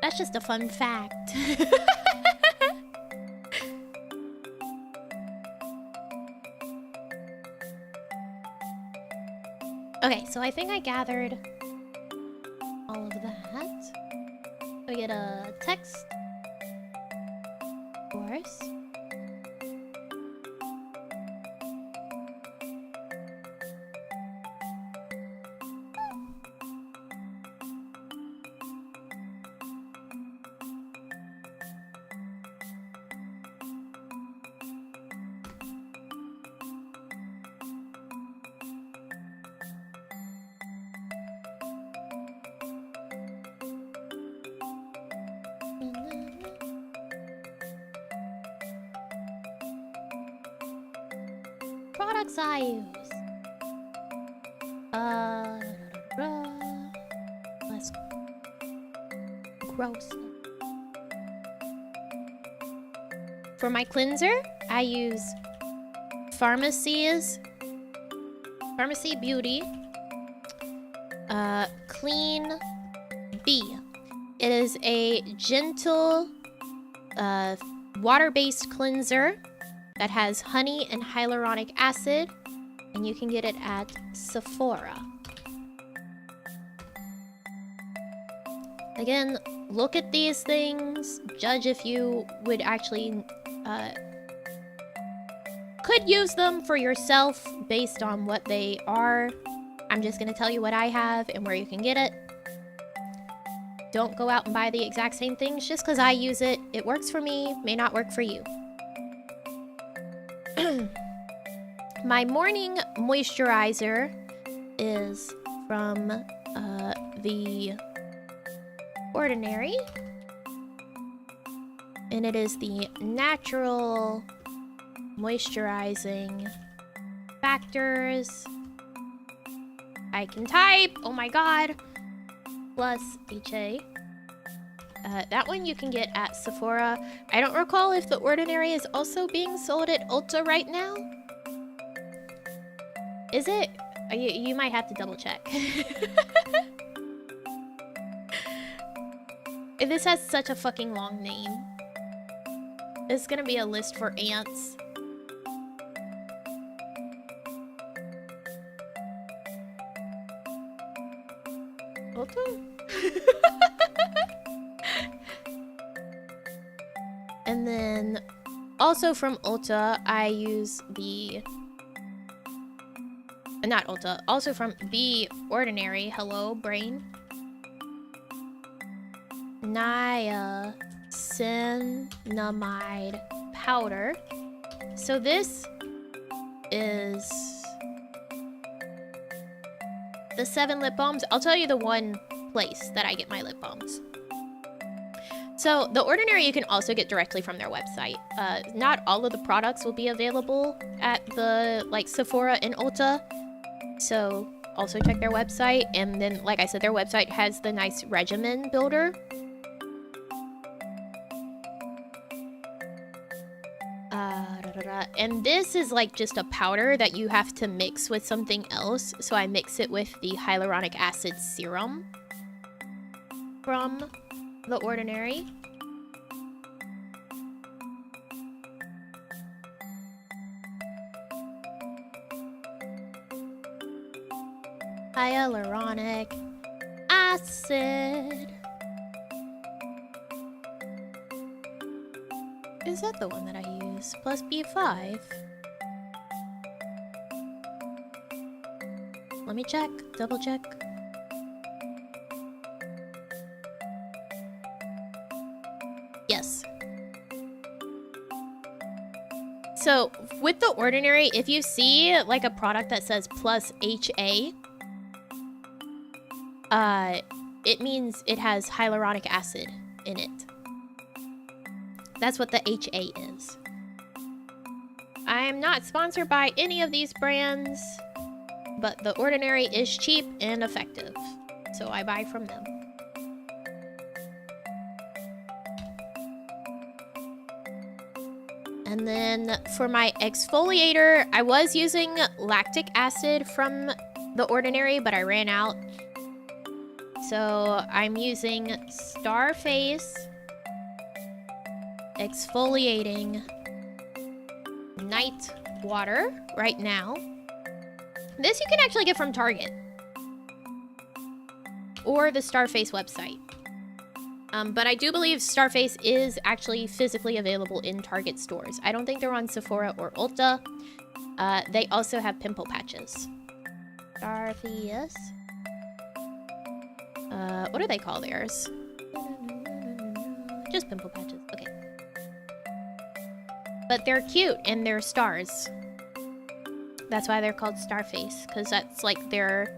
That's just a fun fact. Okay, so I think I gathered all of that. We get a text. Of course. Products I use. Let's gross. For my cleanser, I use Pharmacy Beauty Clean B. It is a gentle water-based cleanser that has honey and hyaluronic acid, and you can get it at Sephora. Again, look at these things, judge if you would actually could use them for yourself based on what they are. I'm just gonna tell you what I have and where you can get it. Don't go out and buy the exact same things just because I use it. It works for me, may not work for you. My morning moisturizer is from the Ordinary. And it is the natural moisturizing factors. I can type, oh my god, plus HA. That one you can get at Sephora. I don't recall if the Ordinary is also being sold at Ulta right now. Is it? You might have to double check. This has such a fucking long name. It's gonna be a list for ants. Ulta? And then also from Ulta, I use the... Not Ulta, also from the Ordinary. Hello, brain. Niacinamide powder. So this is the 7 lip balms. I'll tell you the one place that I get my lip balms. So the Ordinary you can also get directly from their website. Not all of the products will be available at the Sephora and Ulta. So also check their website. And then, like I said, their website has the nice regimen builder. And this is like just a powder that you have to mix with something else. So I mix it with the hyaluronic acid serum from the Ordinary. Hyaluronic acid. Is that the one that I use? Plus B5. Let me check. Double check. Yes. So, with the Ordinary, if you see like a product that says plus HA, it means it has hyaluronic acid in it. That's what the HA is. I am not sponsored by any of these brands, but the Ordinary is cheap and effective, so I buy from them. And then for my exfoliator, I was using lactic acid from the Ordinary, but I ran out. So I'm using Starface exfoliating night water right now. This you can actually get from Target or the Starface website. But I do believe Starface is actually physically available in Target stores. I don't think they're on Sephora or Ulta. They also have pimple patches. Starface. What do they call theirs? Just pimple patches. Okay. But they're cute and they're stars. That's why they're called Starface, because that's like their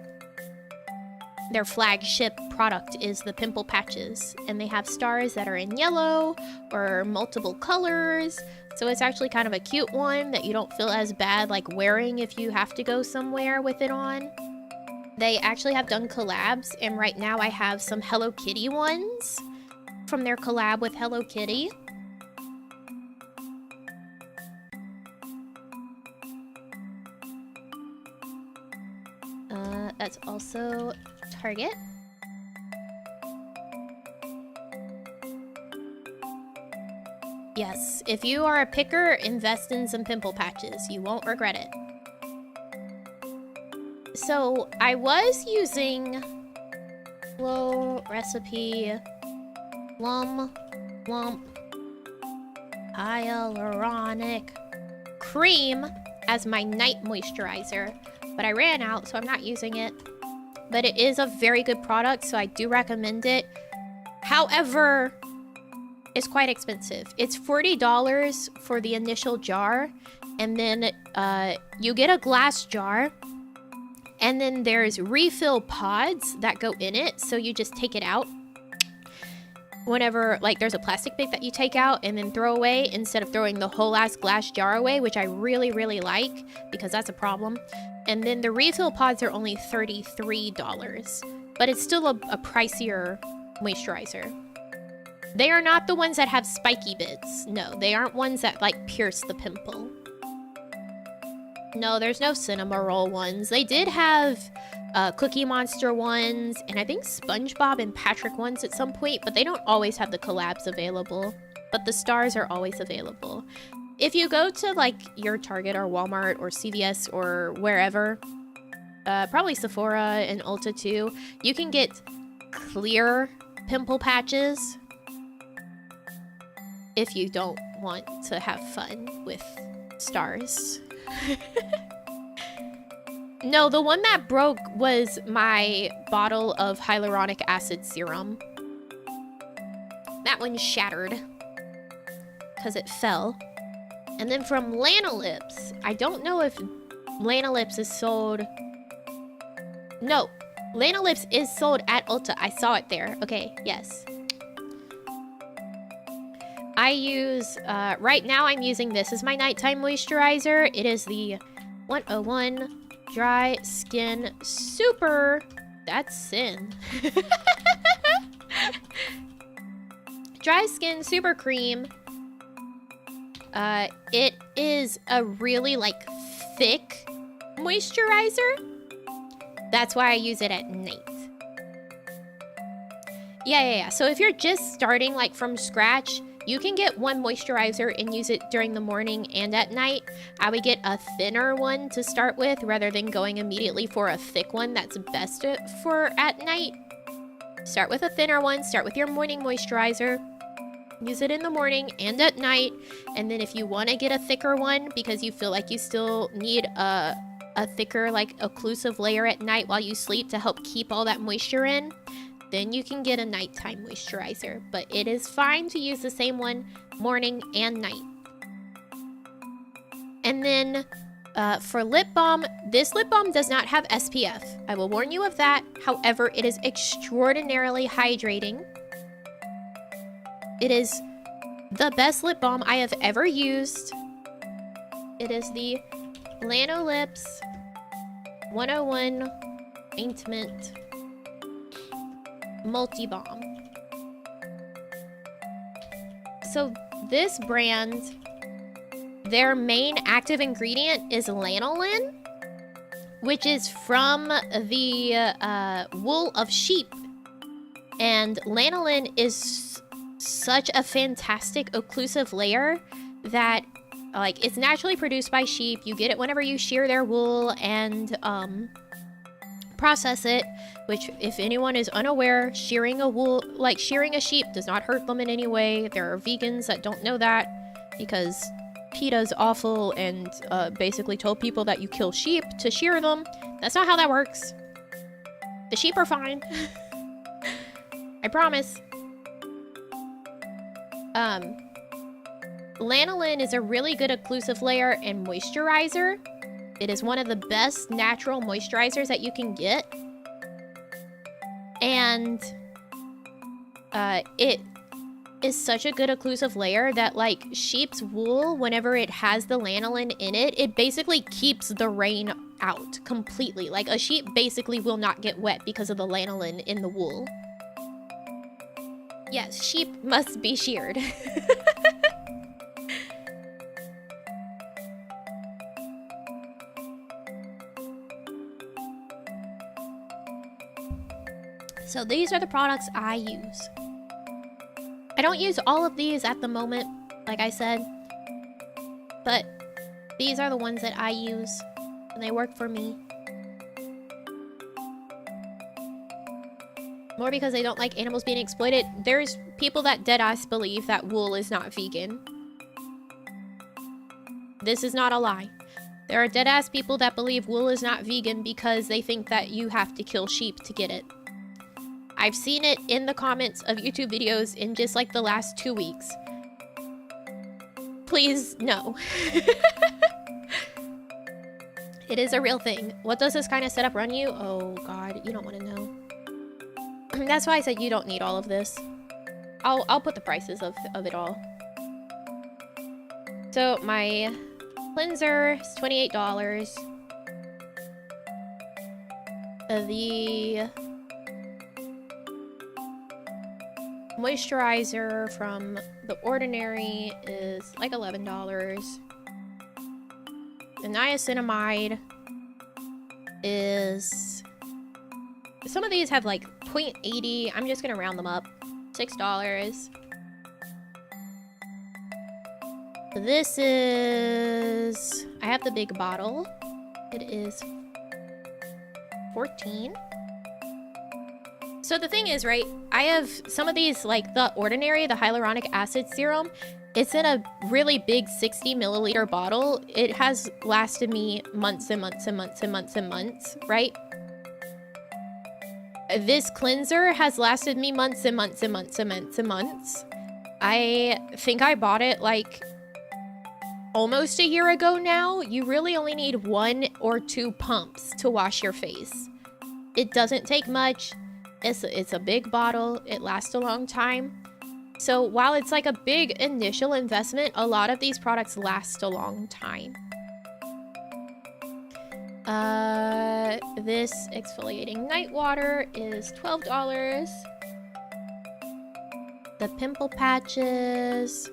flagship product is the pimple patches, and they have stars that are in yellow or multiple colors. So it's actually kind of a cute one that you don't feel as bad like wearing if you have to go somewhere with it on. They actually have done collabs, and right now I have some Hello Kitty ones from their collab with Hello Kitty. That's also Target. Yes, if you are a picker, invest in some pimple patches. You won't regret it. So, I was using Slow Recipe Plum Plump Hyaluronic cream as my night moisturizer, but I ran out, so I'm not using it. But it is a very good product, so I do recommend it. However, it's quite expensive. It's $40 for the initial jar, and then you get a glass jar, and then there's refill pods that go in it, so you just take it out whenever, like, there's a plastic bag that you take out and then throw away instead of throwing the whole ass glass jar away, which I really, really like because that's a problem. And then the refill pods are only $33, but it's still a pricier moisturizer. They are not the ones that have spiky bits. No, they aren't ones that, like, pierce the pimple. No, there's no cinema roll ones. They did have Cookie Monster ones, and I think SpongeBob and Patrick ones at some point, but they don't always have the collabs available. But the stars are always available. If you go to, like, your Target or Walmart or CVS or wherever, probably Sephora and Ulta too, you can get clear pimple patches if you don't want to have fun with stars. No, the one that broke was my bottle of hyaluronic acid serum. That one shattered because it fell. And then from Lanolips, I don't know if Lanolips is sold. No, Lanolips is sold at Ulta. I saw it there. Okay, yes. I use, right now I'm using this as my nighttime moisturizer. It is the 101 Dry Skin Super, that's sin. Dry Skin Super Cream. It is a really, like, thick moisturizer. That's why I use it at night. Yeah. So if you're just starting, like, from scratch, you can get one moisturizer and use it during the morning and at night. I would get a thinner one to start with rather than going immediately for a thick one that's best for at night. Start with a thinner one, start with your morning moisturizer. Use it in the morning and at night. And then if you want to get a thicker one because you feel like you still need a thicker, like, occlusive layer at night while you sleep to help keep all that moisture in, then you can get a nighttime moisturizer. But it is fine to use the same one morning and night. And then for lip balm, this lip balm does not have SPF. I will warn you of that. However, it is extraordinarily hydrating. It is the best lip balm I have ever used. It is the Lanolips 101 Ointment Multi-Balm. So this brand, their main active ingredient is lanolin, which is from the wool of sheep. And lanolin is such a fantastic occlusive layer that, like, it's naturally produced by sheep. You get it whenever you shear their wool and process it, which, if anyone is unaware, shearing a sheep does not hurt them in any way. There are vegans that don't know that because PETA's awful and basically told people that you kill sheep to shear them. That's not how that works. The sheep are fine. I promise. Lanolin is a really good occlusive layer and moisturizer. It is one of the best natural moisturizers that you can get. And it is such a good occlusive layer that, like, sheep's wool, whenever it has the lanolin in it, it basically keeps the rain out completely. Like, a sheep basically will not get wet because of the lanolin in the wool. Yes, sheep must be sheared. So these are the products I use. I don't use all of these at the moment, like I said, but these are the ones that I use, and they work for me. More because I don't like animals being exploited. There's people that deadass believe that wool is not vegan. This is not a lie. There are dead-ass people that believe wool is not vegan because they think that you have to kill sheep to get it. I've seen it in the comments of YouTube videos in just like the last 2 weeks. Please, no. It is a real thing. What does this kind of setup run you? Oh god, you don't want to know. That's why I said you don't need all of this. I'll put the prices of it all. So my cleanser is $28. The moisturizer from The Ordinary is like $11. The niacinamide is... Some of these have like 0.80. I'm just gonna round them up. $6. This is... I have the big bottle. It is $14. So the thing is, right, I have some of these, like The Ordinary, the hyaluronic acid serum. It's in a really big 60 milliliter bottle. It has lasted me months and months and months and months and months, right? This cleanser has lasted me months and months and months and months and months. I think I bought it like almost a year ago now. You really only need 1 or 2 pumps to wash your face. It doesn't take much. It's a big bottle. It lasts a long time. So while it's like a big initial investment, a lot of these products last a long time. This exfoliating night water is $12. The pimple patches.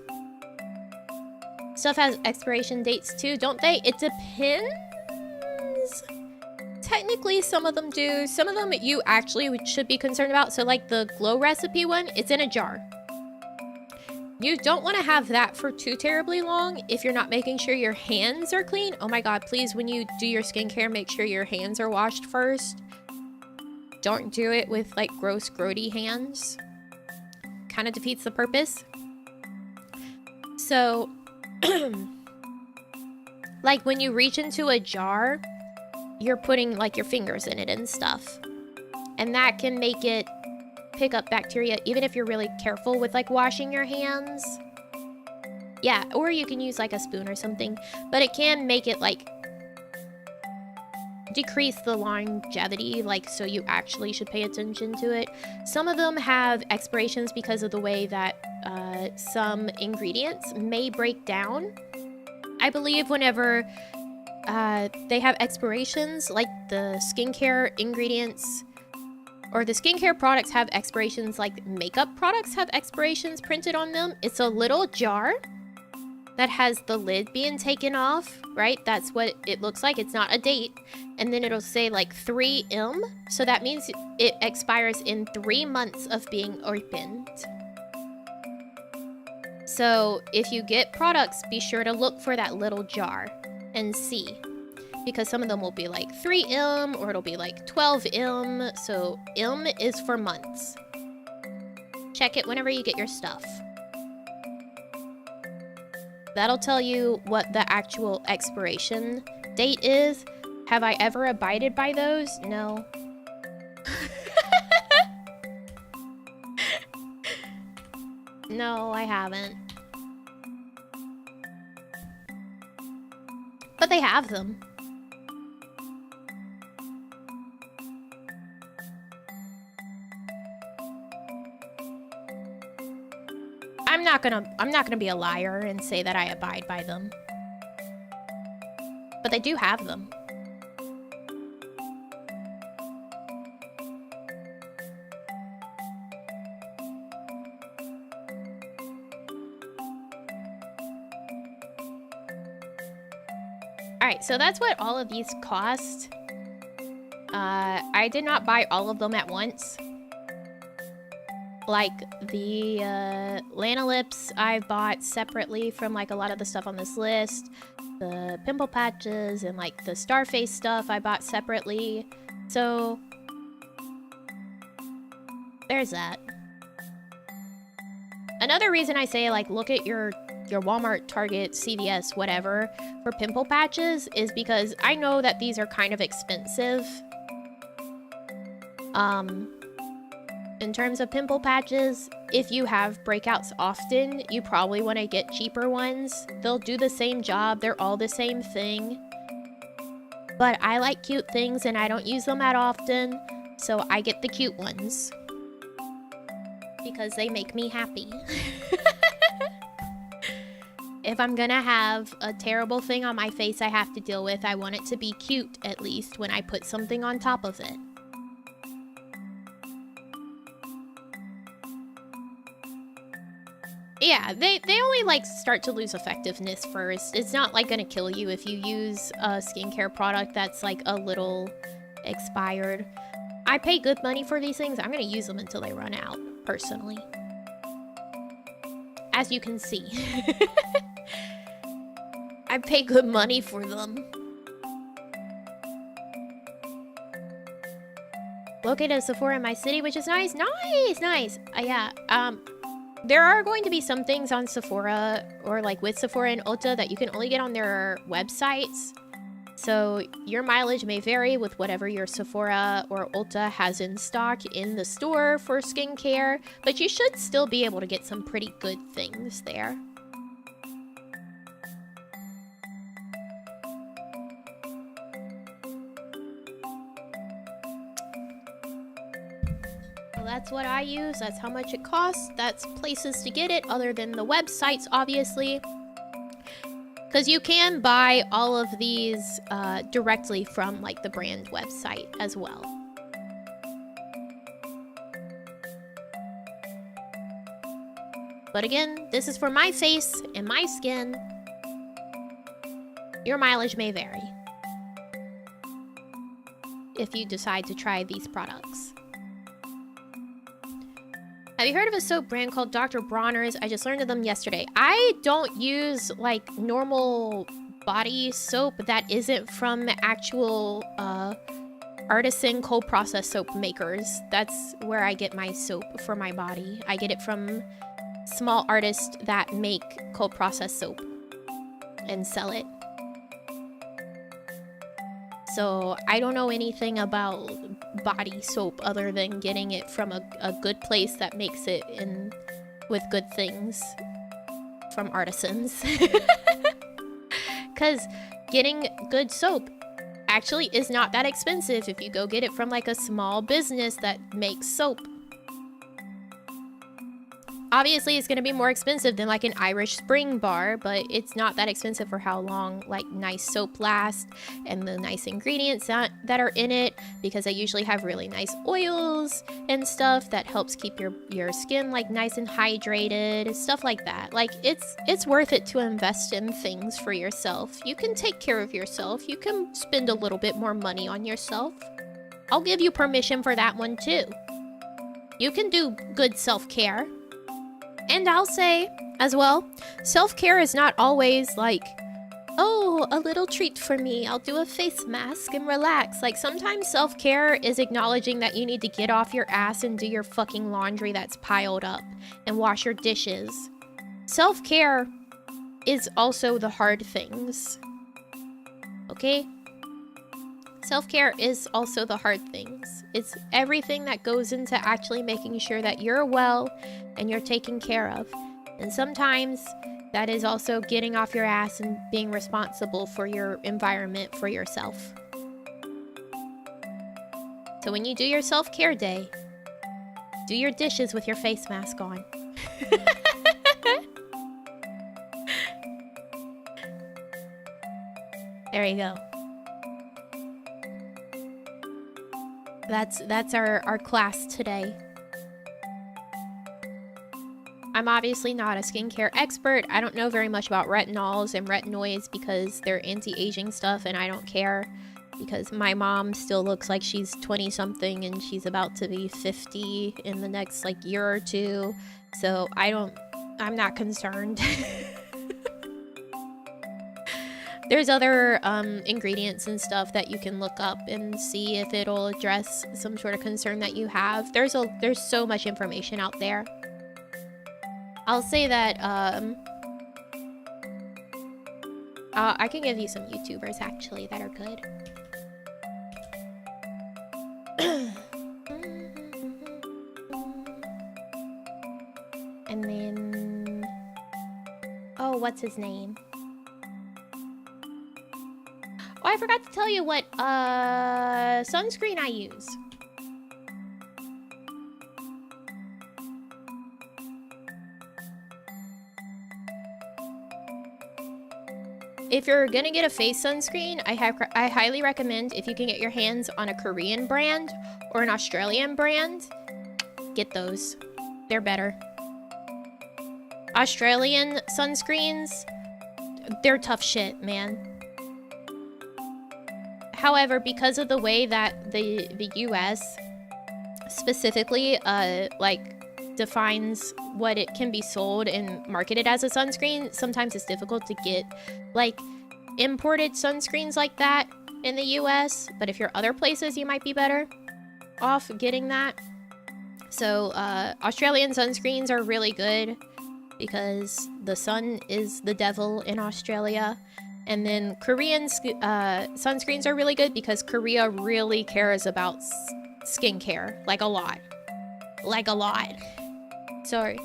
Stuff has expiration dates too, don't they? It depends. Technically, some of them do. Some of them you actually should be concerned about. So like the Glow Recipe one, it's in a jar. You don't want to have that for too terribly long if you're not making sure your hands are clean. Oh my god, please, when you do your skincare, make sure your hands are washed first. Don't do it with like gross, grody hands. Kind of defeats the purpose. So, like when you reach into a jar, you're putting like your fingers in it and stuff. And that can make it pick up bacteria even if you're really careful with like washing your hands. Yeah, or you can use like a spoon or something, but it can make it like decrease the longevity, like, so you actually should pay attention to it. Some of them have expirations because of the way that some ingredients may break down. I believe whenever they have expirations, like the skincare ingredients or the skincare products have expirations, like makeup products have expirations printed on them. It's a little jar that has the lid being taken off, right? That's what it looks like. It's not a date. And then it'll say like 3M. So that means it expires in 3 months of being opened. So if you get products, be sure to look for that little jar and see. Because some of them will be like 3M or it'll be like 12M. So M is for months. Check it whenever you get your stuff. That'll tell you what the actual expiration date is. Have I ever abided by those? No. No, I haven't. But they have them. I'm not gonna be a liar and say that I abide by them. But they do have them. Alright, so that's what all of these cost. I did not buy all of them at once. Like the Lana Lips I bought separately from like a lot of the stuff on this list. The pimple patches and like the Starface stuff I bought separately. So there's that. Another reason I say like look at your your Walmart, Target, CVS, whatever, for pimple patches is because I know that these are kind of expensive. In terms of pimple patches, if you have breakouts often, you probably want to get cheaper ones. They'll do the same job, they're all the same thing. But I like cute things and I don't use them that often, so I get the cute ones. Because they make me happy. If I'm gonna have a terrible thing on my face I have to deal with, I want it to be cute, at least, when I put something on top of it. Yeah, they only, like, start to lose effectiveness first. It's not, like, gonna kill you if you use a skincare product that's, like, a little expired. I pay good money for these things. I'm gonna use them until they run out, personally. As you can see. I pay good money for them. Located at Sephora in my city, which is nice. Nice! Yeah, there are going to be some things on Sephora, or like with Sephora and Ulta, that you can only get on their websites. So your mileage may vary with whatever your Sephora or Ulta has in stock in the store for skincare, but you should still be able to get some pretty good things there. That's what I use. That's how much it costs. That's places to get it other than the websites, obviously. Because you can buy all of these directly from, like, the brand website as well. But again, this is for my face and my skin. Your mileage may vary if you decide to try these products. Have you heard of a soap brand called Dr. Bronner's? I just learned of them yesterday. I don't use, like, normal body soap that isn't from actual artisan cold process soap makers. That's where I get my soap for my body. I get it from small artists that make cold process soap and sell it. So I don't know anything about body soap other than getting it from a good place that makes it with good things from artisans. Because getting good soap actually is not that expensive if you go get it from, like, a small business that makes soap. Obviously, it's going to be more expensive than, like, an Irish Spring bar, but it's not that expensive for how long, like, nice soap lasts and the nice ingredients that are in it, because they usually have really nice oils and stuff that helps keep your skin, like, nice and hydrated, stuff like that. Like, it's worth it to invest in things for yourself. You can take care of yourself. You can spend a little bit more money on yourself. I'll give you permission for that one, too. You can do good self-care. And I'll say, as well, self-care is not always like, oh, a little treat for me. I'll do a face mask and relax. Like, sometimes self-care is acknowledging that you need to get off your ass and do your fucking laundry that's piled up and wash your dishes. Self-care is also the hard things. Okay? Self-care is also the hard things. It's everything that goes into actually making sure that you're well and you're taken care of. And sometimes that is also getting off your ass and being responsible for your environment, for yourself. So when you do your self-care day, do your dishes with your face mask on. There you go. That's our class today. I'm obviously not a skincare expert. I don't know very much about retinols and retinoids because they're anti-aging stuff and I don't care because my mom still looks like she's 20-something and she's about to be 50 in the next, like, year or two. So I'm not concerned. There's other ingredients and stuff that you can look up and see if it'll address some sort of concern that you have. There's so much information out there. I'll say that I can give you some YouTubers actually that are good. And then, oh, what's his name? Oh, I forgot to tell you what sunscreen I use. If you're gonna get a face sunscreen, I highly recommend, if you can get your hands on a Korean brand or an Australian brand, get those. They're better. Australian sunscreens, they're tough shit, man. However, because of the way that the US specifically defines what it can be sold and marketed as a sunscreen, sometimes it's difficult to get like imported sunscreens like that in the US, but if you're other places, you might be better off getting that. So Australian sunscreens are really good because the sun is the devil in Australia. And then Korean sunscreens are really good because Korea really cares about skincare, like a lot. Like a lot. Sorry.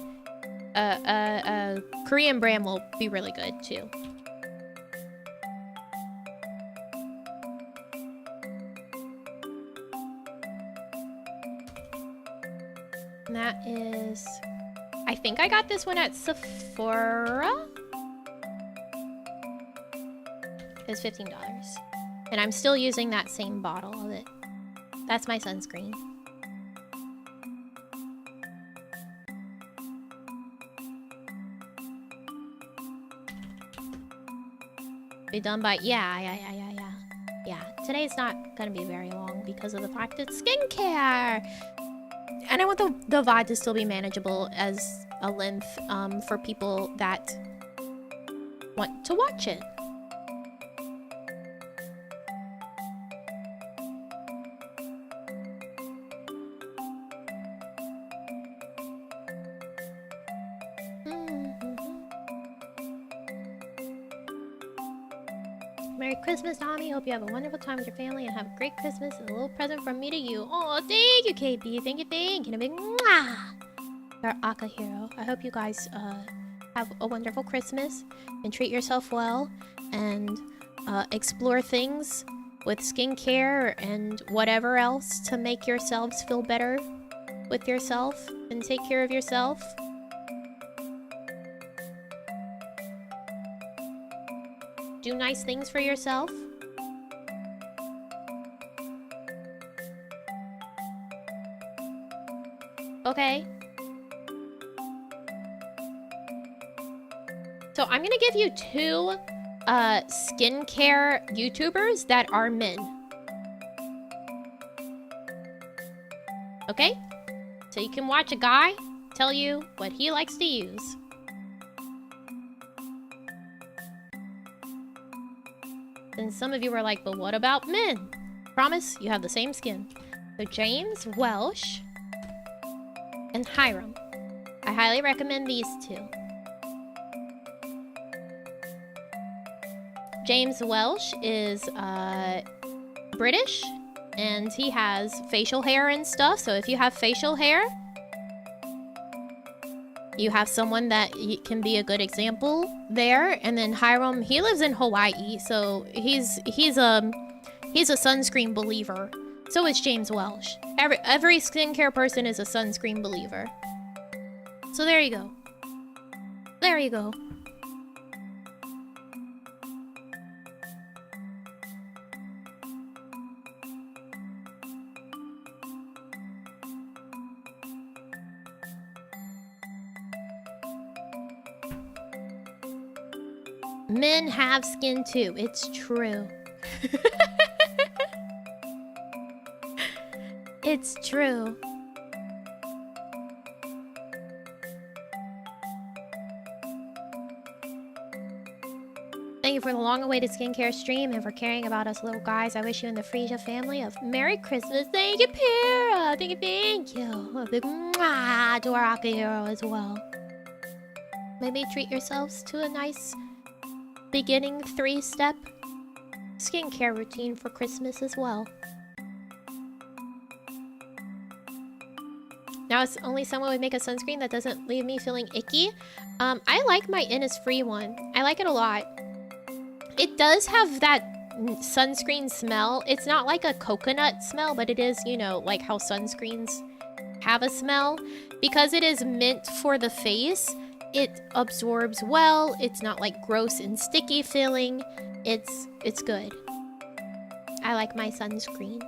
Korean brand will be really good too. And that is... I think I got this one at Sephora. It's $15. And I'm still using that same bottle of it. That's my sunscreen. Be done by... Yeah. Today's not gonna be very long because of the fact it's skincare. And I want the VOD to still be manageable as a length for people that want to watch it. Merry Christmas, Nami. Hope you have a wonderful time with your family and have a great Christmas. And a little present from me to you. Oh, thank you, KB. Thank you. And a big mwah. Our Aka hero. I hope you guys have a wonderful Christmas and treat yourself well and explore things with skincare and whatever else to make yourselves feel better with yourself and take care of yourself. Do nice things for yourself. Okay. So I'm gonna give you two skincare YouTubers that are men. Okay? So you can watch a guy tell you what he likes to use. And some of you were like, but what about men? Promise, you have the same skin. So James Welsh and Hiram. I highly recommend these two. James Welsh is British, and he has facial hair and stuff. So if you have facial hair, you have someone that can be a good example there. And then Hiram, he lives in Hawaii, so he's a sunscreen believer. So is James Welsh. Every skincare person is a sunscreen believer. So there you go. There you go. Men have skin too. It's true. It's true. Thank you for the long-awaited skincare stream and for caring about us little guys. I wish you and the Freesia family a Merry Christmas. Thank you, Pira. Thank you. A big mwah to our Aka hero as well. Maybe treat yourselves to a nice beginning 3-step skincare routine for Christmas as well. Now, it's only someone would make a sunscreen that doesn't leave me feeling icky. I like my Innisfree one. I like it a lot. It does have that sunscreen smell. It's not like a coconut smell, but it is, you know, like how sunscreens have a smell. Because it is meant for the face, it absorbs well. It's not like gross and sticky feeling. It's good. I like my sunscreen.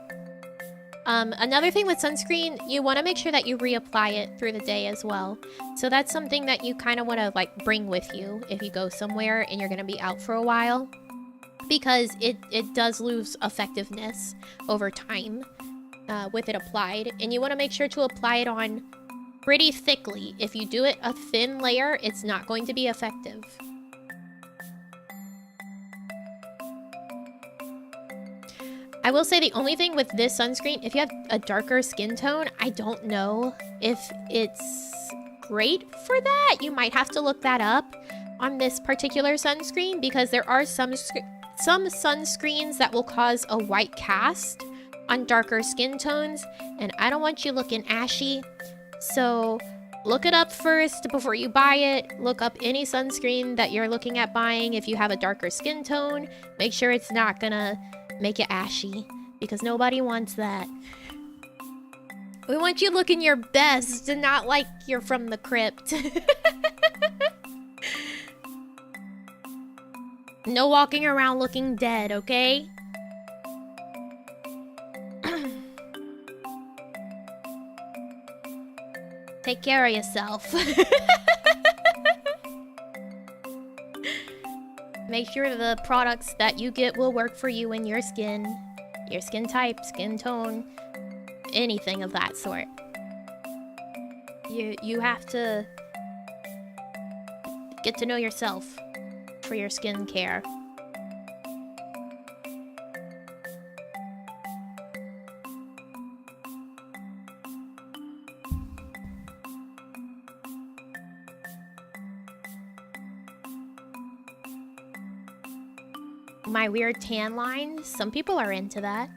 Another thing with sunscreen, you want to make sure that you reapply it through the day as well. So that's something that you kind of want to like bring with you if you go somewhere and you're going to be out for a while. Because it does lose effectiveness over time with it applied. And you want to make sure to apply it on pretty thickly. If you do it a thin layer, it's not going to be effective. I will say the only thing with this sunscreen, if you have a darker skin tone, I don't know if it's great for that. You might have to look that up on this particular sunscreen because there are some sunscreens that will cause a white cast on darker skin tones, and I don't want you looking ashy. So look it up first before you buy it. Look up any sunscreen that you're looking at buying if you have a darker skin tone. Make sure it's not gonna make you ashy, because nobody wants that. We want you looking your best and not like you're from the crypt. No walking around looking dead, okay? Take care of yourself. Make sure the products that you get will work for you and your skin type, skin tone, anything of that sort. You have to get to know yourself for your skincare. My weird tan lines. Some people are into that.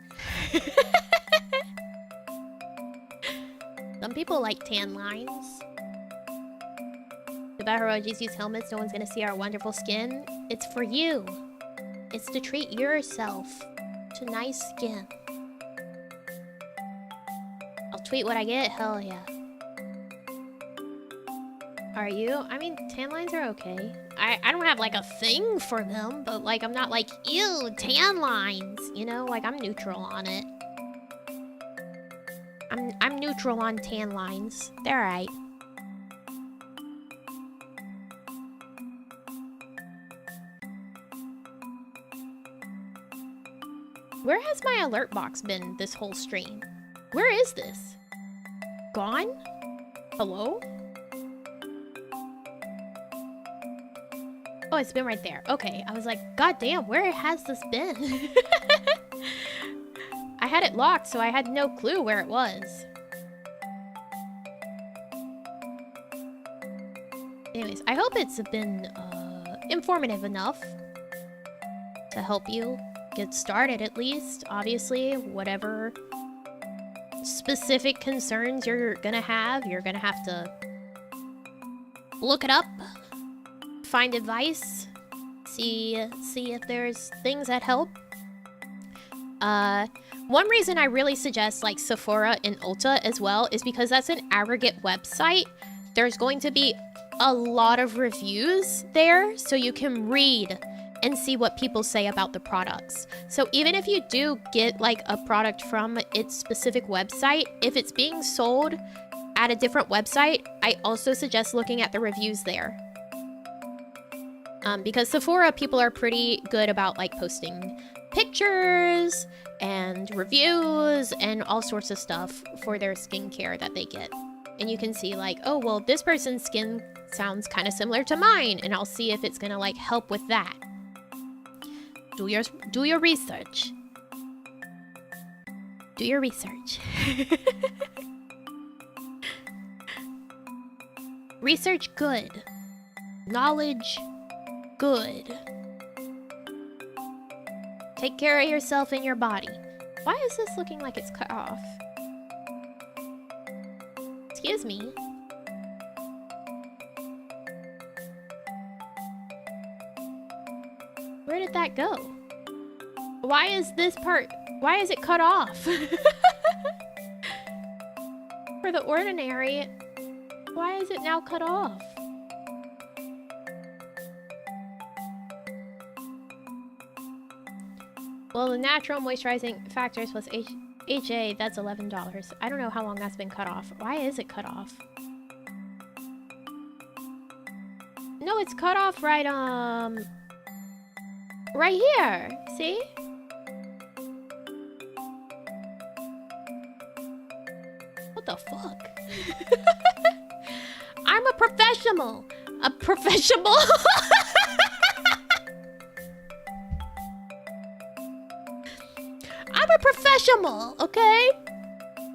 Some people like tan lines. The Baharojis use helmets. No one's gonna see our wonderful skin. It's for you. It's to treat yourself to nice skin. I'll tweet what I get. Hell yeah. Are you? I mean, tan lines are okay. I don't have like a thing for them, but like I'm not like, ew, tan lines, you know? Like I'm neutral on it. I'm neutral on tan lines. They're alright. Where has my alert box been this whole stream? Where is this? Gone? Hello? Oh, it's been right there. Okay, I was like, god damn, where has this been? I had it locked, so I had no clue where it was. Anyways, I hope it's been informative enough to help you get started at least. Obviously, whatever specific concerns you're gonna have, you're gonna have to look it up. Find advice, see if there's things that help. One reason I really suggest like Sephora and Ulta as well is because that's an aggregate website. There's going to be a lot of reviews there, so you can read and see what people say about the products. So even if you do get like a product from its specific website, if it's being sold at a different website, I also suggest looking at the reviews there. Because Sephora, people are pretty good about like posting pictures and reviews and all sorts of stuff for their skincare that they get. And you can see like, oh, well, this person's skin sounds kind of similar to mine, and I'll see if it's gonna like help with that. Do your research. Do your research. Research good. Knowledge good. Take care of yourself and your body. Why is this looking like it's cut off? Excuse me. Where did that go? Why is this part... Why is it cut off? For the ordinary, why is it now cut off? Well, the natural moisturizing factors plus HA, that's $11. I don't know how long that's been cut off. Why is it cut off? No, it's cut off right, right here. See? What the fuck? I'm a professional. A professional? I'm a professional, okay?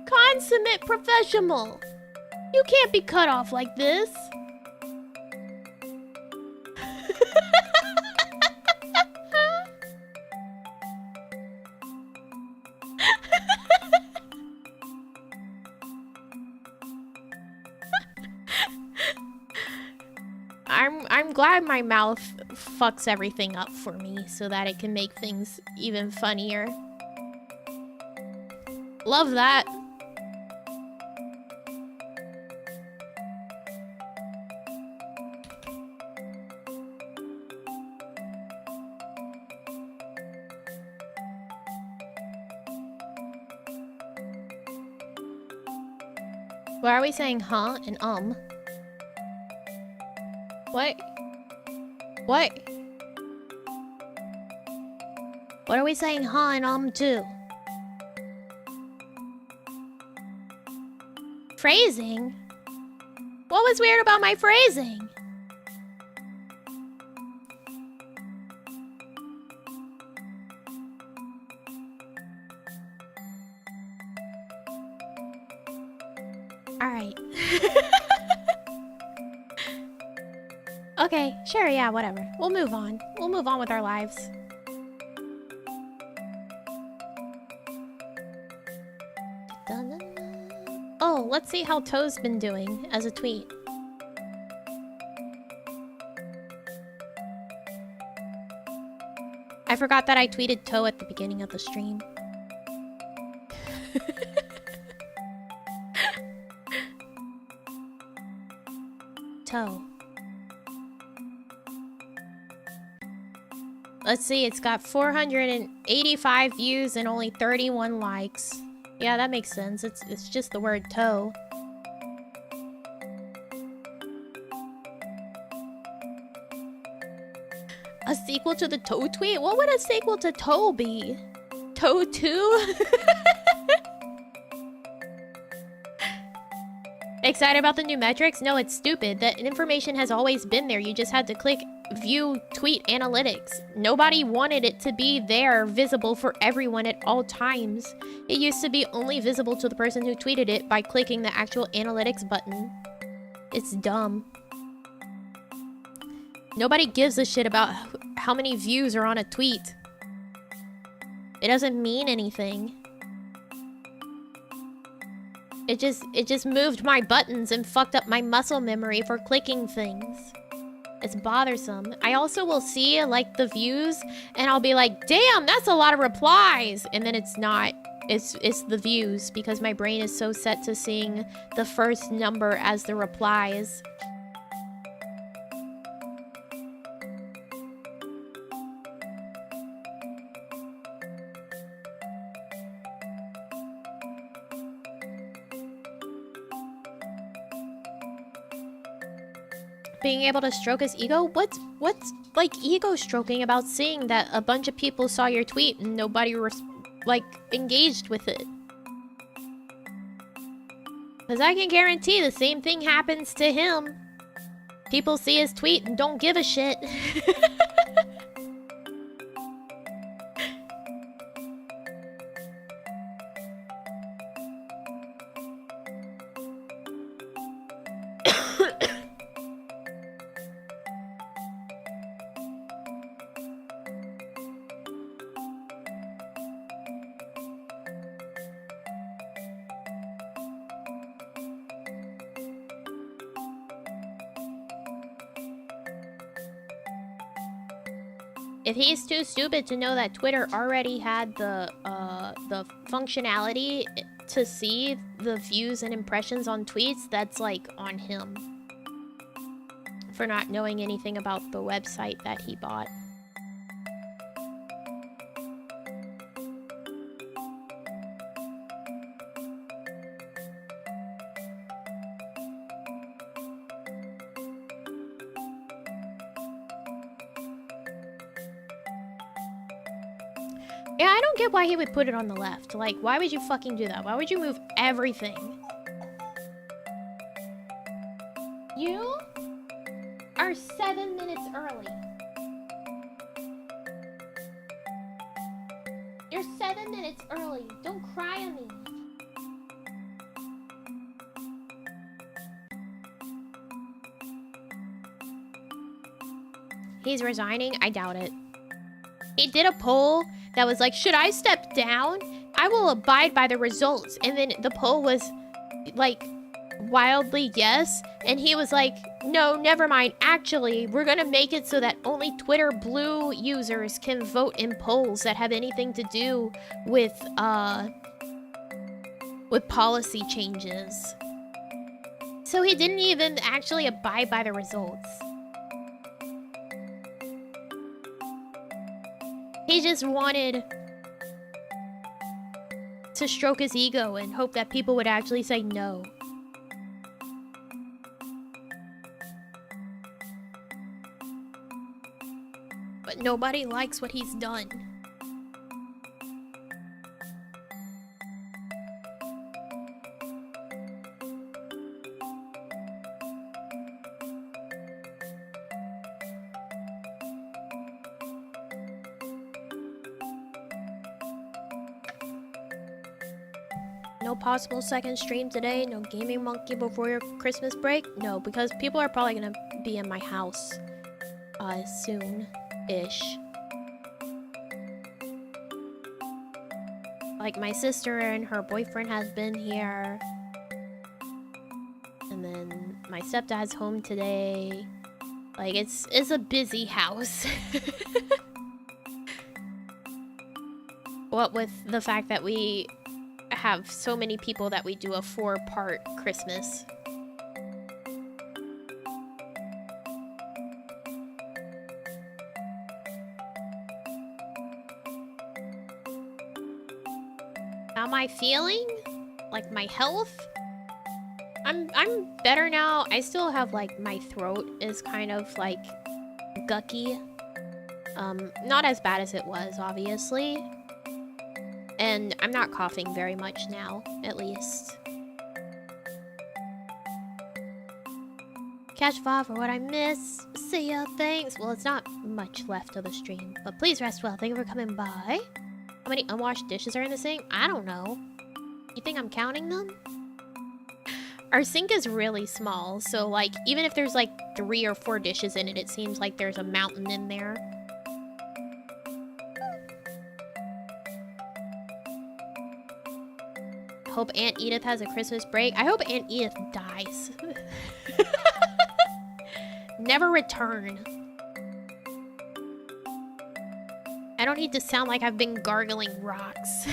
Consummate professional. You can't be cut off like this. I'm glad my mouth fucks everything up for me so that it can make things even funnier. Love that. Why are we saying huh and What? What? What are we saying huh and to? Phrasing? What was weird about my phrasing? Alright. Okay, sure, yeah, whatever. We'll move on. We'll move on with our lives. Oh, let's see how Toe's been doing as a tweet. I forgot that I tweeted Toe at the beginning of the stream. Toe. Let's see, it's got 485 views and only 31 likes. Yeah, that makes sense. It's just the word toe. A sequel to the toe tweet? What would a sequel to toe be? Toe 2? Excited about the new metrics? No, it's stupid. That information has always been there. You just had to click view tweet analytics. Nobody wanted it to be there, visible for everyone at all times. It used to be only visible to the person who tweeted it by clicking the actual analytics button. It's dumb. Nobody gives a shit about how many views are on a tweet. It doesn't mean anything. It just moved my buttons and fucked up my muscle memory for clicking things. It's bothersome. I also will see, like, the views, and I'll be like, damn, that's a lot of replies! And then it's not. It's the views, because my brain is so set to seeing the first number as the replies. Being able to stroke his ego? What's like ego stroking about seeing that a bunch of people saw your tweet and nobody like engaged with it? Because I can guarantee the same thing happens to him. People see his tweet and don't give a shit. If he's too stupid to know that Twitter already had the functionality to see the views and impressions on tweets, that's like on him for not knowing anything about the website that he bought. Yeah, I don't get why he would put it on the left. Like, why would you fucking do that? Why would you move everything? You are 7 minutes early. You're 7 minutes early. Don't cry on me. He's resigning? I doubt it. He did a poll that was like, should I step down? I will abide by the results. And then the poll was like wildly yes. And he was like, no, never mind. Actually, we're going to make it so that only Twitter Blue users can vote in polls that have anything to do with policy changes. So he didn't even actually abide by the results. He just wanted to stroke his ego and hope that people would actually say no. But nobody likes what he's done. No possible second stream today? No gaming monkey before your Christmas break? No, because people are probably gonna be in my house soon-ish. Like, my sister and her boyfriend has been here. And then my stepdad's home today. Like, it's a busy house. What with the fact that we have so many people that we do a 4-part Christmas. How am I feeling? Like my health? I'm better now. I still have like my throat is kind of like gucky. Not as bad as it was, obviously. And I'm not coughing very much now, at least. Catch VOD for what I miss. See ya, thanks. Well, it's not much left of the stream, but please rest well. Thank you for coming by. How many unwashed dishes are in the sink? I don't know. You think I'm counting them? Our sink is really small, so like, even if there's like 3 or 4 dishes in it, it seems like there's a mountain in there. Hope Aunt Edith has a Christmas break. I hope Aunt Edith dies. Never return. I don't need to sound like I've been gargling rocks.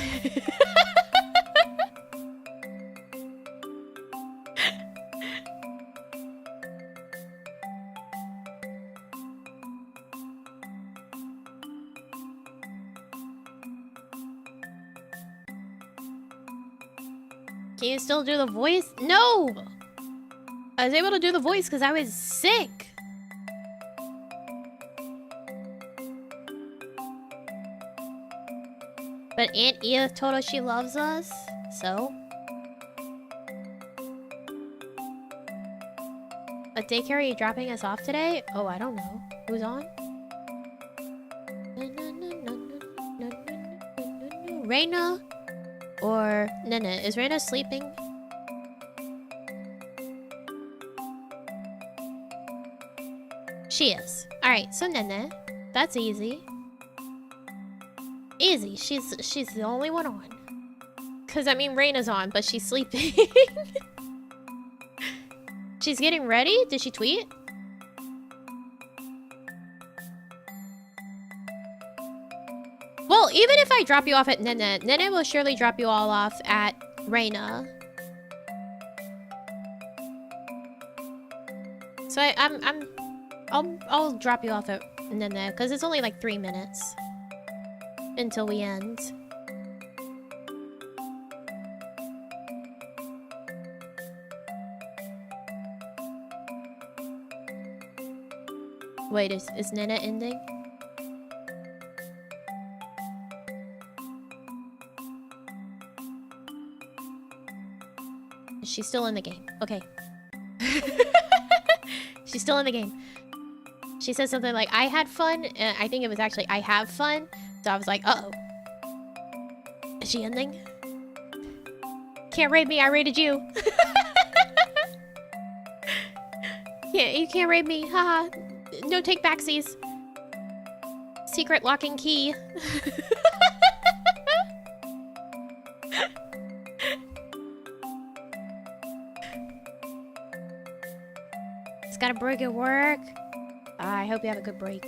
Can you still do the voice? No! I was able to do the voice because I was sick. But Aunt Edith told us she loves us, so. What daycare are you dropping us off today? Oh, I don't know. Who's on? Reina? Or Nene? Is Reina sleeping? She is. Alright, so Nene. That's easy. Easy. She's the only one on. Cause I mean Reina's on, but she's sleeping. She's getting ready? Did she tweet? Well, even if I drop you off at Nene, Nene will surely drop you all off at Reina. So I'll drop you off at Nene because it's only like 3 minutes until we end. Wait, is Nene ending? She's still in the game. Okay. She's still in the game. She said something like, I had fun. I think it was actually, I have fun. So I was like, uh-oh. Is she ending? Can't raid me, I raided you. You can't raid me, haha. No take backsies. Secret locking key. It's got a break at work. I hope you have a good break.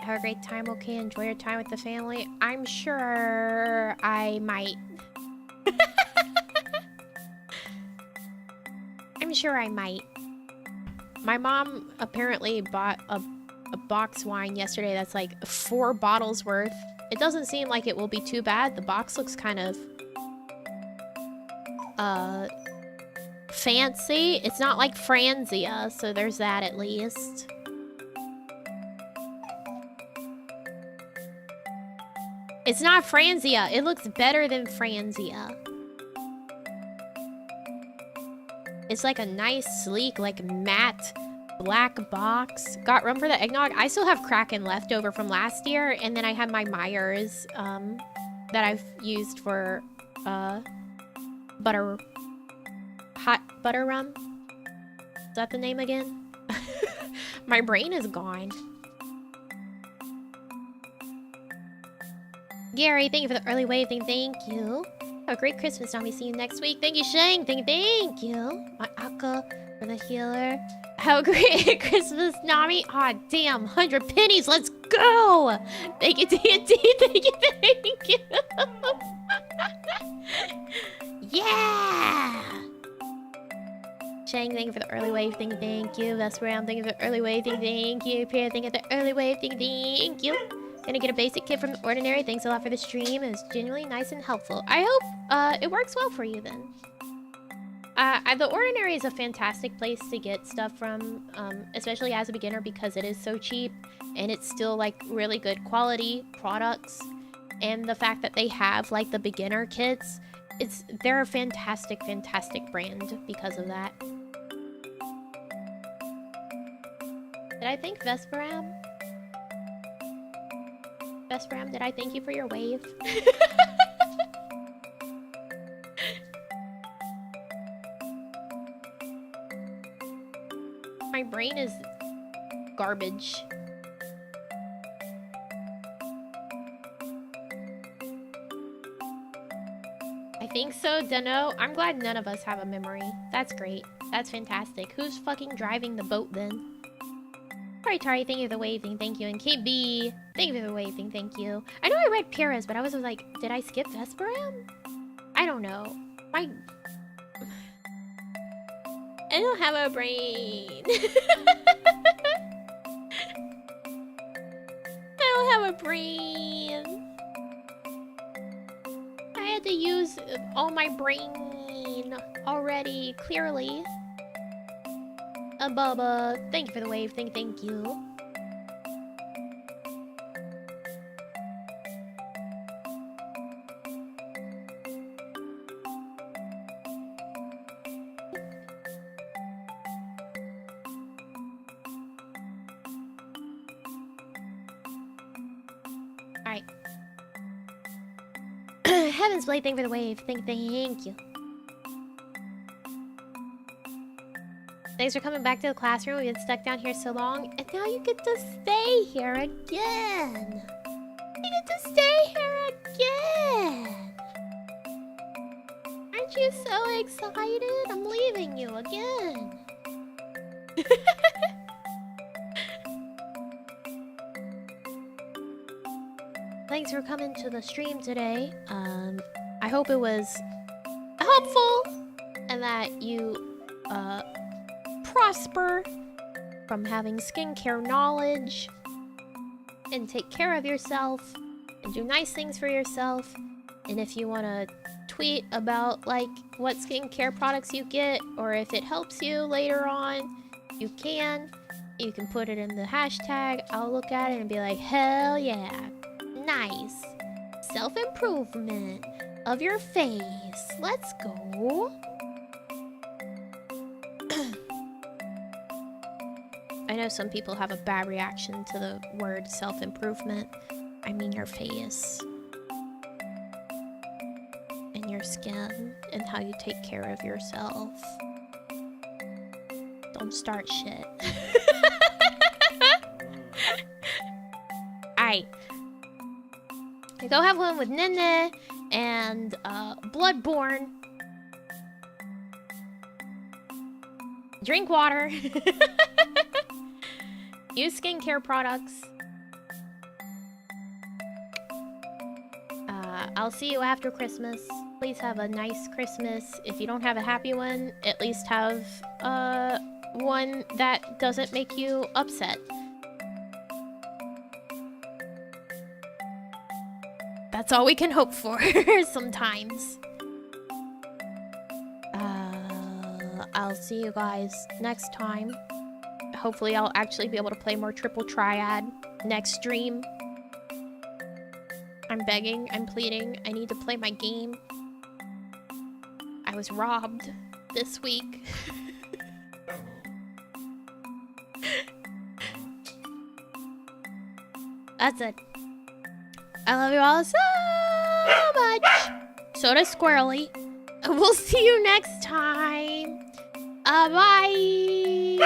Have a great time, okay? Enjoy your time with the family. I'm sure I might. I'm sure I might. My mom apparently bought a box wine yesterday that's like 4 bottles worth. It doesn't seem like it will be too bad. The box looks kind of fancy. It's not like Freesia, so there's that at least. It's not Freesia. It looks better than Freesia. It's like a nice, sleek, like matte black box. Got room for the eggnog. I still have Kraken left over from last year, and then I have my Myers that I've used for hot butter rum. Is that the name again? My brain is gone. Gary, thank you for the early wave thing. Thank you. Have a great Christmas, Nami. See you next week. Thank you, Shang. Thank you. My Akka for the healer. Have a great Christmas, Nami. Aw, oh, damn. 100 pennies. Let's go. Thank you, TNT. Thank you. Yeah. Shang, thank you for the early wave thing. Thank you. Vesperam, thank you for the early wave thing. Thank you. Pierre, thank you for the early wave thing. Thank you. Gonna get a basic kit from The Ordinary. Thanks a lot for the stream. It was genuinely nice and helpful. I hope it works well for you then. The Ordinary is a fantastic place to get stuff from, especially as a beginner because it is so cheap and it's still like really good quality products. And the fact that they have like the beginner kits, they're a fantastic brand because of that. Did I thank Vesperam? Vesperam, did I thank you for your wave? My brain is garbage. I think so, Dunno. I'm glad none of us have a memory. That's great. That's fantastic. Who's fucking driving the boat then? Sorry, Tari, thank you for the waving, thank you. And KB, thank you for the waving, thank you. I know I read Pyrrha's, but I was like, did I skip Vesperam? I don't know. I don't have a brain. I don't have a brain. I had to use all my brain already, clearly. Bubba, thank you for the wave. Thank you. Alright. Heaven's Blade, thank you for the wave. Thank you. Thanks for coming back to the classroom. We've been stuck down here so long, and now you get to stay here again. You get to stay here again. Aren't you so excited? I'm leaving you again. thanks for coming to the stream today. I hope it was helpful and that you prosper from having skincare knowledge and take care of yourself and do nice things for yourself. And if you want to tweet about like what skincare products you get or if it helps you later on, you can. You can put it in the hashtag. I'll look at it and be like, hell yeah. Nice. Self-improvement of your face. Let's go. I know some people have a bad reaction to the word self-improvement. I mean your face. And your skin. And how you take care of yourself. Don't start shit. Alright. Go have one with Nene and Bloodborne. Drink water. Use skincare products. I'll see you after Christmas. Please have a nice Christmas. If you don't have a happy one, at least have one that doesn't make you upset. That's all we can hope for sometimes. I'll see you guys next time. Hopefully I'll actually be able to play more Triple Triad next stream. I'm begging, I'm pleading, I need to play my game. I was robbed this week. That's it. I love you all so much. So does Squirrely. We'll see you next time. Bye.